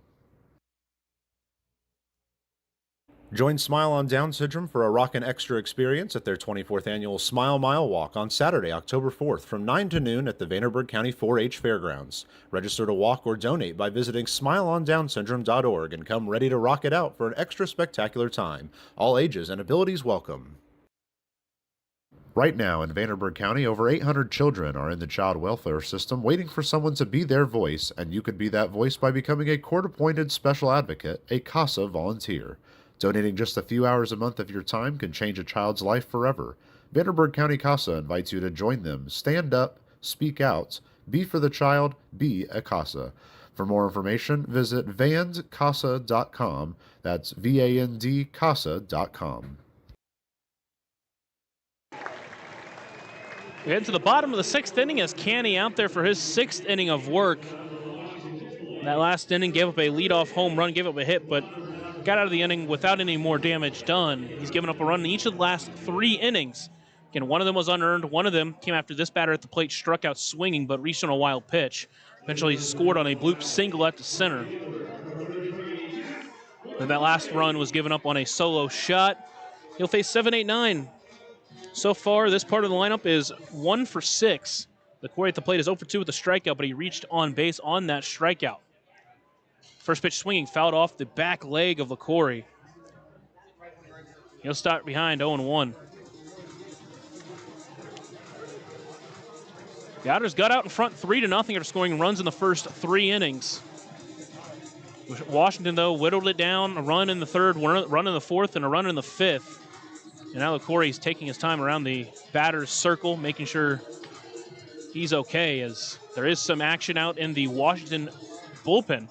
B: Join Smile on Down Syndrome for a rockin' extra experience at their 24th annual Smile Mile Walk on Saturday, October 4th from 9 to noon at the Vanderburgh County 4-H Fairgrounds. Register to walk or donate by visiting smileondownsyndrome.org and come ready to rock it out for an extra spectacular time. All ages and abilities welcome. Right now in Vanderburgh County, over 800 children are in the child welfare system waiting for someone to be their voice, and you could be that voice by becoming a court-appointed special advocate, a CASA volunteer. Donating just a few hours a month of your time can change a child's life forever. Vanderburgh County CASA invites you to join them. Stand up, speak out, be for the child, be a CASA. For more information, visit vandcasa.com. That's VAND CASA.com.
A: We head to the bottom of the 6th inning as Canny out there for his 6th inning of work. That last inning gave up a leadoff home run, gave up a hit, but got out of the inning without any more damage done. He's given up a run in each of the last 3 innings. Again, one of them was unearned. One of them came after this batter at the plate struck out swinging, but reached on a wild pitch. Eventually he scored on a bloop single at the center. And that last run was given up on a solo shot. He'll face 7, 8, 9. So far, this part of the lineup is 1 for 6. The Corey at the plate is 0 for 2 with a strikeout, but he reached on base on that strikeout. First pitch swinging, fouled off the back leg of LaCorey. He'll start behind 0-1. The Otters got out in front 3-0 after scoring runs in the first 3 innings. Washington, though, whittled it down, a run in the 3rd, run in the 4th, and a run in the 5th. And now LaCorey's taking his time around the batter's circle, making sure he's okay, as there is some action out in the Washington bullpen.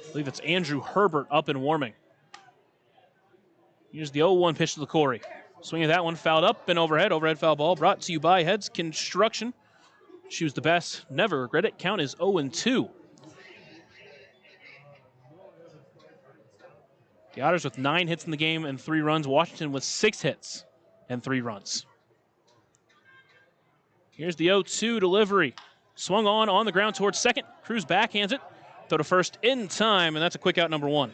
A: I believe it's Andrew Herbert up and warming. Here's the 0-1 pitch to LaCorey. Swinging that one, fouled up and overhead. Overhead foul ball brought to you by Heads Construction. Choose the best, never regret it. Count is 0-2. The Otters with 9 hits in the game and 3 runs. Washington with 6 hits and 3 runs. Here's the 0-2 delivery. Swung on the ground towards second. Cruz backhands it. Throw to first in time, and that's a quick out number 1.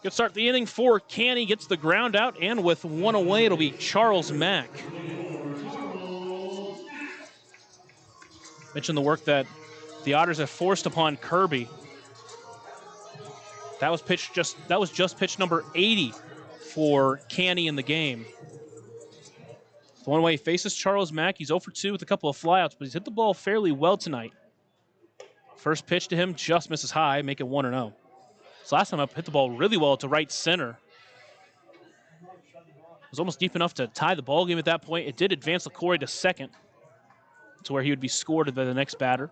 A: Good start to the inning for Canny. Gets the ground out, and with 1 away, it'll be Charles Mack. Mentioned the work that the Otters have forced upon Kirby. That was just pitch number 80 for Canny in the game. The one way he faces Charles Mack. He's 0 for 2 with a couple of flyouts, but he's hit the ball fairly well tonight. First pitch to him just misses high, make it 1-0. So last time up, hit the ball really well to right center. It was almost deep enough to tie the ball game at that point. It did advance LaCorey to second, to where he would be scored by the next batter.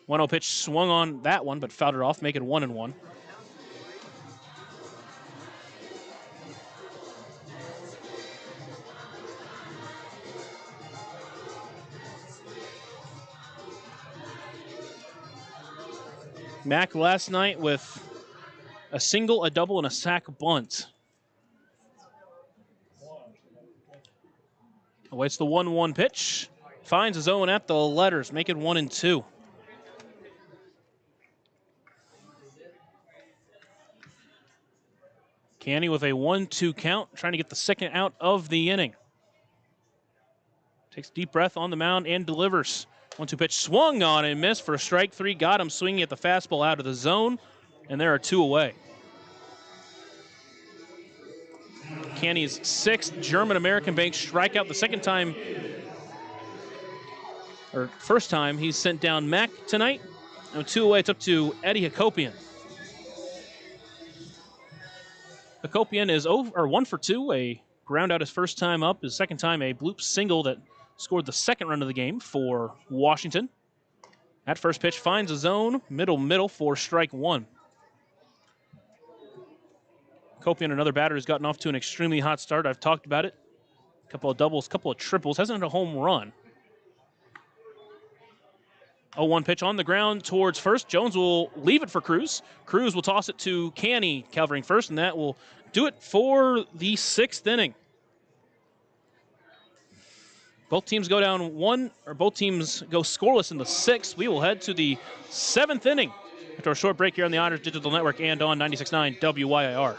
A: 1-0 pitch swung on that one, but fouled it off, make it 1-1. Mack last night with a single, a double, and a sac bunt. Awaits the 1-1 pitch. Finds his own at the letters, make it 1-2. Canny with a 1-2 count, trying to get the second out of the inning. Takes a deep breath on the mound and delivers. 1-2 pitch swung on and missed for a strike 3. Got him swinging at the fastball out of the zone, and there are 2 away. Canny's 6th German-American bank strikeout, the first time he's sent down Mack tonight. And 2 away, it's up to Eddie Hakopian. Hakopian is 1 for 2, a ground out his first time up. His second time, a bloop single that scored the second run of the game for Washington. That first pitch finds a zone, middle for strike 1. Hakopian, another batter, has gotten off to an extremely hot start. I've talked about it. A couple of doubles, couple of triples, hasn't hit a home run. 0-1 pitch on the ground towards first. Jones will leave it for Cruz. Cruz will toss it to Canny, covering first, and that will do it for the 6th inning. Both teams go down both teams go scoreless in the 6th. We will head to the 7th inning after a short break here on the Otters Digital Network and on 96.9 WYIR.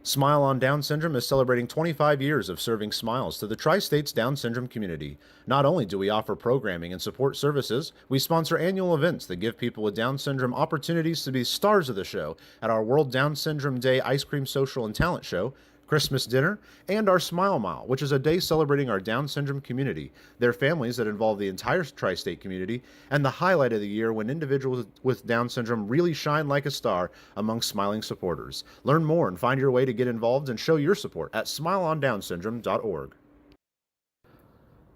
B: Smile on Down Syndrome is celebrating 25 years of serving smiles to the Tri-States Down Syndrome community. Not only do we offer programming and support services, we sponsor annual events that give people with Down syndrome opportunities to be stars of the show at our World Down Syndrome Day Ice Cream Social and Talent Show, Christmas dinner, and our Smile Mile, which is a day celebrating our Down syndrome community, their families that involve the entire tri-state community, and the highlight of the year when individuals with Down syndrome really shine like a star among smiling supporters. Learn more and find your way to get involved and show your support at smileondownsyndrome.org.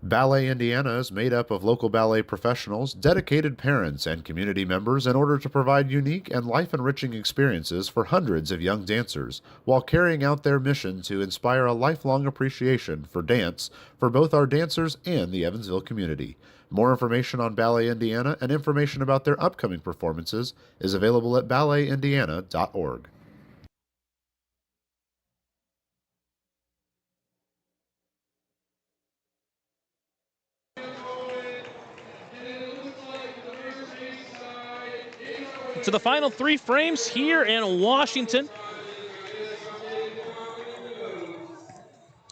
B: Ballet Indiana is made up of local ballet professionals, dedicated parents, and community members in order to provide unique and life-enriching experiences for hundreds of young dancers, while carrying out their mission to inspire a lifelong appreciation for dance for both our dancers and the Evansville community. More information on Ballet Indiana and information about their upcoming performances is available at balletindiana.org.
A: To the final 3 frames here in Washington.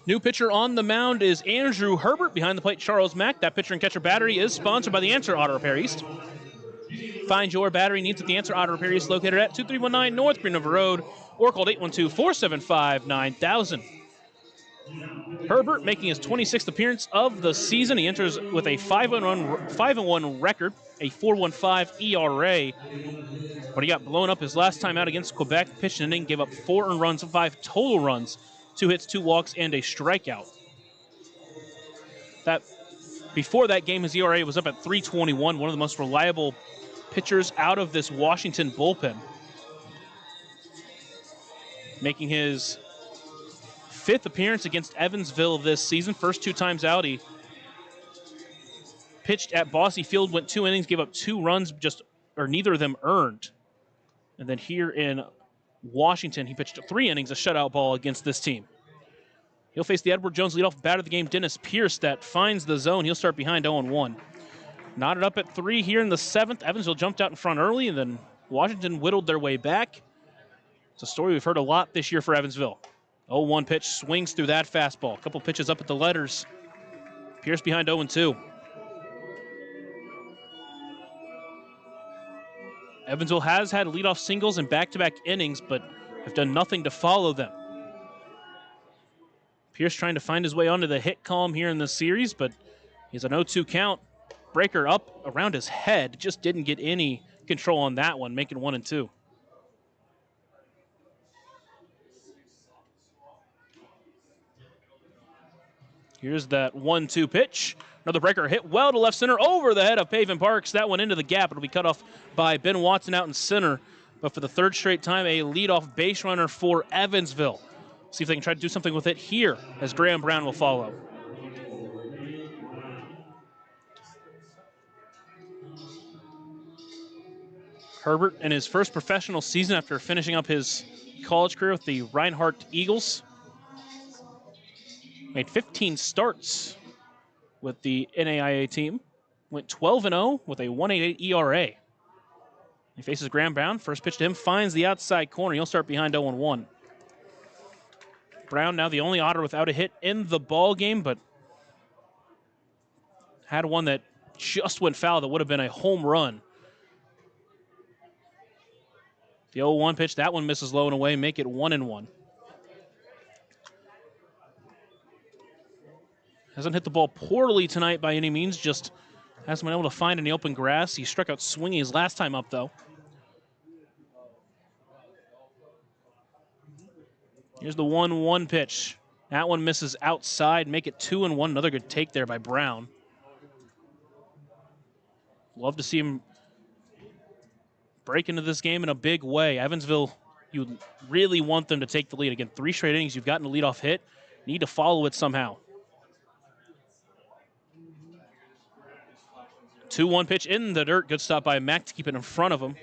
A: New pitcher on the mound is Andrew Herbert. Behind the plate, Charles Mack. That pitcher and catcher battery is sponsored by the Answer Auto Repair East. Find your battery needs at the Answer Auto Repair East, located at 2319 North Green River Road, or call 812-475-9000. Herbert making his 26th appearance of the season. He enters with a 5-1 record, a 4.15 ERA. But he got blown up his last time out against Quebec. Pitched an inning, gave up 4 earned runs, 5 total runs, 2 hits, 2 walks, and a strikeout. Before that game, his ERA was up at 3.21, one of the most reliable pitchers out of this Washington bullpen. Making his 5th appearance against Evansville this season. First 2 times out, he pitched at Bosse Field, went 2 innings, gave up 2 runs, neither of them earned. And then here in Washington, he pitched 3 innings, a shutout ball against this team. He'll face the Edward Jones leadoff batter of the game, Dennis Pierce, that finds the zone. He'll start behind 0-1. Knotted up at 3 here in the 7th. Evansville jumped out in front early, and then Washington whittled their way back. It's a story we've heard a lot this year for Evansville. 0-1 pitch, swings through that fastball. A couple pitches up at the letters. Pierce behind 0-2. Evansville has had leadoff singles in back-to-back innings, but have done nothing to follow them. Pierce trying to find his way onto the hit column here in this series, but he's an 0-2 count. Breaker up around his head, just didn't get any control on that one, making 1-2. Here's that 1-2 pitch. Another breaker hit well to left center over the head of Pavin Parks. That one into the gap. It'll be cut off by Ben Watson out in center. But for the 3rd straight time, a leadoff base runner for Evansville. See if they can try to do something with it here as Graham Brown will follow. Herbert in his first professional season after finishing up his college career with the Reinhardt Eagles. Made 15 starts with the NAIA team. Went 12-0 with a 1.88 ERA. He faces Graham Brown. First pitch to him finds the outside corner. He'll start behind 0-1. Brown now the only Otter without a hit in the ball game, but had one that just went foul that would have been a home run. The 0-1 pitch, that one misses low and away, make it 1-1. Hasn't hit the ball poorly tonight by any means, just hasn't been able to find any open grass. He struck out swinging his last time up, though. Here's the 1-1 pitch. That one misses outside, make it 2-1. Another good take there by Brown. Love to see him break into this game in a big way. Evansville, you really want them to take the lead. Again, 3 straight innings, you've gotten a leadoff hit. Need to follow it somehow. 2-1 pitch in the dirt. Good stop by Mack to keep it in front of him.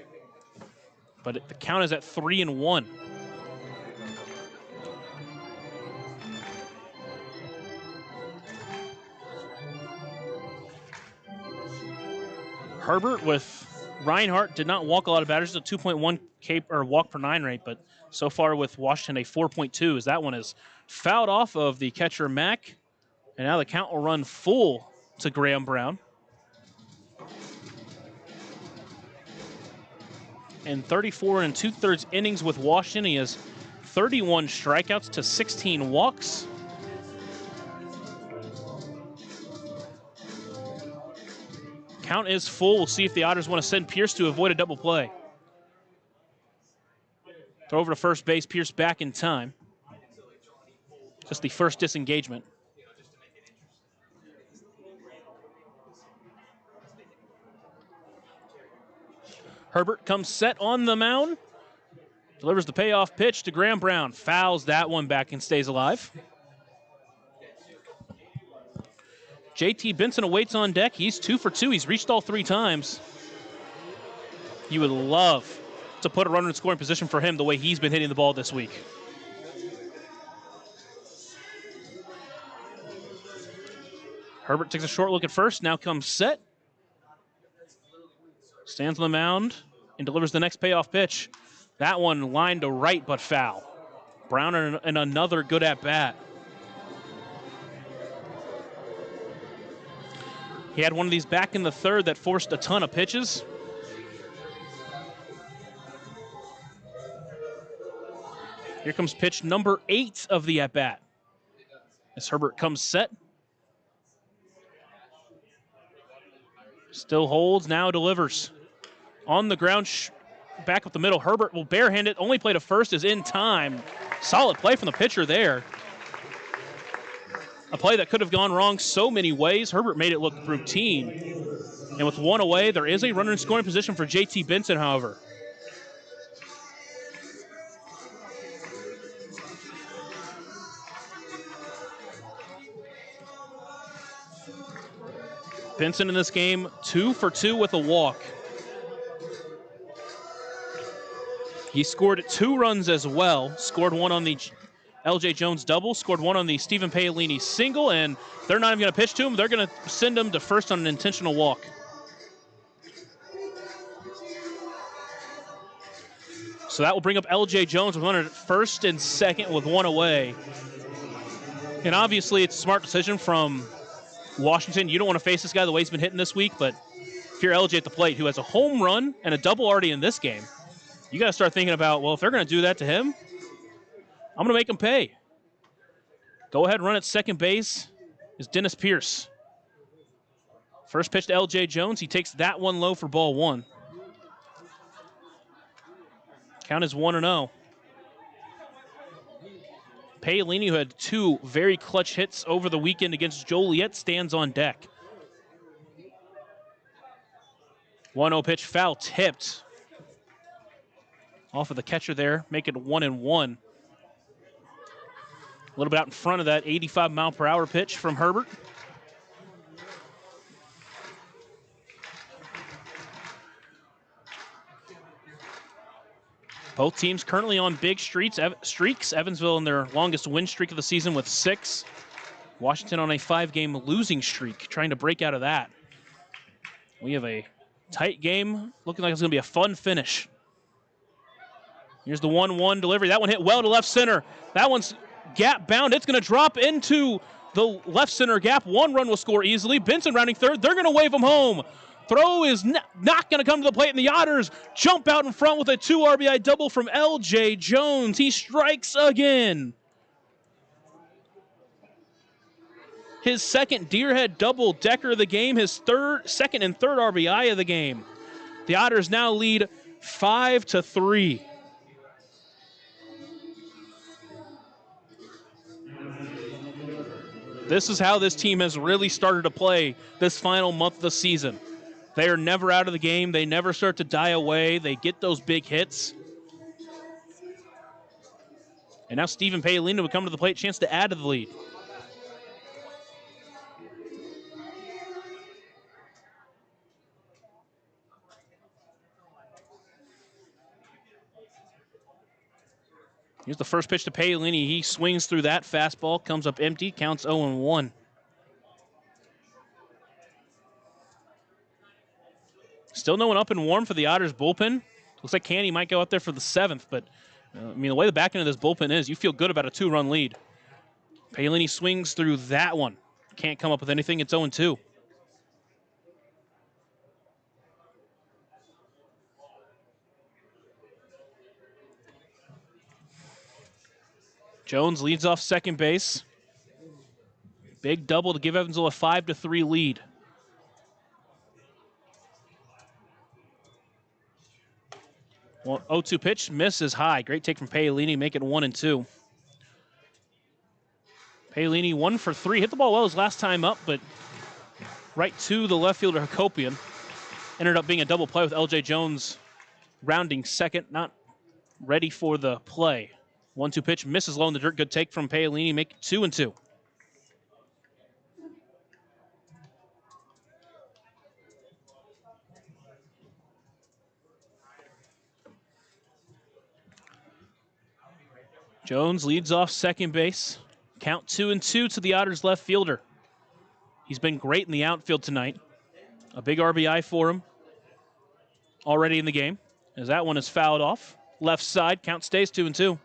A: But the count is at 3-1. Herbert with Reinhardt did not walk a lot of batters. A 2.1 walk per 9 rate, but so far with Washington a 4.2 as that one is fouled off of the catcher Mack, and now the count will run full to Graham Brown. And 34 2/3 innings with Washington. He has 31 strikeouts to 16 walks. Count is full. We'll see if the Otters want to send Pierce to avoid a double play. Throw over to first base. Pierce back in time. Just the first disengagement. Herbert comes set on the mound. Delivers the payoff pitch to Graham Brown. Fouls that one back and stays alive. JT Benson awaits on deck. He's 2 for 2. He's reached all 3 times. You would love to put a runner in scoring position for him the way he's been hitting the ball this week. Herbert takes a short look at first. Now comes set. Stands on the mound and delivers the next payoff pitch. That one lined to right but foul. Brown in another good at-bat. He had one of these back in the third that forced a ton of pitches. Here comes pitch number 8 of the at-bat. As Herbert comes set. Still holds, now delivers. On the ground, back up the middle. Herbert will barehand it. Only play to first is in time. Solid play from the pitcher there. A play that could have gone wrong so many ways. Herbert made it look routine. And with one away, there is a runner in scoring position for JT Benson, however. Benson in this game, 2 for 2 with a walk. He scored 2 runs as well. Scored 1 on the LJ Jones double, scored 1 on the Stephen Paolini single, and they're not even going to pitch to him. They're going to send him to first on an intentional walk. So that will bring up LJ Jones with one at first and second with 1 away. And obviously it's a smart decision from Washington. You don't want to face this guy the way he's been hitting this week, but if you're LJ at the plate who has a home run and a double already in this game, you got to start thinking about, well, if they're going to do that to him, I'm going to make him pay. Go ahead and run at second base is Dennis Pierce. First pitch to LJ Jones. He takes that one low for ball 1. Count is 1-0. Paolini, who had 2 very clutch hits over the weekend against Joliet, stands on deck. 1-0 pitch, foul tipped. Off of the catcher there, make it 1-1. A little bit out in front of that 85 mile per hour pitch from Herbert. Both teams currently on big streaks. Evansville in their longest win streak of the season with 6. Washington on a 5-game losing streak, trying to break out of that. We have a tight game, looking like it's going to be a fun finish. Here's the 1-1 delivery. That one hit well to left center. That one's gap bound. It's going to drop into the left center gap. 1 run will score easily. Benson rounding third. They're going to wave him home. Throw is not going to come to the plate, and the Otters jump out in front with a 2 RBI double from LJ Jones. He strikes again. His second Deerhead double-decker of the game, his second and third RBI of the game. The Otters now lead 5-3. This is how this team has really started to play this final month of the season. They are never out of the game. They never start to die away. They get those big hits. And now Stephen Paolini will come to the plate, chance to add to the lead. Here's the first pitch to Paolini. He swings through that fastball, comes up empty, counts 0-1. Still no one up and warm for the Otters bullpen. Looks like Canny might go out there for the 7th, but I mean, the way the back end of this bullpen is, you feel good about a 2-run lead. Paolini swings through that one. Can't come up with anything. It's 0-2. Jones leads off second base. Big double to give Evansville a 5-3 lead. Well, 0-2 pitch, misses high. Great take from Paolini, make it 1-2. Paolini 1 for 3. Hit the ball well his last time up, but right to the left fielder Hakopian. Ended up being a double play with LJ Jones rounding second, not ready for the play. 1-2 pitch, misses low in the dirt. Good take from Paolini, make it 2-2. Jones leads off second base. Count 2-2 to the Otters left fielder. He's been great in the outfield tonight. A big RBI for him already in the game, as that one is fouled off. Left side, count stays 2-2.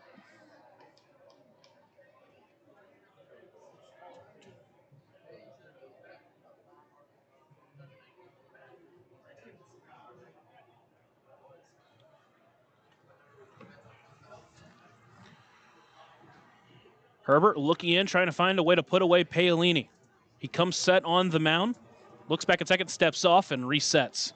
A: Herbert looking in, trying to find a way to put away Paolini. He comes set on the mound, looks back at second, steps off, and resets.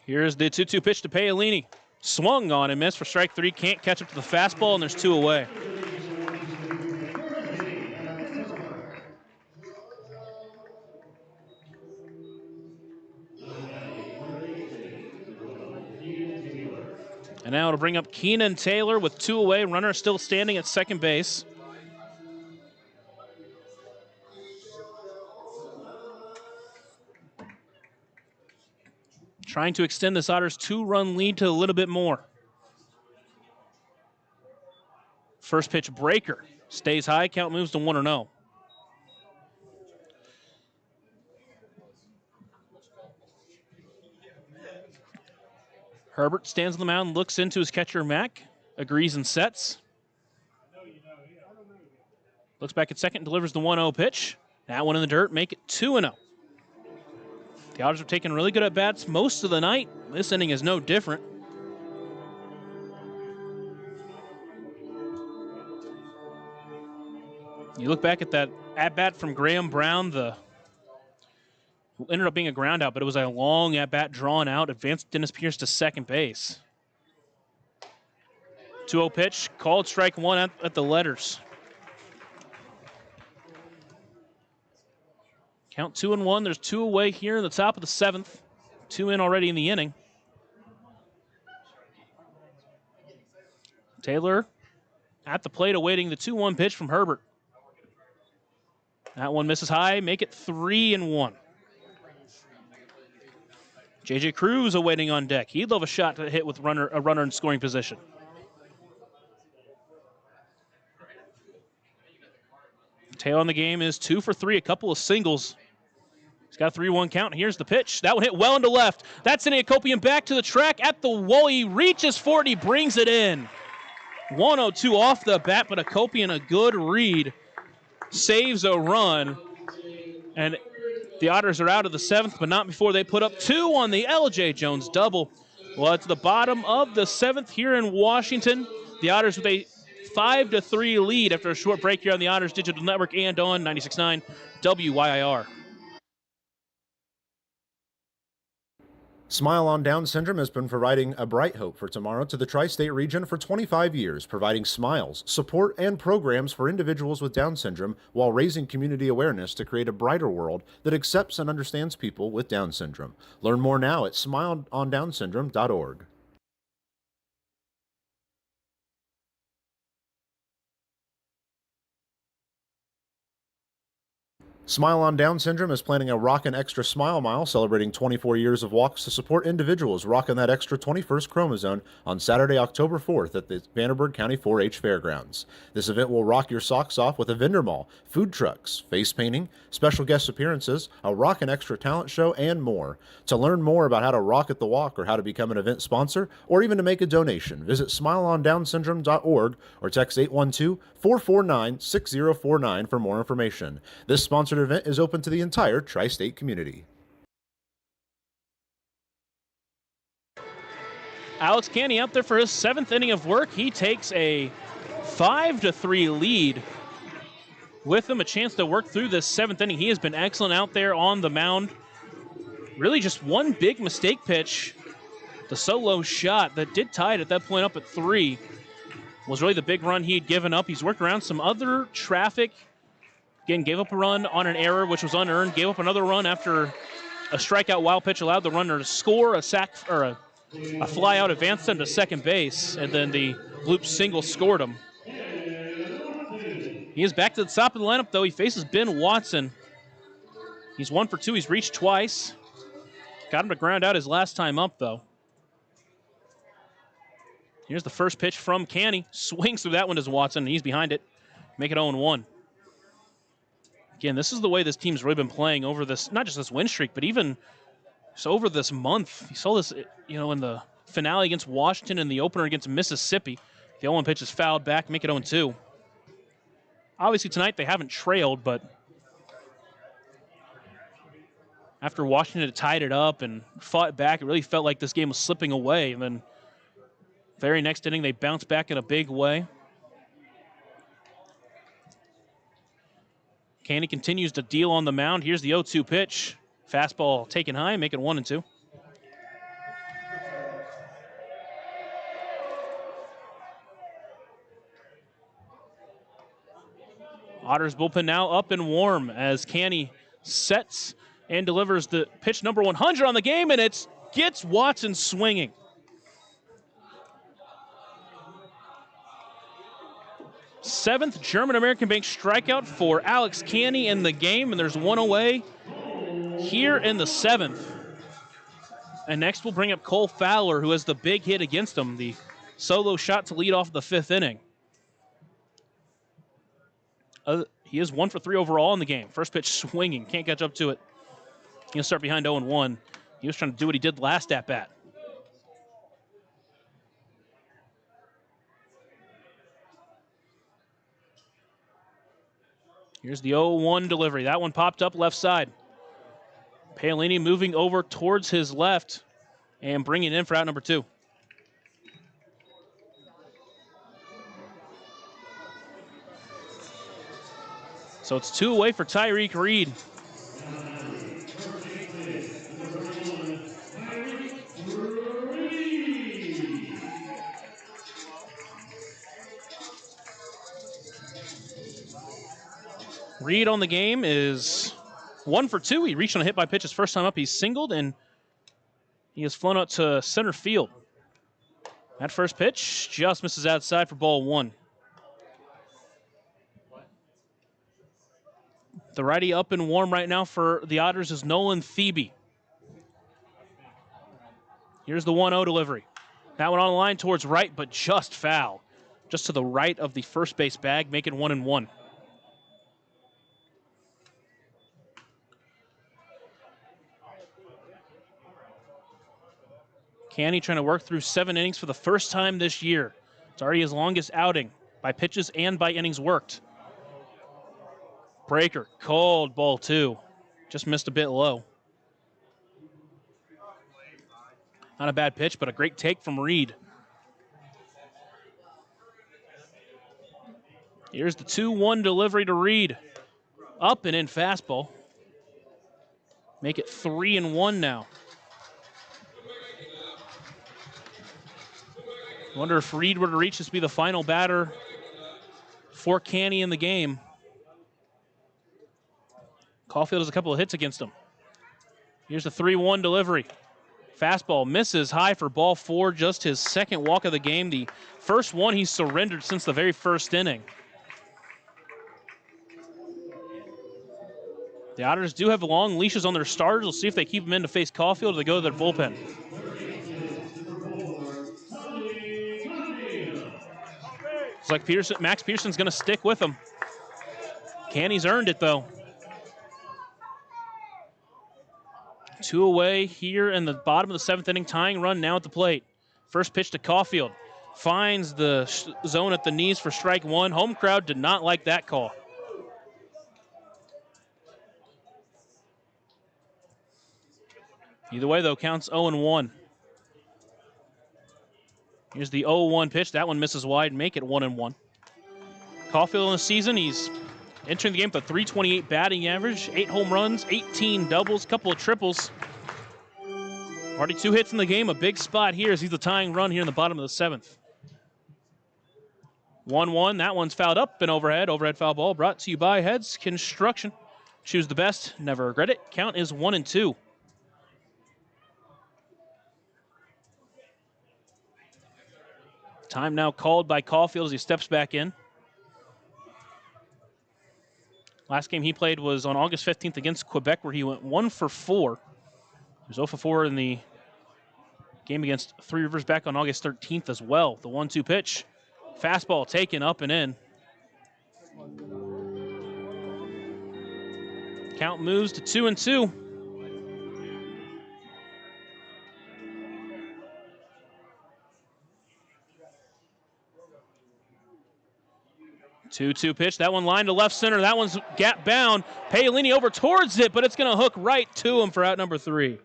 A: Here's the 2-2 pitch to Paolini. Swung on and missed for strike 3. Can't catch up to the fastball, and there's 2 away. And now it'll bring up Keenan Taylor with 2 away. Runner still standing at second base. Trying to extend this Otters 2-run lead to a little bit more. First pitch breaker. Stays high, count moves to 1-0. Herbert stands on the mound, looks into his catcher, Mack, agrees and sets. Looks back at second, delivers the 1-0 pitch. That one in the dirt, make it 2-0. The Otters have taken really good at-bats most of the night. This inning is no different. You look back at that at-bat from Graham Brown, who ended up being a ground out, but it was a long at-bat drawn out. Advanced Dennis Pierce to second base. 2-0 pitch, called strike 1 at the letters. Count 2-1. There's 2 away here in the top of the 7th. 2 in already in the inning. Taylor at the plate awaiting the 2-1 pitch from Herbert. That one misses high, make it 3-1. J.J. Cruz awaiting on deck. He'd love a shot to hit with a runner in scoring position. Tail on the game is 2 for 3, a couple of singles. He's got a 3-1 count. Here's the pitch. That one hit well into left. That's an Akopian back to the track at the wall. He reaches for it. He brings it in. 1-0-2 off the bat, but Akopian, a good read, saves a run. And the Otters are out of the 7th, but not before they put up 2 on the LJ Jones double. Well, it's the bottom of the 7th here in Washington. The Otters with a 5-3 lead after a short break here on the Otters Digital Network and on 96.9 WYIR.
B: Smile on Down Syndrome has been providing a bright hope for tomorrow to the tri-state region for 25 years, providing smiles, support, and programs for individuals with Down syndrome while raising community awareness to create a brighter world that accepts and understands people with Down syndrome. Learn more now at smileondownsyndrome.org. Smile on Down Syndrome is planning a Rockin' Extra Smile Mile celebrating 24 years of walks to support individuals rocking that extra 21st chromosome on Saturday, October 4th at the Vanderburgh County 4-H Fairgrounds. This event will rock your socks off with a vendor mall, food trucks, face painting, special guest appearances, a Rockin' Extra talent show, and more. To learn more about how to rock at the walk or how to become an event sponsor or even to make a donation, visit smileondownsyndrome.org or text 812-449-6049 for more information. This sponsored event is open to the entire tri-state community.
A: Alex Canny out there for his 7th inning of work. He takes a 5-3 lead. With him a chance to work through this 7th inning. He has been excellent out there on the mound. Really just one big mistake pitch. The solo shot that did tie it at that point up at 3 was really the big run he had given up. He's worked around some other traffic. Again, gave up a run on an error, which was unearned. Gave up another run after a strikeout wild pitch allowed the runner to score, a sac or a fly out advanced him to second base, and then the bloop single scored him. He is back to the top of the lineup, though. He faces Ben Watson. He's 1 for 2. He's reached twice. Got him to ground out his last time up, though. Here's the first pitch from Canny. Swings through that one to Watson, and he's behind it. Make it 0-1. Again, this is the way this team's really been playing over this, not just this win streak, but even so over this month. You saw this, in the finale against Washington and the opener against Mississippi. The 0-1 pitch is fouled back, make it 0-2. Obviously tonight they haven't trailed, but after Washington had tied it up and fought back, it really felt like this game was slipping away. And then very next inning, they bounced back in a big way. Canny continues to deal on the mound. Here's the 0-2 pitch. Fastball taken high, make it 1-2. Otters bullpen now up and warm as Canny sets and delivers the pitch number 100 on the game, and it gets Watson swinging. Seventh German-American Bank strikeout for Alex Canny in the game, and there's one away here in the 7th. And next we'll bring up Cole Fowler, who has the big hit against him, the solo shot to lead off the 5th inning. He is 1 for 3 overall in the game. First pitch swinging, can't catch up to it. He'll start behind 0-1. He was trying to do what he did last at-bat. Here's the 0-1 delivery. That one popped up left side. Paolini moving over towards his left and bringing in for out number 2. So it's 2 away for Tyreek Reed. Reed on the game is 1 for 2. He reached on a hit by pitch his first time up. He's singled, and he has flown out to center field. That first pitch just misses outside for ball 1. The righty up and warm right now for the Otters is Nolan Thebe. Here's the 1-0 delivery. That one on the line towards right, but just foul. Just to the right of the first base bag, making 1-1. Canny trying to work through 7 innings for the first time this year. It's already his longest outing by pitches and by innings worked. Breaker, cold, ball 2. Just missed a bit low. Not a bad pitch, but a great take from Reed. Here's the 2-1 delivery to Reed. Up and in fastball. Make it 3-1 now. Wonder if Reed were to reach this, be the final batter for Canny in the game. Caulfield has a couple of hits against him. Here's the 3-1 delivery. Fastball misses high for ball 4, just his second walk of the game. The first one he's surrendered since the very first inning. The Otters do have long leashes on their starters. We'll see if they keep them in to face Caulfield or they go to their bullpen. It's like Max Peterson's going to stick with them. Canny's earned it, though. 2 away here in the bottom of the 7th inning. Tying run now at the plate. First pitch to Caulfield. Finds the zone at the knees for strike 1. Home crowd did not like that call. Either way, though, counts 0-1. Here's the 0-1 pitch. That one misses wide. Make it 1-1. Caulfield in the season, he's entering the game with a .328 batting average, 8 home runs, 18 doubles, couple of triples. Already 2 hits in the game. A big spot here as he's the tying run here in the bottom of the 7th. 1-1. That one's fouled up and overhead. Overhead foul ball brought to you by Heads Construction. Choose the best, never regret it. Count is 1-2. Time now called by Caulfield as he steps back in. Last game he played was on August 15th against Quebec, where he went 1 for 4. He was 0 for 4 in the game against Three Rivers back on August 13th as well. The 1-2 pitch. Fastball taken up and in. Count moves to 2-2. 2-2 pitch. That one lined to left center. That one's gap bound. Paolini over towards it, but it's going to hook right to him for out number 3.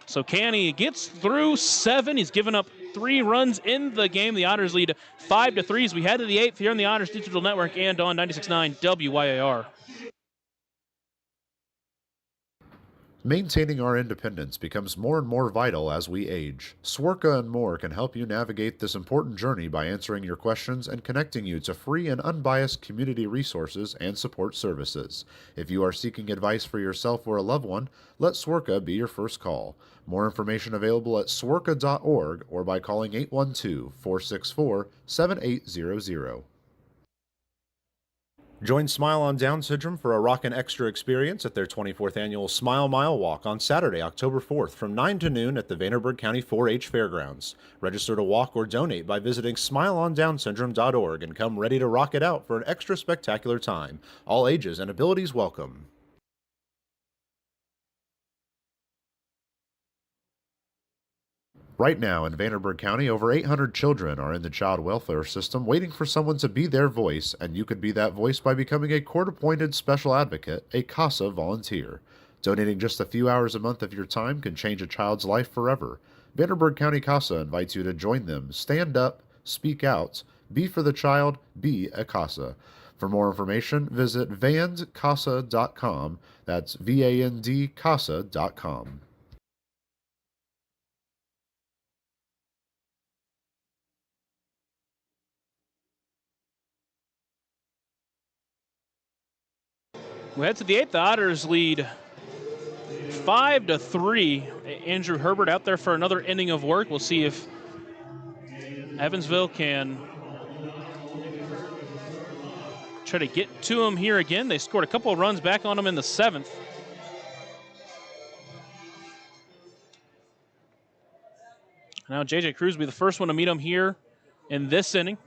A: So Canny gets through 7. He's given up 3 runs in the game. The Otters lead 5-3 as we head to the 8th here on the Otters Digital Network and on 96.9 WYAR.
B: Maintaining our independence becomes more and more vital as we age. Swerka and more can help you navigate this important journey by answering your questions and connecting you to free and unbiased community resources and support services. If you are seeking advice for yourself or a loved one, let Swerka be your first call. More information available at swerka.org or by calling 812-464-7800. Join Smile on Down Syndrome for a rockin' extra experience at their 24th annual Smile Mile Walk on Saturday, October 4th from 9 to noon at the Vanderburgh County 4-H Fairgrounds. Register to walk or donate by visiting smileondownsyndrome.org and come ready to rock it out for an extra spectacular time. All ages and abilities welcome. Right now in Vanderburgh County, over 800 children are in the child welfare system waiting for someone to be their voice, and you could be that voice by becoming a court-appointed special advocate, a CASA volunteer. Donating just a few hours a month of your time can change a child's life forever. Vanderburgh County CASA invites you to join them. Stand up, speak out, be for the child, be a CASA. For more information, visit vandcasa.com. That's VANDCASA.com.
A: We head to the 8th. The Otters lead 5-3. Andrew Herbert out there for another inning of work. We'll see if Evansville can try to get to him here again. They scored a couple of runs back on him in the 7th. Now J.J. Cruz will be the first one to meet him here in this inning.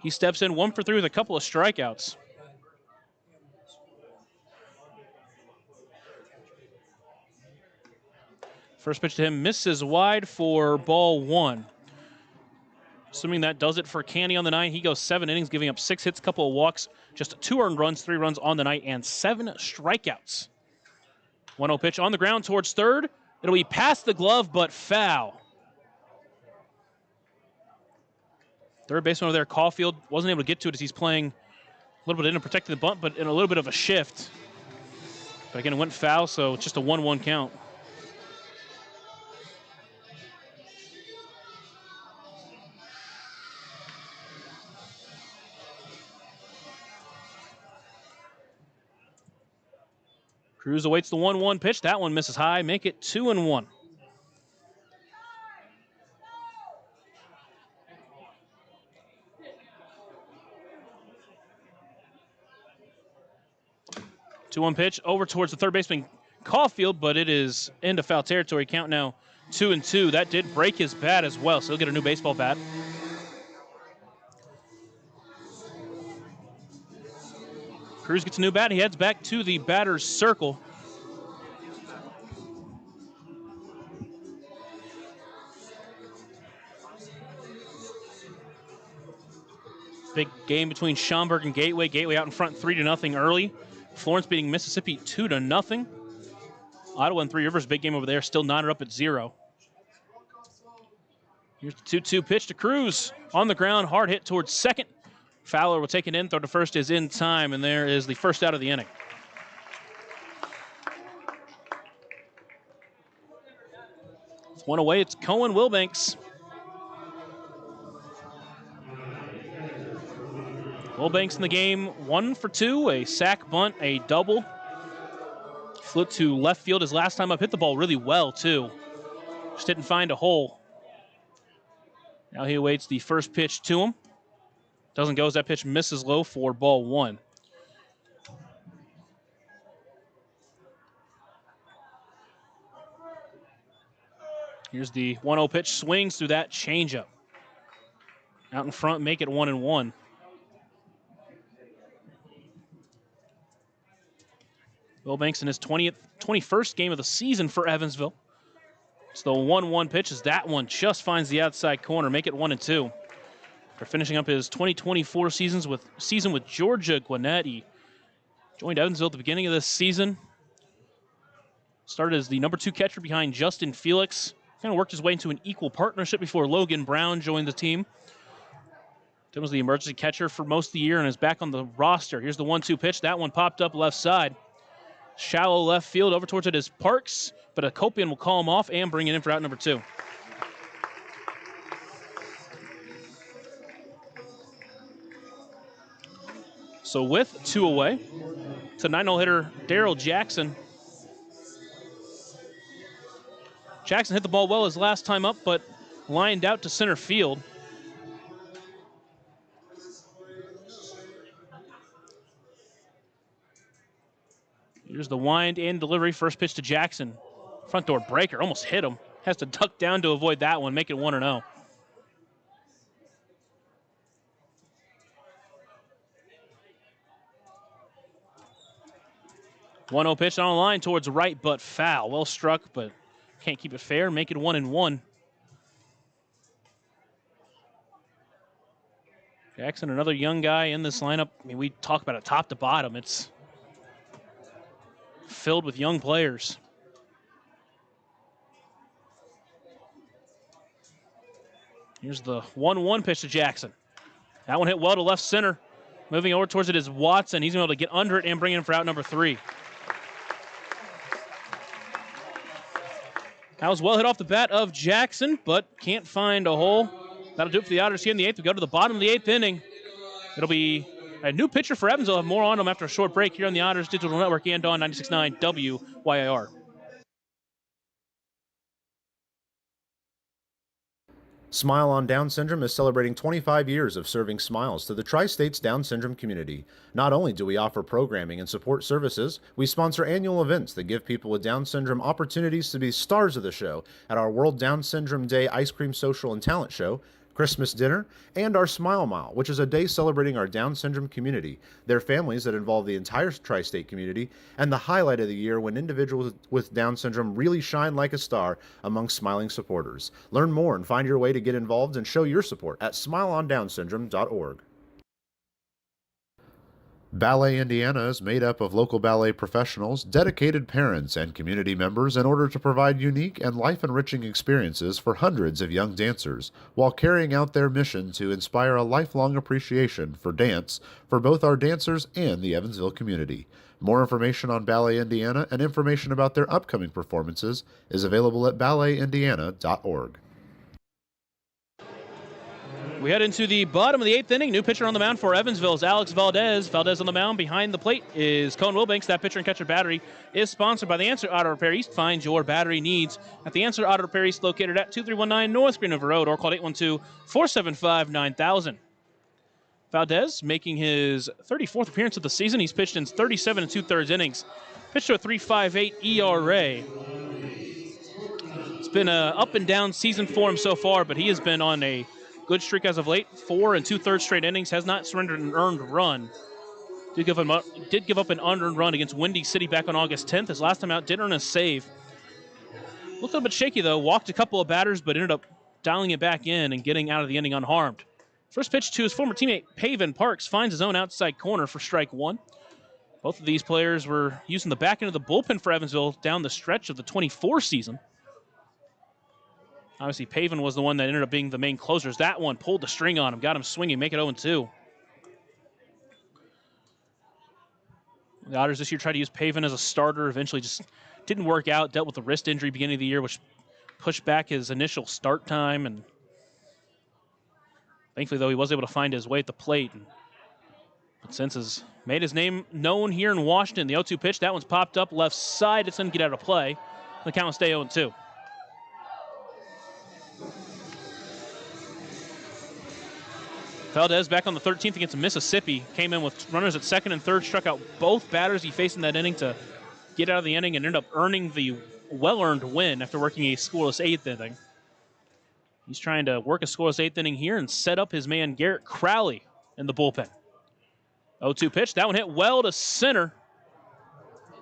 A: He steps in 1 for 3 with a couple of strikeouts. First pitch to him misses wide for ball 1. Assuming that does it for Canny on the night. He goes 7 innings, giving up 6 hits, couple of walks, just 2 earned runs, 3 runs on the night, and 7 strikeouts. 1-0 pitch on the ground towards third. It'll be past the glove, but foul. Third baseman over there, Caulfield, wasn't able to get to it as he's playing a little bit in and protecting the bunt, but in a little bit of a shift. But again, it went foul, so it's just a 1-1 count. Cruz awaits the 1-1 pitch. That one misses high. Make it 2-1. 2-1 pitch over towards the third baseman Caulfield, but it is into foul territory. Count now 2-2. That did break his bat as well, so he'll get a new baseball bat. Cruz gets a new bat. He heads back to the batter's circle. Big game between Schaumburg and Gateway. Gateway out in front 3-0 early. Florence beating Mississippi 2-0. Ottawa and Three Rivers, big game over there, still knotted up at 0. Here's the 2-2 pitch to Cruz. On the ground, hard hit towards second. Fowler will take it in. Throw to first is in time, and there is the first out of the inning. It's one away. It's Cohen Wilbanks. Wilbanks in the game, 1 for 2, a sac bunt, a double. Flew to left field his last time up, hit the ball really well too. Just didn't find a hole. Now he awaits the first pitch to him. Doesn't go as that pitch misses low for ball 1. Here's the 1-0 pitch, swings through that changeup. Out in front, make it 1-1. Wilbanks in his 21st game of the season for Evansville. It's the 1-1 pitch as that one just finds the outside corner, make it 1-2. They're finishing up his 2024 season with Georgia Gwinnett. He joined Evansville at the beginning of this season. Started as the number 2 catcher behind Justin Felix. Kind of worked his way into an equal partnership before Logan Brown joined the team. Tim was the emergency catcher for most of the year and is back on the roster. Here's the 1-2 pitch. That one popped up left side. Shallow left field, over towards it is Parks, but Akopian will call him off and bring it in for out number 2. So with 2 away, it's a 9-0 hitter, Daryl Jackson. Jackson hit the ball well his last time up, but lined out to center field. Here's the wind and delivery. First pitch to Jackson. Front door breaker. Almost hit him. Has to duck down to avoid that one. Make it 1-0. One 0 pitch on the line towards right, but foul. Well struck, but can't keep it fair. Make it 1-1. Jackson, another young guy in this lineup. I mean, we talk about it top to bottom. It's filled with young players. Here's the 1-1 pitch to Jackson. That one hit well to left center. Moving over towards it is Watson. He's going to be able to get under it and bring it in for out number 3. That was well hit off the bat of Jackson, but can't find a hole. That'll do it for the Otters here in the 8th. We go to the bottom of the 8th inning. It'll be a new pitcher for Evansville. We'll have more on them after a short break here on the Otters Digital Network and on 96.9 WYIR.
B: Smile on Down Syndrome is celebrating 25 years of serving smiles to the Tri-States Down Syndrome community. Not only do we offer programming and support services, we sponsor annual events that give people with Down syndrome opportunities to be stars of the show at our World Down Syndrome Day Ice Cream Social and Talent Show, Christmas dinner, and our Smile Mile, which is a day celebrating our Down syndrome community, their families that involve the entire tri-state community, and the highlight of the year when individuals with Down syndrome really shine like a star among smiling supporters. Learn more and find your way to get involved and show your support at smileondownsyndrome.org. Ballet Indiana is made up of local ballet professionals, dedicated parents, and community members in order to provide unique and life-enriching experiences for hundreds of young dancers, while carrying out their mission to inspire a lifelong appreciation for dance for both our dancers and the Evansville community. More information on Ballet Indiana and information about their upcoming performances is available at balletindiana.org.
A: We head into the bottom of the 8th inning. New pitcher on the mound for Evansville is Alex Valdez. Valdez on the mound. Behind the plate is Cohen Wilbanks. That pitcher and catcher battery is sponsored by the Answer Auto Repair East. Find your battery needs at the Answer Auto Repair East, located at 2319 North Green River Road, or call 812-475-9000. Valdez making his 34th appearance of the season. He's pitched in 37 2/3 innings. Pitched to a 3.58 ERA. It's been an up and down season for him so far, but he has been on a good streak as of late. 4 2/3 straight innings, has not surrendered an earned run. Did give up an unearned run against Windy City back on August 10th. His last time out did earn a save. Looked a little bit shaky though, walked a couple of batters, but ended up dialing it back in and getting out of the inning unharmed. First pitch to his former teammate Paven Parks, finds his own outside corner for strike one. Both of these players were using the back end of the bullpen for Evansville down the stretch of the 24 season. Obviously, Paven was the one that ended up being the main closers. That one pulled the string on him, got him swinging, make it 0-2. The Otters this year tried to use Paven as a starter, eventually just didn't work out, dealt with a wrist injury beginning of the year, which pushed back his initial start time. And thankfully, though, he was able to find his way at the plate. But since has made his name known here in Washington, the 0-2 pitch, that one's popped up left side. It's going to get out of play. The count will stay 0-2. Valdez back on the 13th against Mississippi. Came in with runners at second and third, struck out both batters he faced in that inning to get out of the inning and ended up earning the well-earned win after working a scoreless 8th inning. He's trying to work a scoreless 8th inning here and set up his man Garrett Crowley in the bullpen. 0-2 pitch. That one hit well to center.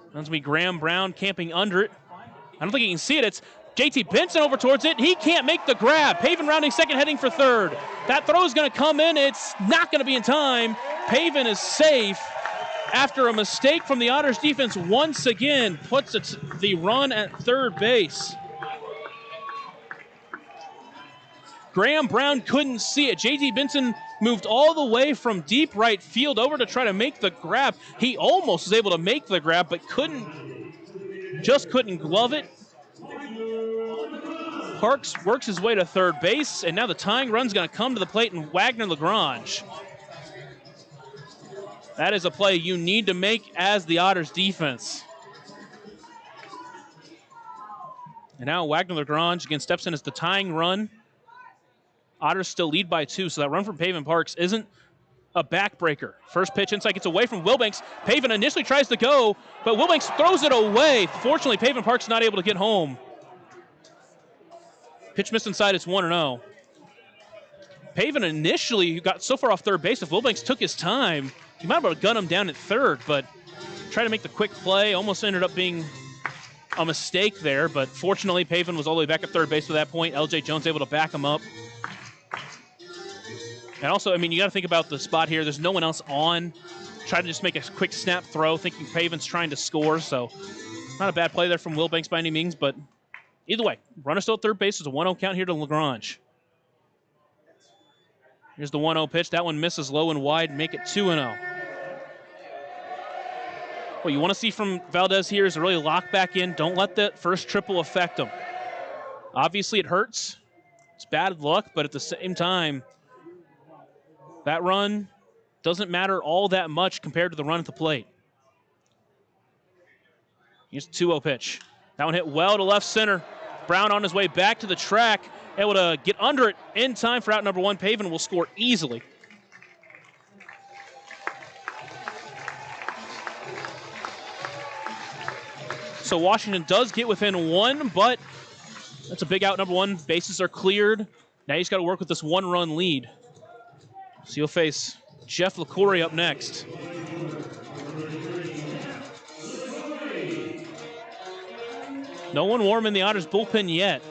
A: That's going to be Graham Brown camping under it. I don't think he can see it. It's JT Benson over towards it. He can't make the grab. Paven rounding second, heading for third. That throw is going to come in. It's not going to be in time. Paven is safe after a mistake from the Otters defense once again puts the run at third base. Graham Brown couldn't see it. JT Benson moved all the way from deep right field over to try to make the grab. He almost was able to make the grab, but just couldn't glove it. Parks works his way to third base, and now the tying run's going to come to the plate in Wagner-Lagrange. That is a play you need to make as the Otters defense. And now Wagner-Lagrange again steps in as the tying run. Otters still lead by 2, so that run from Paven Parks isn't a backbreaker. First pitch inside gets away from Wilbanks. Paven initially tries to go, but Wilbanks throws it away. Fortunately, Paven Parks not able to get home. Pitch missed inside, it's 1-0. Paven initially got so far off third base, if Wilbanks took his time, he might have been able to gun him down at third, but tried to make the quick play. Almost ended up being a mistake there, but fortunately, Paven was all the way back at third base at that point. LJ Jones able to back him up. And also, I mean, you got to think about the spot here. There's no one else on. Try to just make a quick snap throw, thinking Paven's trying to score, so not a bad play there from Wilbanks by any means, but either way, runner still at third base. It's a 1-0 count here to Lagrange. Here's the 1-0 pitch. That one misses low and wide. Make it 2-0. What you want to see from Valdez here is to really lock back in. Don't let that first triple affect him. Obviously, it hurts. It's bad luck, but at the same time, that run doesn't matter all that much compared to the run at the plate. Here's the 2-0 pitch. That one hit well to left center. Brown on his way back to the track, able to get under it in time for out number 1. Paven will score easily. So Washington does get within 1, but that's a big out number 1. Bases are cleared. Now he's got to work with this 1-run lead. So he'll face Jeff LaCourie up next. No one warm in the Otters bullpen yet.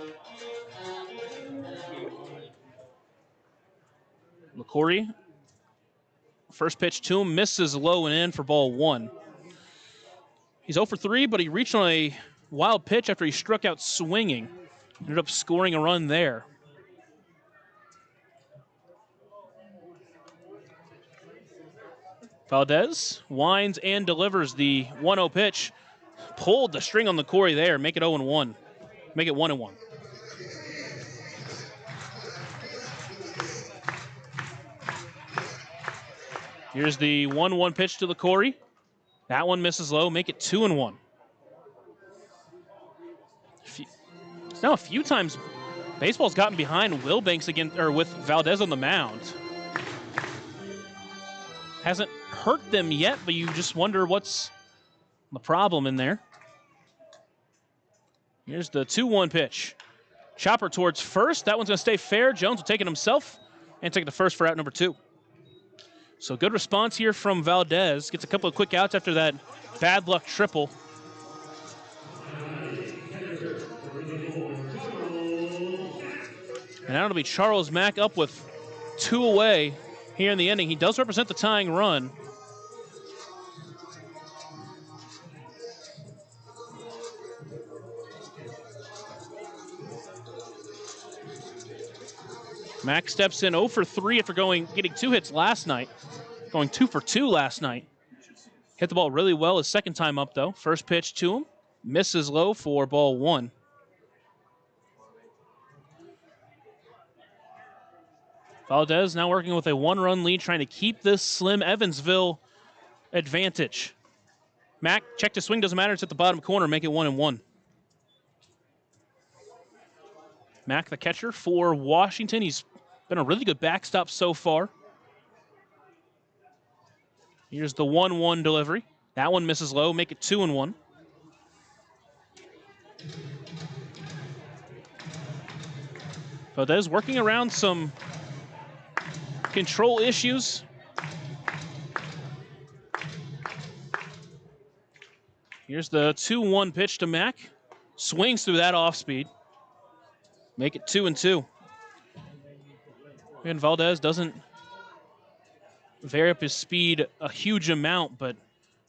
A: LaCourie, first pitch to him, misses low and in for ball 1. He's 0 for 3, but he reached on a wild pitch after he struck out swinging. Ended up scoring a run there. Valdez winds and delivers the 1-0 pitch. Pulled the string on LaCourie there. Make it 0-1. Make it 1-1. Here's the 1-1 pitch to LaCourie. That one misses low. Make it 2-1. Now a few times baseball's gotten behind Wilbanks again, or with Valdez on the mound. Hasn't hurt them yet, but you just wonder what's the problem in there. Here's the 2-1 pitch. Chopper towards first. That one's going to stay fair. Jones will take it himself and take the first for out number 2. So good response here from Valdez. Gets a couple of quick outs after that bad luck triple. And now it'll be Charles Mack up with 2 away here in the inning. He does represent the tying run. Mack steps in 0 for 3 after getting 2 hits last night. Going 2 for 2 last night. Hit the ball really well his second time up, though. First pitch to him. Misses low for ball 1. Valdez now working with a 1-run lead, trying to keep this slim Evansville advantage. Mack, check to swing, doesn't matter. It's at the bottom corner. Make it 1-1. Mack, the catcher for Washington. He's been a really good backstop so far. Here's the 1-1 delivery. That one misses low. Make it 2-1. Valdez working around some control issues. Here's the 2-1 pitch to Mack. Swings through that off speed. Make it 2-2. And Valdez doesn't vary up his speed a huge amount, but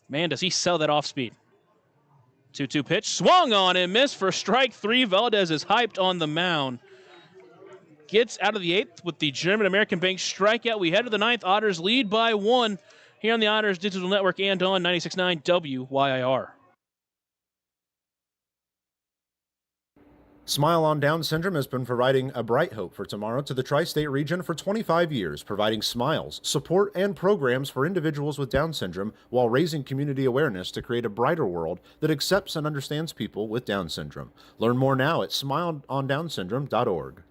A: man, does he sell that off speed. 2-2 pitch. Swung on and missed for strike 3. Valdez is hyped on the mound. Gets out of the 8th with the German American Bank strikeout. We head to the 9th. Otters lead by 1 here on the Otters Digital Network and on 96.9 WYIR.
B: Smile on Down Syndrome has been providing a bright hope for tomorrow to the tri-state region for 25 years, providing smiles, support, and programs for individuals with Down syndrome while raising community awareness to create a brighter world that accepts and understands people with Down syndrome. Learn more now at smileondownsyndrome.org.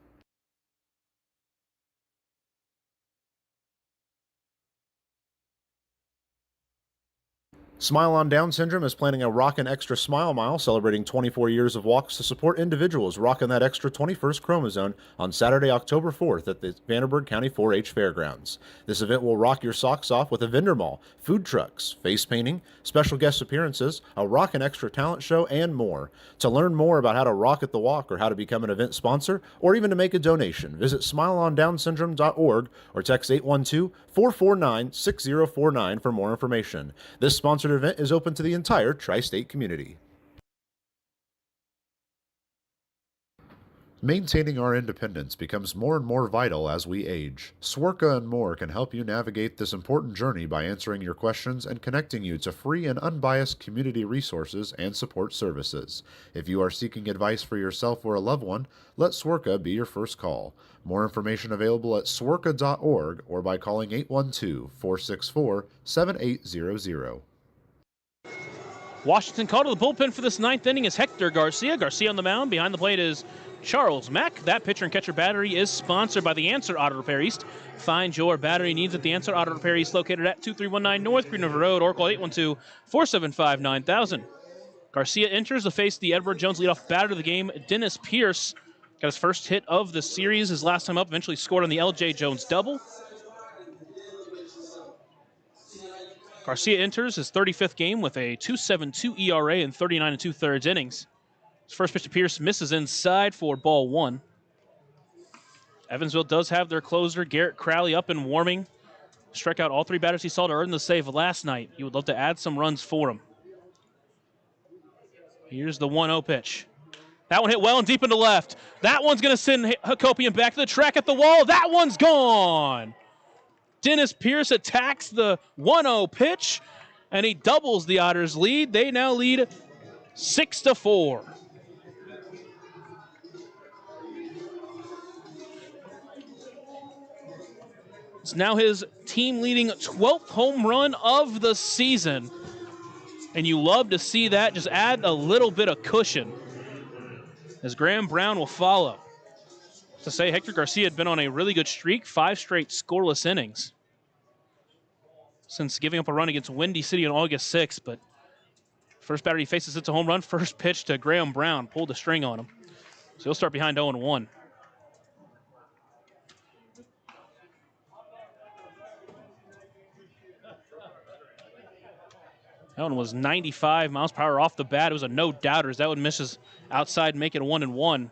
B: Smile on Down Syndrome is planning a Rockin' Extra Smile Mile celebrating 24 years of walks to support individuals rocking that extra 21st chromosome on Saturday, October 4th at the Vanderburgh County 4-H Fairgrounds. This event will rock your socks off with a vendor mall, food trucks, face painting, special guest appearances, a Rockin' Extra talent show, and more. To learn more about how to rock at the walk or how to become an event sponsor or even to make a donation, visit smileondownsyndrome.org or text 812-449-6049 for more information. This sponsored event is open to the entire tri-state community. Maintaining our independence becomes more and more vital as we age. Swerka and More can help you navigate this important journey by answering your questions and connecting you to free and unbiased community resources and support services. If you are seeking advice for yourself or a loved one, let Swerka be your first call. More information available at swerka.org or by calling 812-464-7800.
A: Washington called to the bullpen for this 9th inning is Hector Garcia. Garcia on the mound. Behind the plate is Charles Mack. That pitcher and catcher battery is sponsored by the Answer Auto Repair East. Find your battery needs at the Answer Auto Repair East, located at 2319 North Green River Road, or call 812-475-9000. Garcia enters to face the Edward Jones leadoff batter of the game, Dennis Pierce. Got his first hit of the series. His last time up, eventually scored on the L.J. Jones double. Garcia enters his 35th game with a 2.72 ERA in 39 2/3 innings. His first pitch to Pierce misses inside for ball 1. Evansville does have their closer, Garrett Crowley, up and warming. Struck out all 3 batters he saw to earn the save last night. He would love to add some runs for him. Here's the 1-0 pitch. That one hit well and deep into left. That one's going to send Hakopian back to the track at the wall. That one's gone. Dennis Pierce attacks the 1-0 pitch, and he doubles the Otters' lead. They now lead 6-4. It's now his team-leading 12th home run of the season. And you love to see that. Just add a little bit of cushion, as Graham Brown will follow. To say, Hector Garcia had been on a really good streak, 5 straight scoreless innings. since giving up a run against Windy City on August 6th, but first batter he faces hits a home run. First pitch to Graham Brown, pulled the string on him. So he'll start behind 0-1. That one was 95 miles per hour off the bat. It was a no-doubters. That one misses outside, make it 1-1.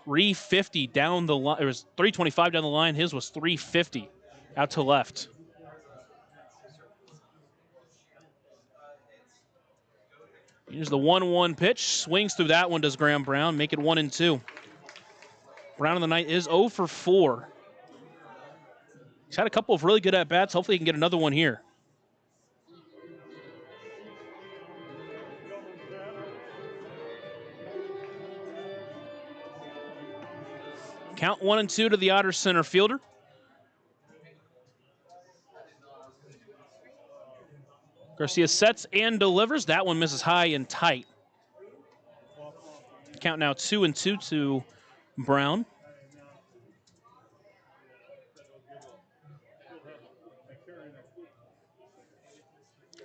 A: 350 down the line. It was 325 down the line. His was 350 out to left. Here's the 1-1 pitch. Swings through that one, does Graham Brown. Make it 1-2. Brown on the night is 0 for 4. He's had a couple of really good at-bats. Hopefully he can get another one here. Count 1-2 to the Otters center fielder. Garcia sets and delivers. That one misses high and tight. Count now 2-2 to Brown.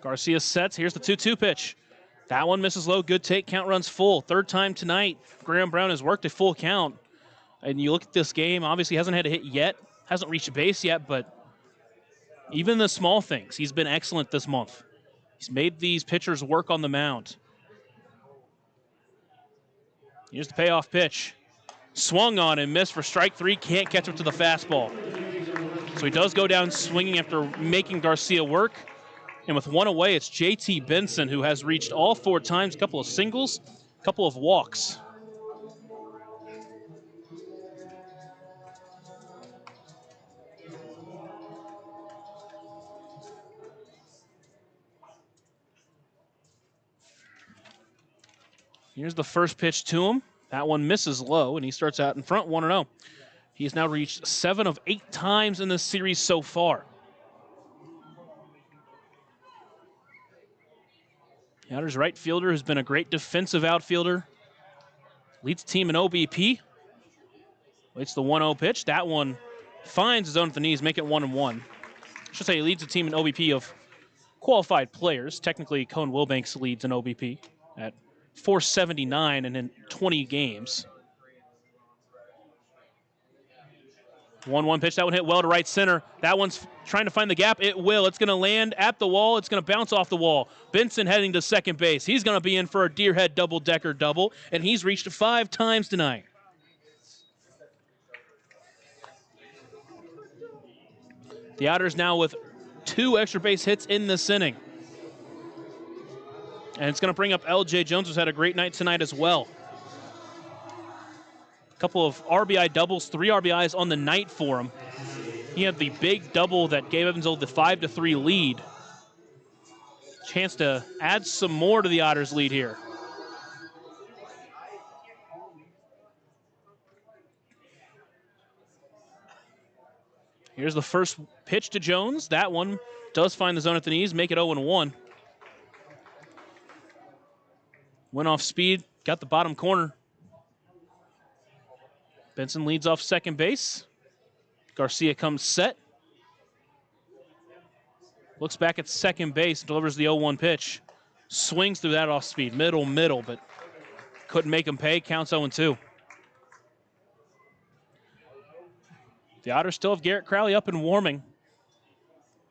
A: Garcia sets. Here's the 2-2 pitch. That one misses low. Good take. Count runs full. Third time tonight. Graham Brown has worked a full count. And you look at this game, obviously hasn't had a hit yet. Hasn't reached a base yet, but even the small things, he's been excellent this month. He's made these pitchers work on the mound. Here's the payoff pitch. Swung on and missed for strike 3. Can't catch up to the fastball. So he does go down swinging after making Garcia work. And with one away, it's JT Benson, who has reached all 4 times, a couple of singles, a couple of walks. Here's the first pitch to him. That one misses low, and he starts out in front 1-0. He's now reached 7 of 8 times in this series so far. The Otters right fielder has been a great defensive outfielder. Leads the team in OBP. Waits the 1-0 pitch. That one finds his own at the knees, make it 1-1. I should say he leads the team in OBP of qualified players. Technically, Cone Wilbanks leads in OBP at 479 and in 20 games. 1-1 pitch. That one hit well to right center. That one's trying to find the gap. It will. It's going to land at the wall. It's going to bounce off the wall. Benson heading to second base. He's going to be in for a Deerhead double-decker double, and he's reached 5 times tonight. The Otters now with 2 extra base hits in this inning. And it's going to bring up L.J. Jones, who's had a great night tonight as well. A couple of RBI doubles, 3 RBIs on the night for him. He had the big double that gave Evansville the 5-3 lead. Chance to add some more to the Otters' lead here. Here's the first pitch to Jones. That one does find the zone at the knees, make it 0-1. Went off speed, got the bottom corner. Benson leads off second base. Garcia comes set. Looks back at second base, delivers the 0-1 pitch. Swings through that off speed, middle, but couldn't make him pay, counts 0-2. The Otters still have Garrett Crowley up and warming.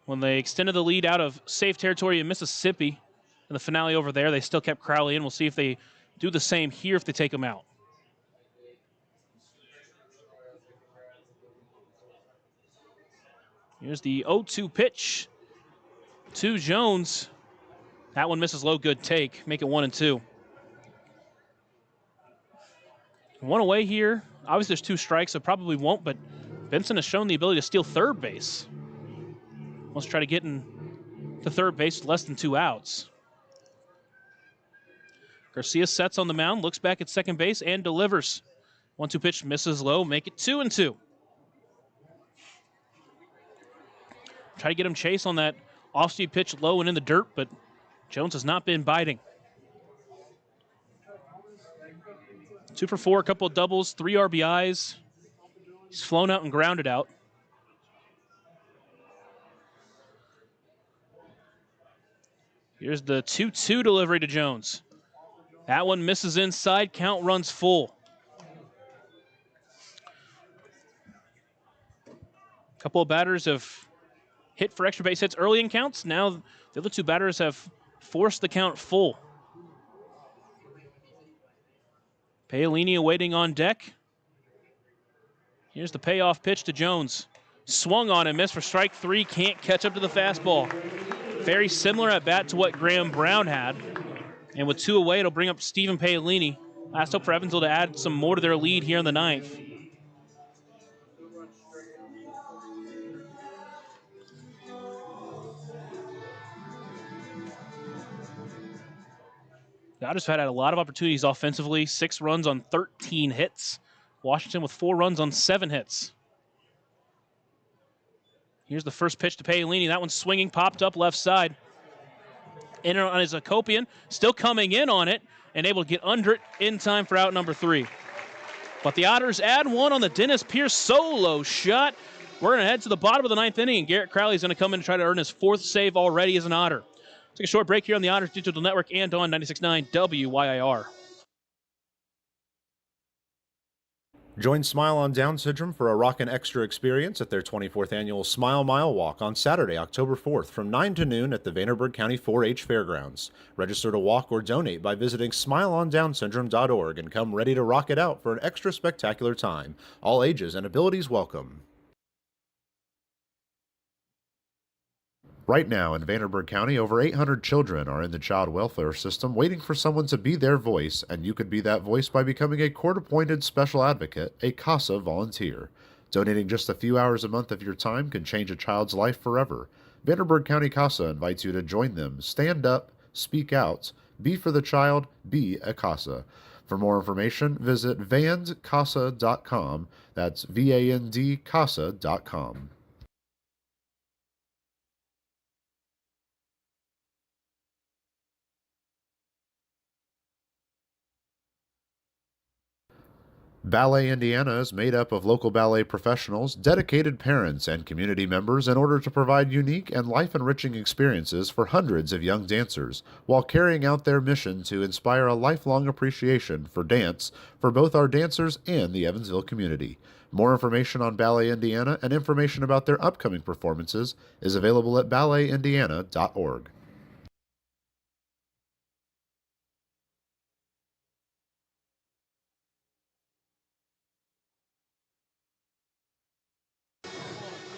A: When they extended the lead out of safe territory in Mississippi in the finale over there, they still kept Crowley in. We'll see if they do the same here if they take him out. Here's the 0-2 pitch to Jones. That one misses low, good take. Make it 1-2. One away here. Obviously there's 2 strikes, so probably won't, but Benson has shown the ability to steal third base. Let's try to get in to third base with less than 2 outs. Garcia sets on the mound, looks back at second base, and delivers. 1-2 pitch misses low, make it 2-2. Try to get him chase on that off-speed pitch low and in the dirt, but Jones has not been biting. 2 for 4, a couple of doubles, 3 RBIs. He's flown out and grounded out. Here's the 2-2 delivery to Jones. That one misses inside, count runs full. A couple of batters have hit for extra base hits early in counts. Now the other two batters have forced the count full. Paolini awaiting on deck. Here's the payoff pitch to Jones. Swung on and missed for strike three. Can't catch up to the fastball. Very similar at bat to what Graham Brown had. And with two away, it'll bring up Stephen Paolini. Last hope for Evansville to add some more to their lead here in the ninth. The Otters have had a lot of opportunities offensively. 6 runs on 13 hits. Washington with 4 runs on 7 hits. Here's the first pitch to Paolini. That one's swinging, popped up left side. In on his Acopian, still coming in on it, and able to get under it in time for out number 3. But the Otters add one on the Dennis Pierce solo shot. We're going to head to the bottom of the ninth inning, and Garrett Crowley's going to come in and try to earn his 4th save already as an Otter. Take a short break here on the Otters Digital Network and on 96.9 WYIR.
B: Join Smile on Down Syndrome for a rockin' extra experience at their 24th annual Smile Mile Walk on Saturday, October 4th from 9 to noon at the Vanderburgh County 4-H Fairgrounds. Register to walk or donate by visiting smileondownsyndrome.org and come ready to rock it out for an extra spectacular time. All ages and abilities welcome. Right now in Vanderburgh County, over 800 children are in the child welfare system waiting for someone to be their voice, and you could be that voice by becoming a court-appointed special advocate, a CASA volunteer. Donating just a few hours a month of your time can change a child's life forever. Vanderburgh County CASA invites you to join them. Stand up, speak out, be for the child, be a CASA. For more information, visit vandcasa.com. That's VAND-CASA.com. Ballet Indiana is made up of local ballet professionals, dedicated parents, and community members in order to provide unique and life-enriching experiences for hundreds of young dancers, while carrying out their mission to inspire a lifelong appreciation for dance for both our dancers and the Evansville community. More information on Ballet Indiana and information about their upcoming performances is available at balletindiana.org.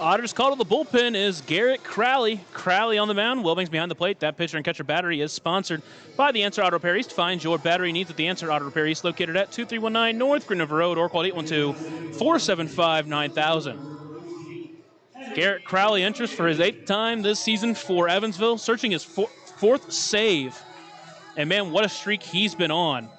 A: Otters call to the bullpen is Garrett Crowley. Crowley on the mound. Wilbing's behind the plate. That pitcher and catcher battery is sponsored by the Answer Auto Repair East. Find your battery needs at the Answer Auto Repair East, located at 2319 North Green River Road, or call 812-475-9000. Garrett Crowley enters for his 8th time this season for Evansville, searching his 4th save. And man, what a streak he's been on.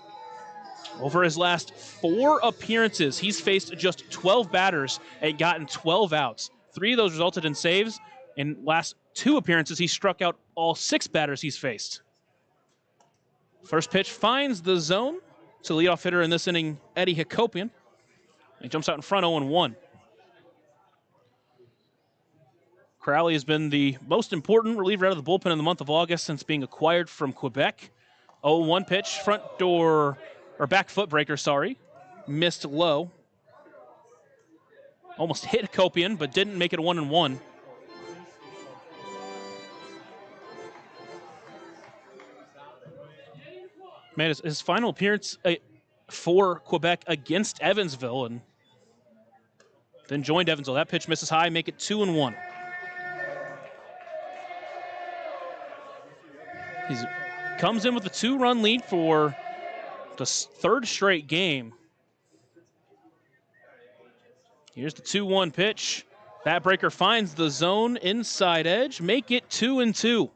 A: Over his last 4 appearances, he's faced just 12 batters and gotten 12 outs. 3 of those resulted in saves. In last 2 appearances, he struck out all 6 batters he's faced. First pitch finds the zone to leadoff hitter in this inning, Eddie Hakopian. He jumps out in front 0-1. Crowley has been the most important reliever out of the bullpen in the month of August since being acquired from Quebec. 0-1 pitch, back foot breaker, missed low. Almost hit Hakopian, but didn't make it a 1-1. Man, his final appearance for Quebec against Evansville, and then joined Evansville. That pitch misses high, make it 2-1. He comes in with a 2-run lead for the 3rd straight game. Here's the 2-1 pitch. Bat breaker finds the zone, inside edge, make it 2-2.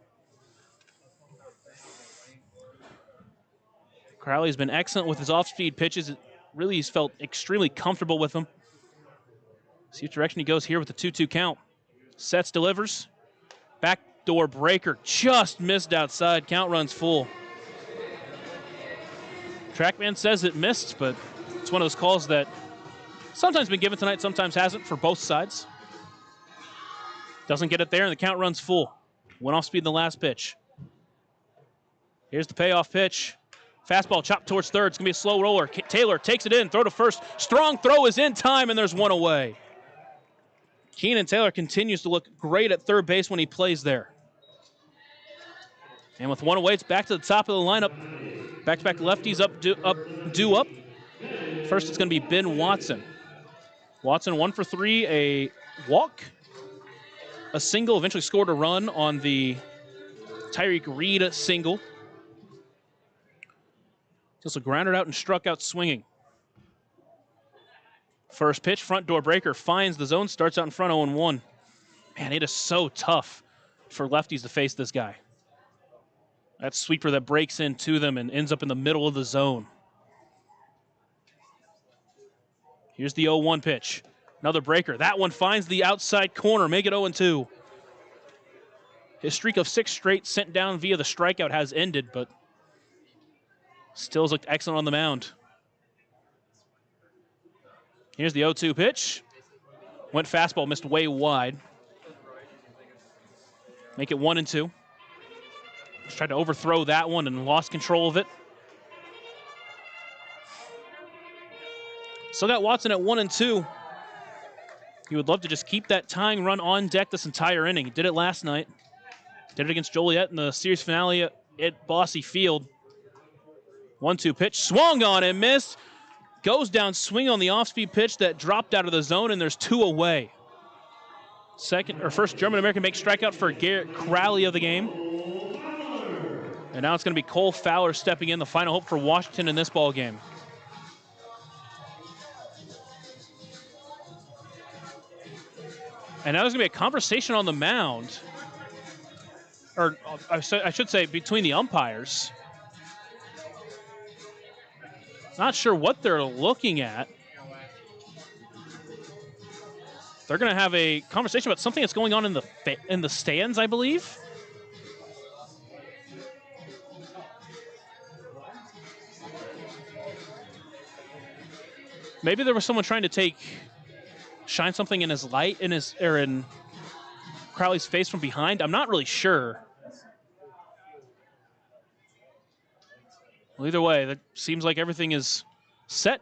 A: Crowley's been excellent with his off-speed pitches. Really, he's felt extremely comfortable with them. See what direction he goes here with the 2-2 count. Sets, delivers. Backdoor breaker just missed outside. Count runs full. Trackman says it missed, but it's one of those calls that sometimes been given tonight, sometimes hasn't for both sides. Doesn't get it there, and the count runs full. Went off speed in the last pitch. Here's the payoff pitch. Fastball chopped towards third. It's going to be a slow roller. Taylor takes it in. Throw to first. Strong throw is in time, and there's one away. Keenan Taylor continues to look great at third base when he plays there. And with one away, it's back to the top of the lineup. Back-to-back lefties due up. First, it's going to be Ben Watson. Watson 1 for 3, a walk, a single, eventually scored a run on the Tyreek Reed single. Also grounded out and struck out swinging. First pitch, front door breaker, finds the zone, starts out in front 0-1. Man, it is so tough for lefties to face this guy. That sweeper that breaks into them and ends up in the middle of the zone. Here's the 0-1 pitch. Another breaker. That one finds the outside corner. Make it 0-2. His streak of 6 straight sent down via the strikeout has ended, but still has looked excellent on the mound. Here's the 0-2 pitch. Went fastball, missed way wide. Make it 1-2. Just tried to overthrow that one and lost control of it. Still got Watson at 1-2. He would love to just keep that tying run on deck this entire inning. He did it last night. Did it against Joliet in the series finale at Bossy Field. 1-2 pitch, swung on and missed. Goes down, swing on the off-speed pitch that dropped out of the zone, and there's 2 away. First German-American makes strikeout for Garrett Crowley of the game. And now it's going to be Cole Fowler stepping in, the final hope for Washington in this ball game. And now there's going to be a conversation on the mound. Or I should say between the umpires. Not sure what they're looking at. They're going to have a conversation about something that's going on in the stands, I believe. Maybe there was someone trying to shine something in his light in Crowley's face from behind. I'm not really sure. Well, either way, that seems like everything is set.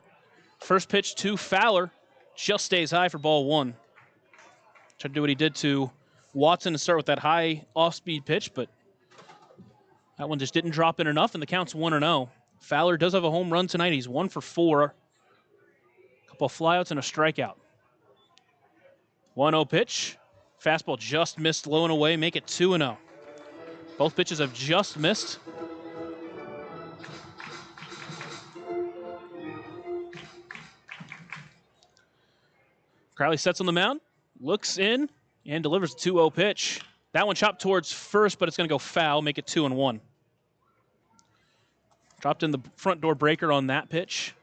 A: First pitch to Fowler. Just stays high for ball 1. Tried to do what he did to Watson to start with that high off-speed pitch, but that one just didn't drop in enough, and the count's 1-0. Fowler does have a home run tonight. He's 1 for 4. A couple of flyouts and a strikeout. 1-0 pitch. Fastball just missed low and away. Make it 2-0. Both pitches have just missed. Crowley sets on the mound, looks in, and delivers a 2-0 pitch. That one chopped towards first, but it's going to go foul, make it 2-1. Dropped in the front door breaker on that pitch.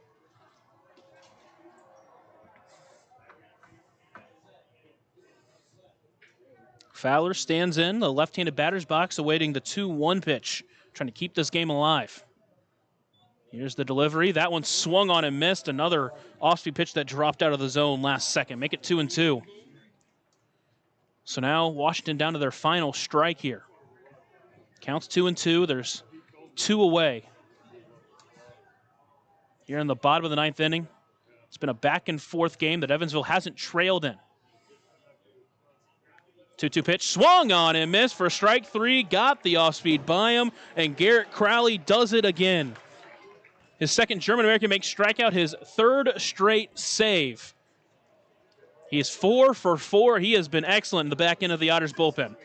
A: Fowler stands in the left-handed batter's box, awaiting the 2-1 pitch, trying to keep this game alive. Here's the delivery. That one swung on and missed. Another off-speed pitch that dropped out of the zone last second. Make it 2-2. So now Washington down to their final strike here. Counts 2-2. There's 2 away. Here in the bottom of the 9th inning. It's been a back-and-forth game that Evansville hasn't trailed in. 2-2 pitch, swung on and missed for strike 3. Got the off-speed by him, and Garrett Crowley does it again. His second German-American makes strikeout, his 3rd straight save. He is 4 for 4. He has been excellent in the back end of the Otters bullpen.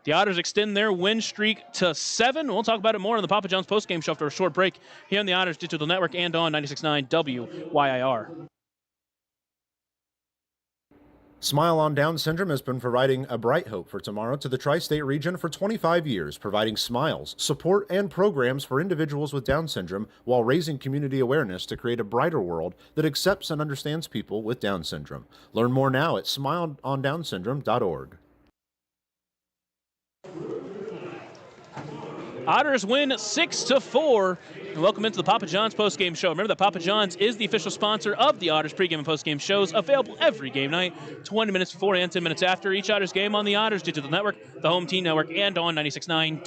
A: The Otters extend their win streak to 7. We'll talk about it more on the Papa John's postgame show after a short break here on the Otters Digital Network and on 96.9 WYIR.
B: Smile on Down Syndrome has been providing a bright hope for tomorrow to the tri-state region for 25 years, providing smiles, support, and programs for individuals with Down syndrome while raising community awareness to create a brighter world that accepts and understands people with Down syndrome. Learn more now at smileondownsyndrome.org.
A: Otters win 6-4 And welcome into the Papa John's postgame show. Remember that Papa John's is the official sponsor of the Otters pregame and postgame shows, available every game night, 20 minutes before and 10 minutes after each Otters game on the Otters Digital Network, the Home Team Network, and on 96.9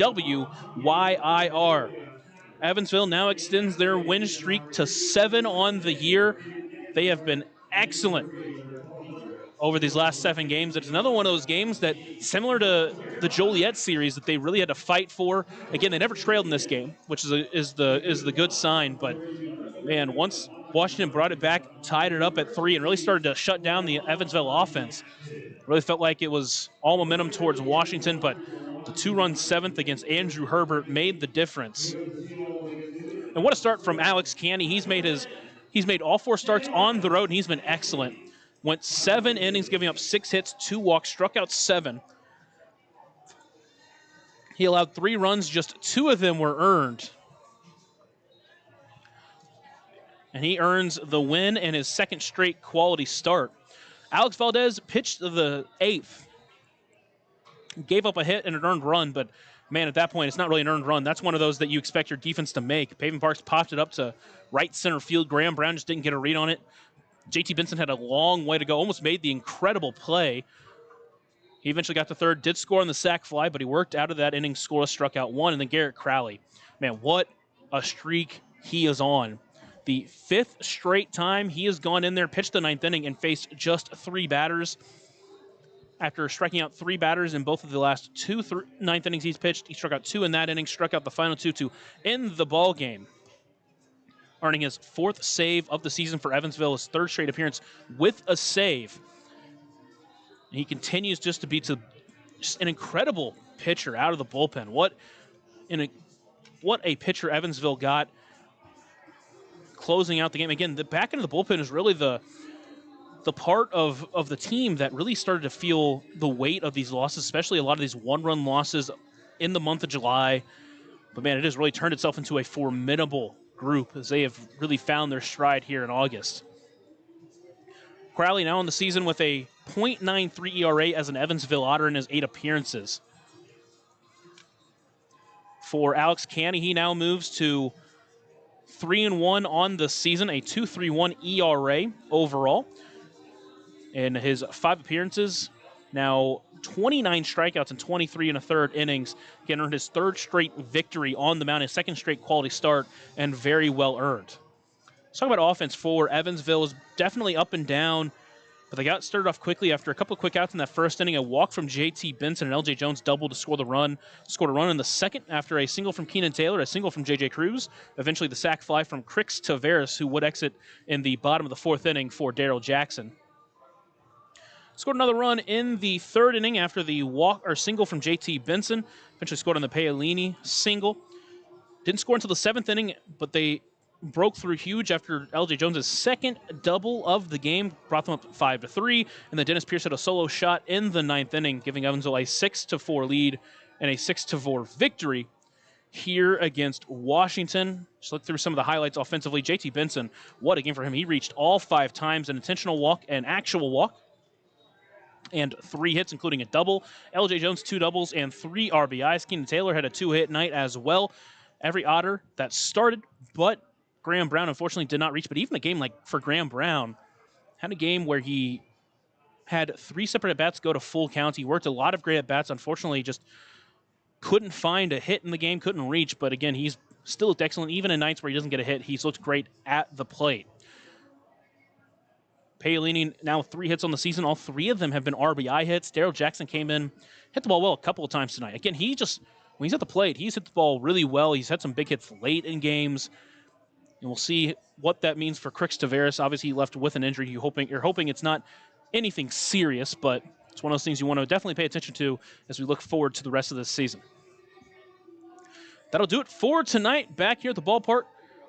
A: WYIR. Evansville now extends their win streak to 7 on the year. They have been excellent over these last 7 games. It's another one of those games that, similar to the Joliet series, that they really had to fight for. Again, they never trailed in this game, which is the good sign. But man, once Washington brought it back, tied it up at 3, and really started to shut down the Evansville offense, really felt like it was all momentum towards Washington. But the 2-run 7th against Andrew Herbert made the difference. And what a start from Alex Canny. He's made all 4 starts on the road, and he's been excellent. Went 7 innings, giving up 6 hits, 2 walks, struck out 7. He allowed 3 runs, just 2 of them were earned. And he earns the win and his 2nd straight quality start. Alex Valdez pitched the 8th. Gave up a hit and an earned run, but man, at that point, it's not really an earned run. That's one of those that you expect your defense to make. Pavin Parks popped it up to right center field. Graham Brown just didn't get a read on it. JT Benson had a long way to go, almost made the incredible play. He eventually got to 3rd, did score on the sac fly, but he worked out of that inning scoreless, struck out 1, and then Garrett Crowley. Man, what a streak he is on. The 5th straight time he has gone in there, pitched the 9th inning, and faced just 3 batters. After striking out 3 batters in both of the last 2 9th innings he's pitched, he struck out 2 in that inning, struck out the final 2 to end the ball game, earning his 4th save of the season for Evansville, his 3rd straight appearance with a save. He continues just to be just an incredible pitcher out of the bullpen. What a pitcher Evansville got closing out the game. Again, the back end of the bullpen is really the part of the team that really started to feel the weight of these losses, especially a lot of these 1-run losses in the month of July. But man, it has really turned itself into a formidable group as they have really found their stride here in August. Crowley now on the season with a .93 ERA as an Evansville Otter in his 8 appearances. For Alex Canny, he now moves to 3-1 on the season, a 2.31 ERA overall. In his 5 appearances, now 29 strikeouts and 23 1/3 innings. He earned his 3rd straight victory on the mound, his 2nd straight quality start, and very well earned. Let's talk about offense for Evansville. Is definitely up and down, but they got started off quickly after a couple of quick outs in that 1st inning. A walk from JT Benson and LJ Jones doubled to score the run. Scored a run in the 2nd after a single from Keenan Taylor, a single from JJ Cruz. Eventually the sac fly from Crix Taveras, who would exit in the bottom of the 4th inning for Daryl Jackson. Scored another run in the 3rd inning after the walk or single from JT Benson. Eventually scored on the Paolini single. Didn't score until the 7th inning, but they broke through huge after LJ Jones' 2nd double of the game, brought them up 5-3, and then Dennis Pierce had a solo shot in the 9th inning, giving Evansville a 6-4 lead and a 6-4 victory here against Washington. Just look through some of the highlights offensively. JT Benson, what a game for him. He reached all 5 times, an intentional walk, an actual walk, and 3 hits, including a double. LJ Jones, 2 doubles and 3 RBIs. Keenan Taylor had a 2-hit night as well. Every Otter that started, but Graham Brown unfortunately did not reach. But even a game like for Graham Brown, had a game where he had 3 separate at-bats go to full count. He worked a lot of great at-bats. Unfortunately, just couldn't find a hit in the game, couldn't reach. But again, he's still looked excellent. Even in nights where he doesn't get a hit, he's looked great at the plate. Paolini now 3 hits on the season. All 3 of them have been RBI hits. Daryl Jackson came in, hit the ball well a couple of times tonight. Again, when he's at the plate, he's hit the ball really well. He's had some big hits late in games. And we'll see what that means for Crix Taveras. Obviously, he left with an injury. You're hoping it's not anything serious, but it's one of those things you want to definitely pay attention to as we look forward to the rest of this season. That'll do it for tonight back here at the ballpark.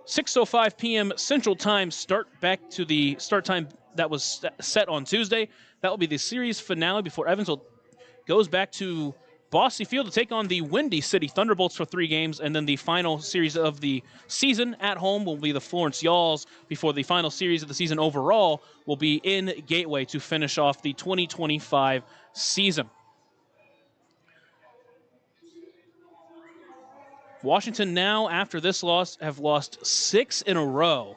A: 6:05 p.m. Central Time start, back to the start time that was set on Tuesday. That will be the series finale before Evansville goes back to Bosse Field to take on the Windy City Thunderbolts for 3 games, and then the final series of the season at home will be the Florence Yawls before the final series of the season overall will be in Gateway to finish off the 2025 season. Washington now, after this loss, have lost 6 in a row.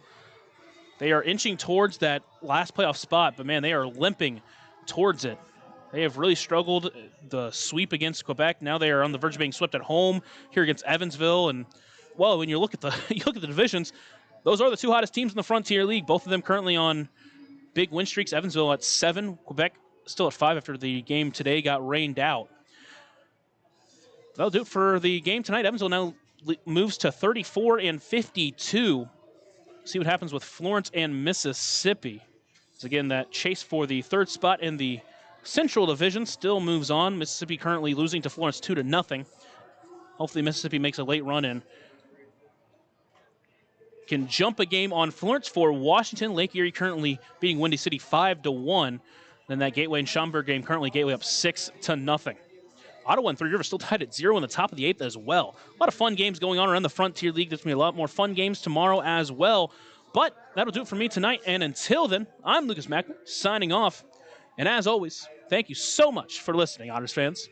A: They are inching towards that last playoff spot, but man, they are limping towards it. They have really struggled. The sweep against Quebec, now they are on the verge of being swept at home here against Evansville. And, well, when you look at the divisions, those are the two hottest teams in the Frontier League, both of them currently on big win streaks. Evansville at 7, Quebec still at 5 after the game today got rained out. That'll do it for the game tonight. Evansville now moves to 34 and 52. See what happens with Florence and Mississippi. So again, that chase for the third spot in the Central Division still moves on. Mississippi currently losing to Florence 2-0. Hopefully Mississippi makes a late run and can jump a game on Florence for Washington. Lake Erie currently beating Windy City 5-1. Then that Gateway and Schaumburg game, currently Gateway up 6-0. Ottawa and Three Rivers still tied at 0 in the top of the 8th as well. A lot of fun games going on around the Frontier League. There's going to be a lot more fun games tomorrow as well. But that'll do it for me tonight. And until then, I'm Lucas Mackman signing off. And as always, thank you so much for listening, Otters fans.